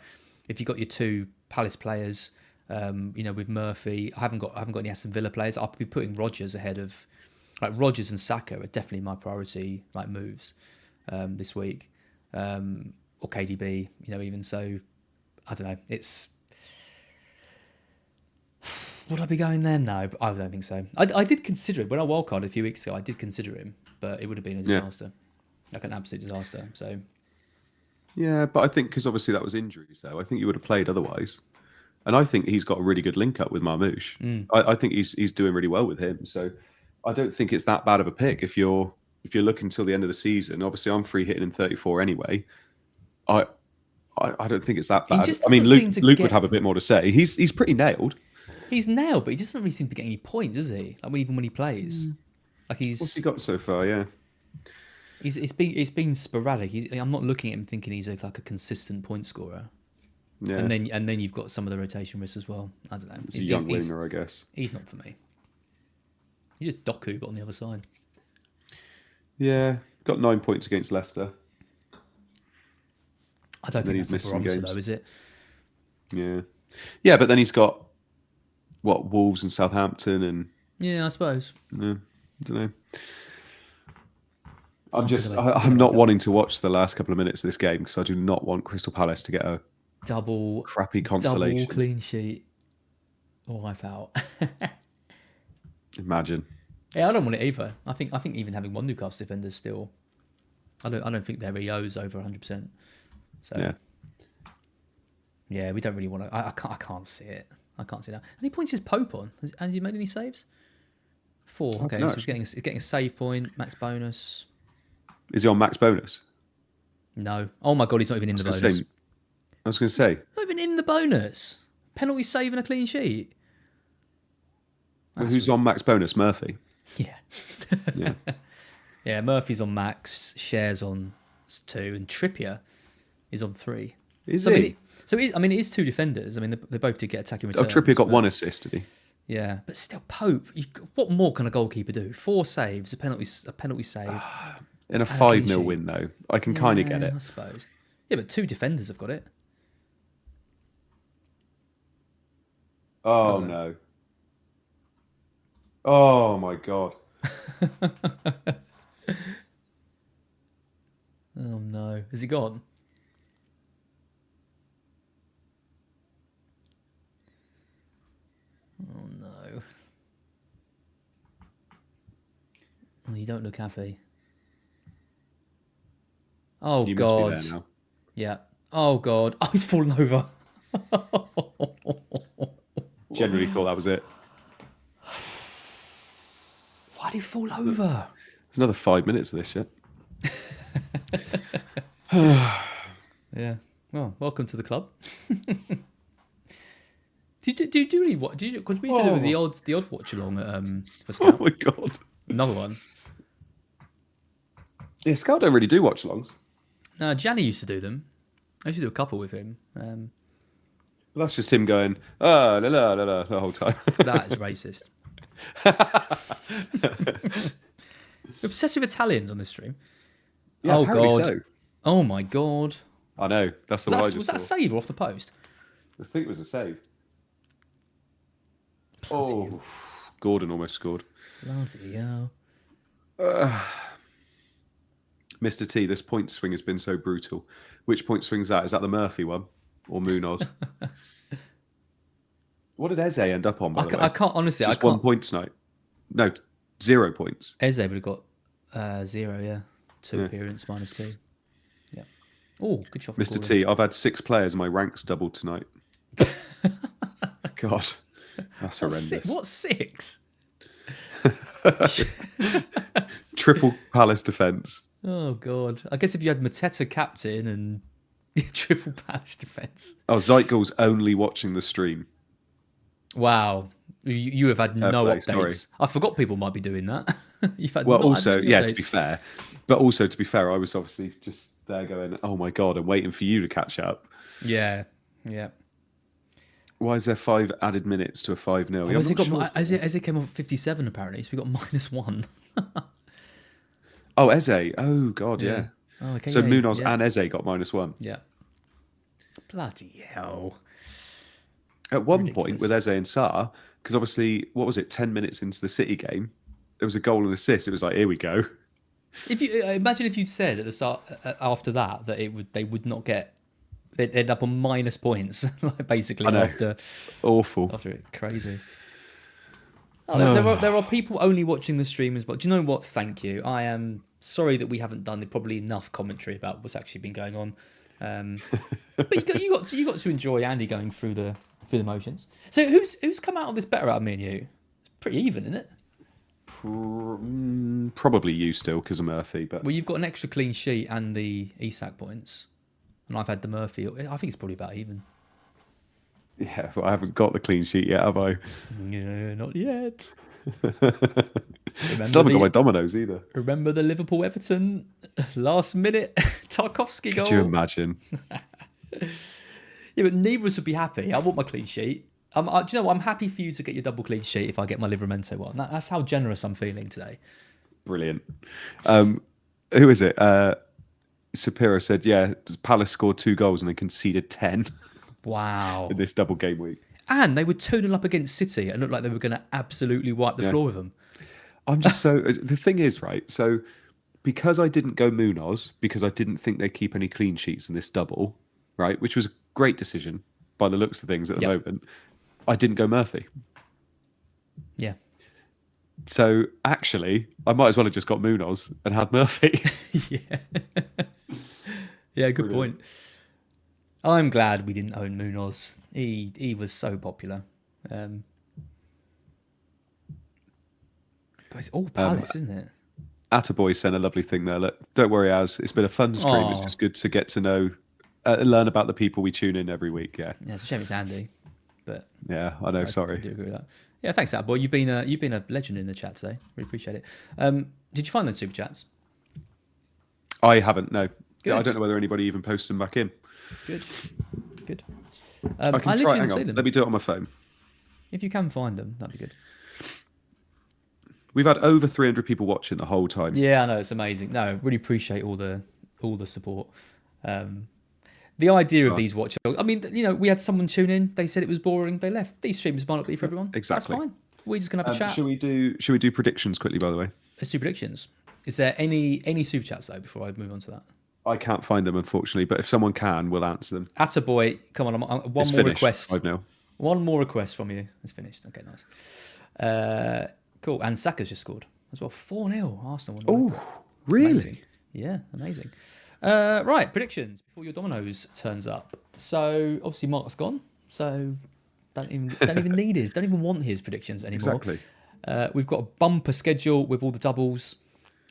if you got your 2 Palace players, with Murphy, I haven't got any Aston Villa players. I'll be putting Rodgers ahead of, like, Rodgers and Saka are definitely my priority like moves this week, or KDB. Even so, I don't know. It's would I be going there? No, but I don't think so. I did consider it when I wildcarded a few weeks ago. I did consider him, but it would have been a disaster, like an absolute disaster. So Yeah, but I think because obviously that was injuries, though. I think you would have played otherwise. And I think he's got a really good link up with Marmoush. I think he's doing really well with him. So I don't think it's that bad of a pick if you're looking till the end of the season. Obviously, I'm free hitting in 34 anyway. I don't think it's that bad. I mean, Luke would have a bit more to say. He's pretty nailed. He's nailed, but he doesn't really seem to get any points, does he? Like, even when he plays, like What's he got so far? Yeah, it's been sporadic. I'm not looking at him thinking he's like a consistent point scorer. Yeah. And then you've got some of the rotation risks as well. I don't know. It's a young winger, I guess. He's not for me. He's just Doku, but on the other side. Yeah, got 9 points against Leicester. I don't think that's a barometer, though, is it? Yeah, but then he's got Wolves and Southampton, and yeah, I suppose. Yeah, I don't know. I'm not wanting to watch the last couple of minutes of this game because I do not want Crystal Palace to get a crappy consolation. Double clean sheet. Or wipe out. Imagine. Yeah, I don't want it either. I think even having one Newcastle defender still, I don't think their EO's over 100%. So yeah, we don't really want to. I can't see it. I can't see that. Any points is Pope on? Has he made any saves? 4. Okay, so he's getting a save point, max bonus. Is he on max bonus? No. Oh my god, he's not even in the bonus. I was going to say. Not even in the bonus. Penalty save and a clean sheet. Well, who's on max bonus? Murphy. Yeah. Yeah, Murphy's on max, Share's on 2, and Trippier is on 3. Is he? It is 2 defenders. I mean, they both did get attacking returns. Trippier got 1 assist, did he? Yeah, but still, Pope. What more can a goalkeeper do? 4 saves, a penalty save. In a 5-0 win, though, I can kind of get it. I suppose. Yeah, but 2 defenders have got it. Oh no! Oh my god! Oh no! Has he gone? Oh no! Oh, you don't look happy. Oh you god! Must be there now. Yeah. Oh god! Oh, he's fallen over. Generally thought that was it. Why'd he fall over? There's another 5 minutes of this shit. Yeah. Well, welcome to the club. Do you really what? Because we used to do the odd watch along for Scout. Oh my god! Another one. Yeah, Scout don't really do watch alongs. No, Gianni used to do them. I used to do a couple with him. That's just him going la la la la the whole time. That is racist. You're obsessed with Italians on this stream. Yeah, oh god! So. Oh my god! I know. That's the one I just was that a save or off the post? I think it was a save. Bloody oh, Gordon almost scored. Bloody hell. Mr. T, this point swing has been so brutal. Which point swing's that? Is that the Murphy one? Or Munoz? What did Eze end up on, by the way? I can't, honestly, Just I can't. 1 point tonight. No, 0 points. Eze would have got 0, yeah. 2 appearance, -2. Yeah. Oh, good shot. Mr. T, I've had 6 players and my ranks doubled tonight. God, that's horrendous. What's 6? Triple Palace defence. Oh, God. I guess if you had Mateta captain and triple Palace defence. Oh, Zeitgel's only watching the stream. Wow. You have had no updates. Sorry. I forgot people might be doing that. You've had also, updates. to be fair. But also, to be fair, I was obviously just there going, oh my God, I'm waiting for you to catch up. Yeah. Why is there 5 added minutes to a 5-0? Eze came off 57 apparently, so we got -1. Oh, Eze. Oh, God, yeah. Oh, okay, so Munoz and Eze got -1. Yeah. Bloody hell. At one point with Eze and Sarr, because obviously, what was it, 10 minutes into the City game, there was a goal and assist. It was like, here we go. If you imagine if you'd said at the start after that they would not get, they'd end up on minus points basically after it. Crazy. Oh, there are people only watching the stream as well. Do you know what? Thank you. I am sorry that we haven't done probably enough commentary about what's actually been going on. But you got to enjoy Andy going through the motions. So who's come out of this better out of me and you? It's pretty even, isn't it? Probably you still because of Murphy, but well, you've got an extra clean sheet and the Isak points, and I've had the Murphy. I think it's probably about even. Yeah, but I haven't got the clean sheet yet, have I? Yeah, not yet. Still haven't got my dominoes either. Remember the Liverpool Everton last minute Tarkovsky goal? Could you imagine? Yeah, but neither of us would be happy. I want my clean sheet. Do you know what? I'm happy for you to get your double clean sheet if I get my Livermento one. That's how generous I'm feeling today. Brilliant. Who is it? Sapira said, yeah, Palace scored 2 goals and they conceded 10. Wow. In this double game week. And they were 2-0 up against City and looked like they were going to absolutely wipe the floor with them. I'm just so... The thing is, right, so because I didn't go Munoz, because I didn't think they'd keep any clean sheets in this double, right, which was a great decision by the looks of things at the moment, I didn't go Murphy. Yeah. So actually, I might as well have just got Munoz and had Murphy. Yeah. Yeah, good point. I'm glad we didn't own Munoz. He was so popular. It's all Palace, isn't it? Attaboy sent a lovely thing there. Look, don't worry, Az. It's been a fun stream. It's just good to get to know, learn about the people we tune in every week. Yeah. Yeah, it's a shame it's Andy, but yeah, I know. Sorry. I do agree with that. Yeah, thanks, Attaboy. You've been a legend in the chat today. Really appreciate it. Did you find those super chats? I haven't. No. Good. I don't know whether anybody even posted them back in. Good. I can try. Hang on. Let me do it on my phone. If you can find them, that'd be good. We've had over 300 people watching the whole time. Yeah, I know, it's amazing. No, really appreciate all the support. The idea of these watch-alongs, I mean, you know, we had someone tune in. They said it was boring. They left. These streams might not be for everyone. Exactly. That's fine. We're just gonna have a chat. Should we do predictions quickly? By the way, let's do predictions. Is there any super chats though before I move on to that? I can't find them, unfortunately, but if someone can, we'll answer them. Attaboy, come on, one more request. I know. One more request from you. It's finished. Okay, nice. Cool. And Saka's just scored as well. 4-0 Arsenal. Oh, really? Amazing. Yeah, amazing. Right, predictions before your dominoes turns up. So obviously Mark's gone. So don't even need his. Don't even want his predictions anymore. Exactly. We've got a bumper schedule with all the doubles.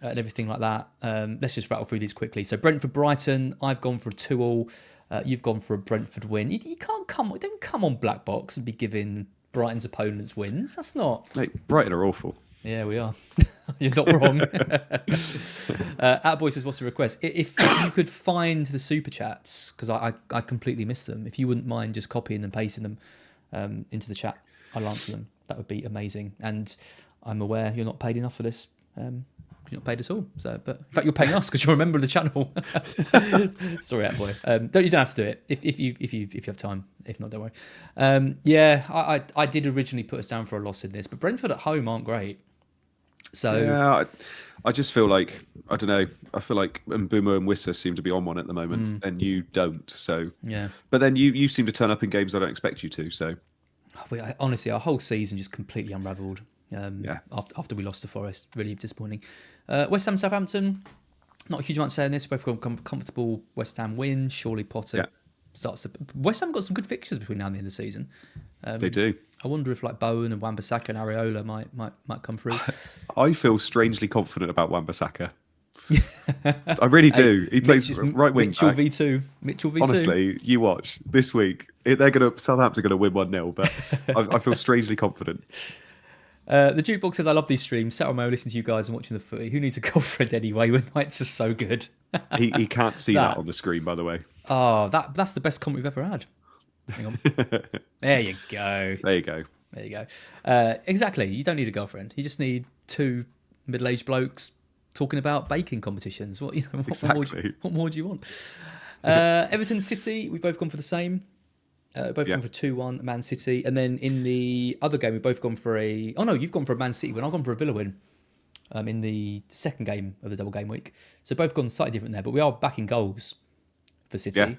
And everything like that. Let's just rattle through these quickly. So Brentford, Brighton. I've gone for a 2-2. You've gone for a Brentford win. You can't don't come on BlackBox and be giving Brighton's opponents wins. That's not. Mate, Brighton are awful. Yeah, we are. You're not wrong. Attaboy says, "What's the request? If you could find the super chats, because I completely missed them. If you wouldn't mind just copying and pasting them into the chat, I'll answer them. That would be amazing. And I'm aware you're not paid enough for this." You're not paid at all. So, but in fact, you're paying us because you're a member of the channel. Sorry, Attaboy. You don't have to do it if you have time. If not, don't worry. Yeah, I did originally put us down for a loss in this, but Brentford at home aren't great. So yeah, I just feel like I don't know. I feel like Mbeumo and Wissa seem to be on one at the moment, and you don't. So yeah, but then you seem to turn up in games I don't expect you to. So honestly, our whole season just completely unravelled. After we lost to Forest, really disappointing. West Ham, Southampton, not a huge amount saying this. Both got comfortable West Ham win. Surely Potter starts to. West Ham got some good fixtures between now and the end of the season. They do. I wonder if like Bowen and Wan-Bissaka and Areola might come through. I feel strangely confident about Wan-Bissaka. I really do. He plays right wing. Mitchell v2. Honestly, you watch this week. Southampton are gonna win 1-0, but I feel strangely confident. The Jukebox says, I love these streams. Sat on my own listening to you guys and watching the footy. Who needs a girlfriend anyway when nights are so good? he can't see that on the screen, by the way. Oh, that's the best comment we've ever had. Hang on. There you go. There you go. There you go. Exactly. You don't need a girlfriend. You just need two middle-aged blokes talking about baking competitions. What more do you want? Everton City, we've both gone for the same. Both gone for 2-1 Man City, and then in the other game we've both gone for a. Oh no, you've gone for a Man City win. I've gone for a Villa win. In the second game of the double game week, so both gone slightly different there, but we are backing goals for City. Yeah.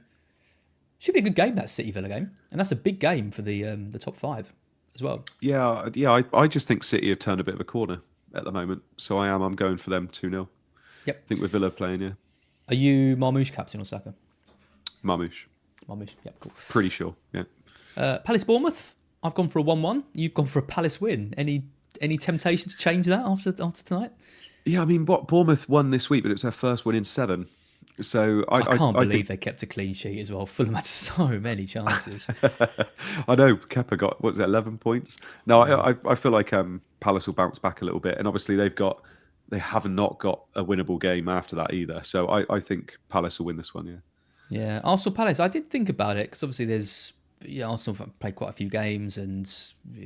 Should be a good game, that City Villa game, and that's a big game for the top 5 as well. Yeah. I just think City have turned a bit of a corner at the moment, so I'm going for them 2-0. Yep. I think with Villa playing. Yeah. Are you Marmoush captain or Saka? Marmoush. Yep, cool. Pretty sure, yeah. Palace Bournemouth, I've gone for a 1-1. You've gone for a Palace win. Any temptation to change that after tonight? Yeah, I mean, Bournemouth won this week, but it's their first win in 7. So I can't believe they kept a clean sheet as well. Fulham had so many chances. I know Kepa got 11 points. No, I feel like Palace will bounce back a little bit, and obviously they have not got a winnable game after that either. So I think Palace will win this one. Yeah. Yeah, Arsenal Palace. I did think about it because obviously Arsenal have played quite a few games,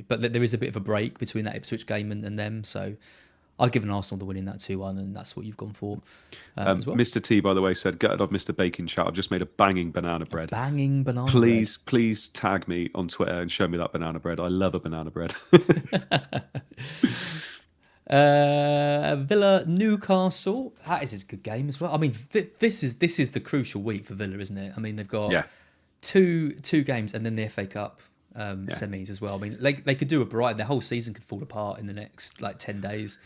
but there is a bit of a break between that Ipswich game and them. So I've given Arsenal the win in that 2-1, and that's what you've gone for as well. Mr. T, by the way, said, gutted I've missed the bacon chat. I've just made a banging banana bread. Banging banana Please tag me on Twitter and show me that banana bread. I love a banana bread. Villa Newcastle. That is a good game as well. I mean, this is the crucial week for Villa, isn't it? I mean, they've got two games and then the FA Cup semis as well. I mean, they could do a Brighton. Their whole season could fall apart in the next 10 days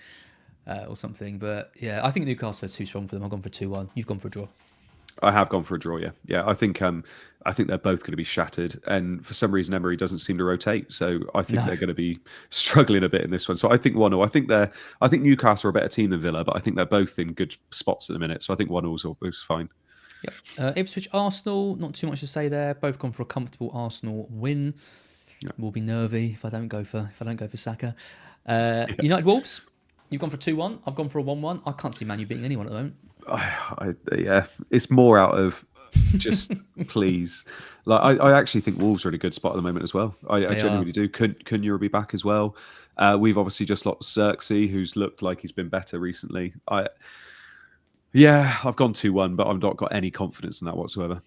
or something. But yeah, I think Newcastle are too strong for them. I've gone for 2-1. You've gone for a draw. I have gone for a draw. Yeah. I think they're both going to be shattered, and for some reason Emery doesn't seem to rotate. So I think they're going to be struggling a bit in this one. So I think 1-0. I think Newcastle are a better team than Villa, but I think they're both in good spots at the minute. So I think 1-0 is fine. Yep. Ipswich Arsenal. Not too much to say there. Both gone for a comfortable Arsenal win. Yep. Will be nervy if I don't go for Saka. United Wolves. You've gone for 2-1. I've gone for a 1-1. I can't see Man U beating anyone at the moment. It's more out of just please. I actually think Wolves are in a good spot at the moment as well. I genuinely do. Cunha will be back as well. We've obviously just lost Xerxes, who's looked like he's been better recently. I've gone 2-1, but I've not got any confidence in that whatsoever.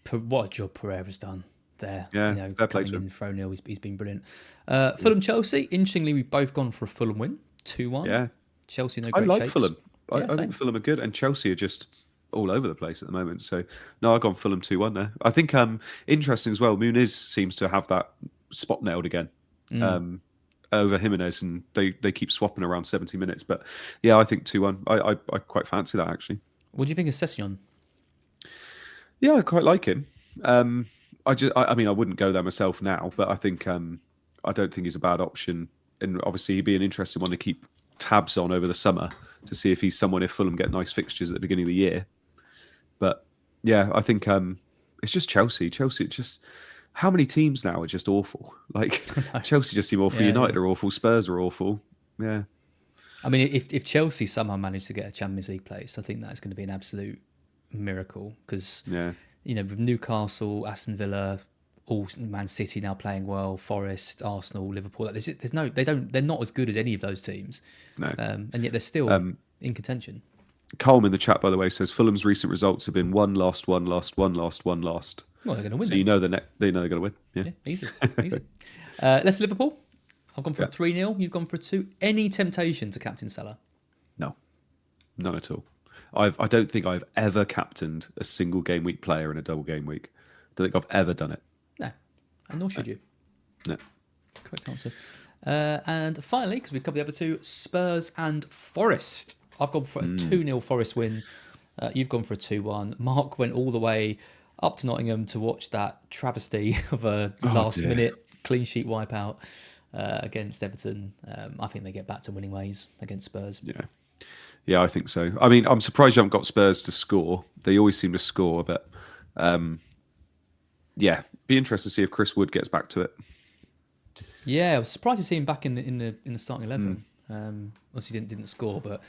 What a job Pereira's done there. Yeah, fair play to him. 4-0, he's been brilliant. Fulham Chelsea. Interestingly, we've both gone for a Fulham win, 2-1. Yeah, Chelsea no great I like shakes. Fulham. I think Fulham are good, and Chelsea are just all over the place at the moment. So, no, I've gone Fulham 2-1 there. I think interesting as well, Muniz seems to have that spot nailed again over Jimenez, and they keep swapping around 70 minutes. But, yeah, I think 2-1. I quite fancy that, actually. What do you think of Session? Yeah, I quite like him. I mean, I wouldn't go there myself now, but I think I don't think he's a bad option. And obviously, he'd be an interesting one to keep tabs on over the summer to see if he's someone if Fulham get nice fixtures at the beginning of the year. But yeah, I think it's just Chelsea. Chelsea, just how many teams now are just awful? Like Chelsea just seem awful. United are awful. Spurs are awful. Yeah. I mean, if Chelsea somehow manage to get a Champions League place, I think that's going to be an absolute miracle because with Newcastle, Aston Villa, all Man City now playing well, Forest, Arsenal, Liverpool. They're not as good as any of those teams. No, and yet they're still in contention. Colm in the chat, by the way, says Fulham's recent results have been one lost, one lost, one lost, one lost. Well, they're going to win. So they know they're going to win. Yeah, easy. Let's Liverpool. I've gone for a 3-0. You've gone for a 2. Any temptation to captain Salah? No, none at all. I don't think I've ever captained a single game week player in a double game week. I don't think I've ever done it. No, and nor should you. No. Correct answer. And finally, because we've covered the other two, Spurs and Forest. I've gone for a 2-0 Forest win. You've gone for a 2-1. Mark went all the way up to Nottingham to watch that travesty of a last-minute clean sheet wipeout against Everton. I think they get back to winning ways against Spurs. Yeah, I think so. I mean, I'm surprised you haven't got Spurs to score. They always seem to score, but be interested to see if Chris Wood gets back to it. Yeah, I was surprised to see him back in the starting 11. Obviously, didn't score, but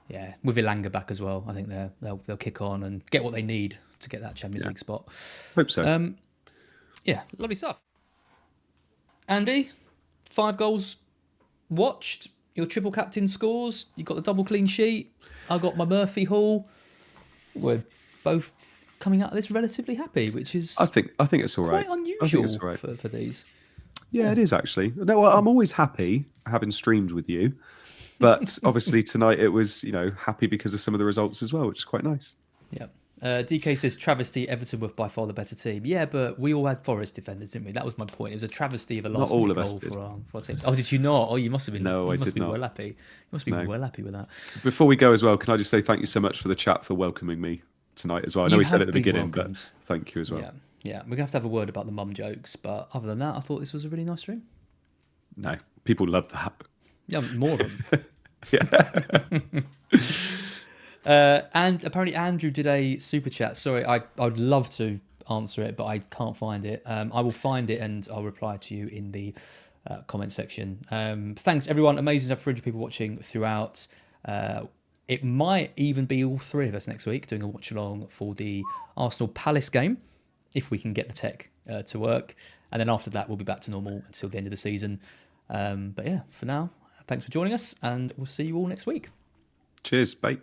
yeah, with Ilanga back as well, I think they'll kick on and get what they need to get that Champions League spot. Hope so. Lovely stuff. Andy, 5 goals watched. Your triple captain scores. You got the double clean sheet. I got my Murphy Hall. We're both coming out of this relatively happy, which is I think it's all right. Quite unusual for these. Yeah, it is actually. No, well, I'm always happy having streamed with you, but obviously tonight it was happy because of some of the results as well, which is quite nice. Yeah. DK says travesty. Everton were by far the better team. Yeah, but we all had Forest defenders, didn't we? That was my point. It was a travesty of a last minute goal for our teams. Oh, did you not? Oh, you must have been. No, I did not. You must be well happy. You must be well happy with that. Before we go as well, can I just say thank you so much for the chat for welcoming me tonight as well. I know we said it at the beginning, but thank you as well. Yeah. We're gonna have to have a word about the mum jokes, but other than that, I thought this was a really nice stream. No, people love that. Yeah, more of them. Yeah. And apparently Andrew did a super chat. Sorry, I'd love to answer it, but I can't find it. I will find it and I'll reply to you in the comment section. Thanks everyone. Amazing to have 300 people watching throughout. it might even be all three of us next week doing a watch along for the Arsenal Palace game, if we can get the tech to work. And then after that, we'll be back to normal until the end of the season. But yeah, for now, thanks for joining us, and we'll see you all next week. Cheers, bye.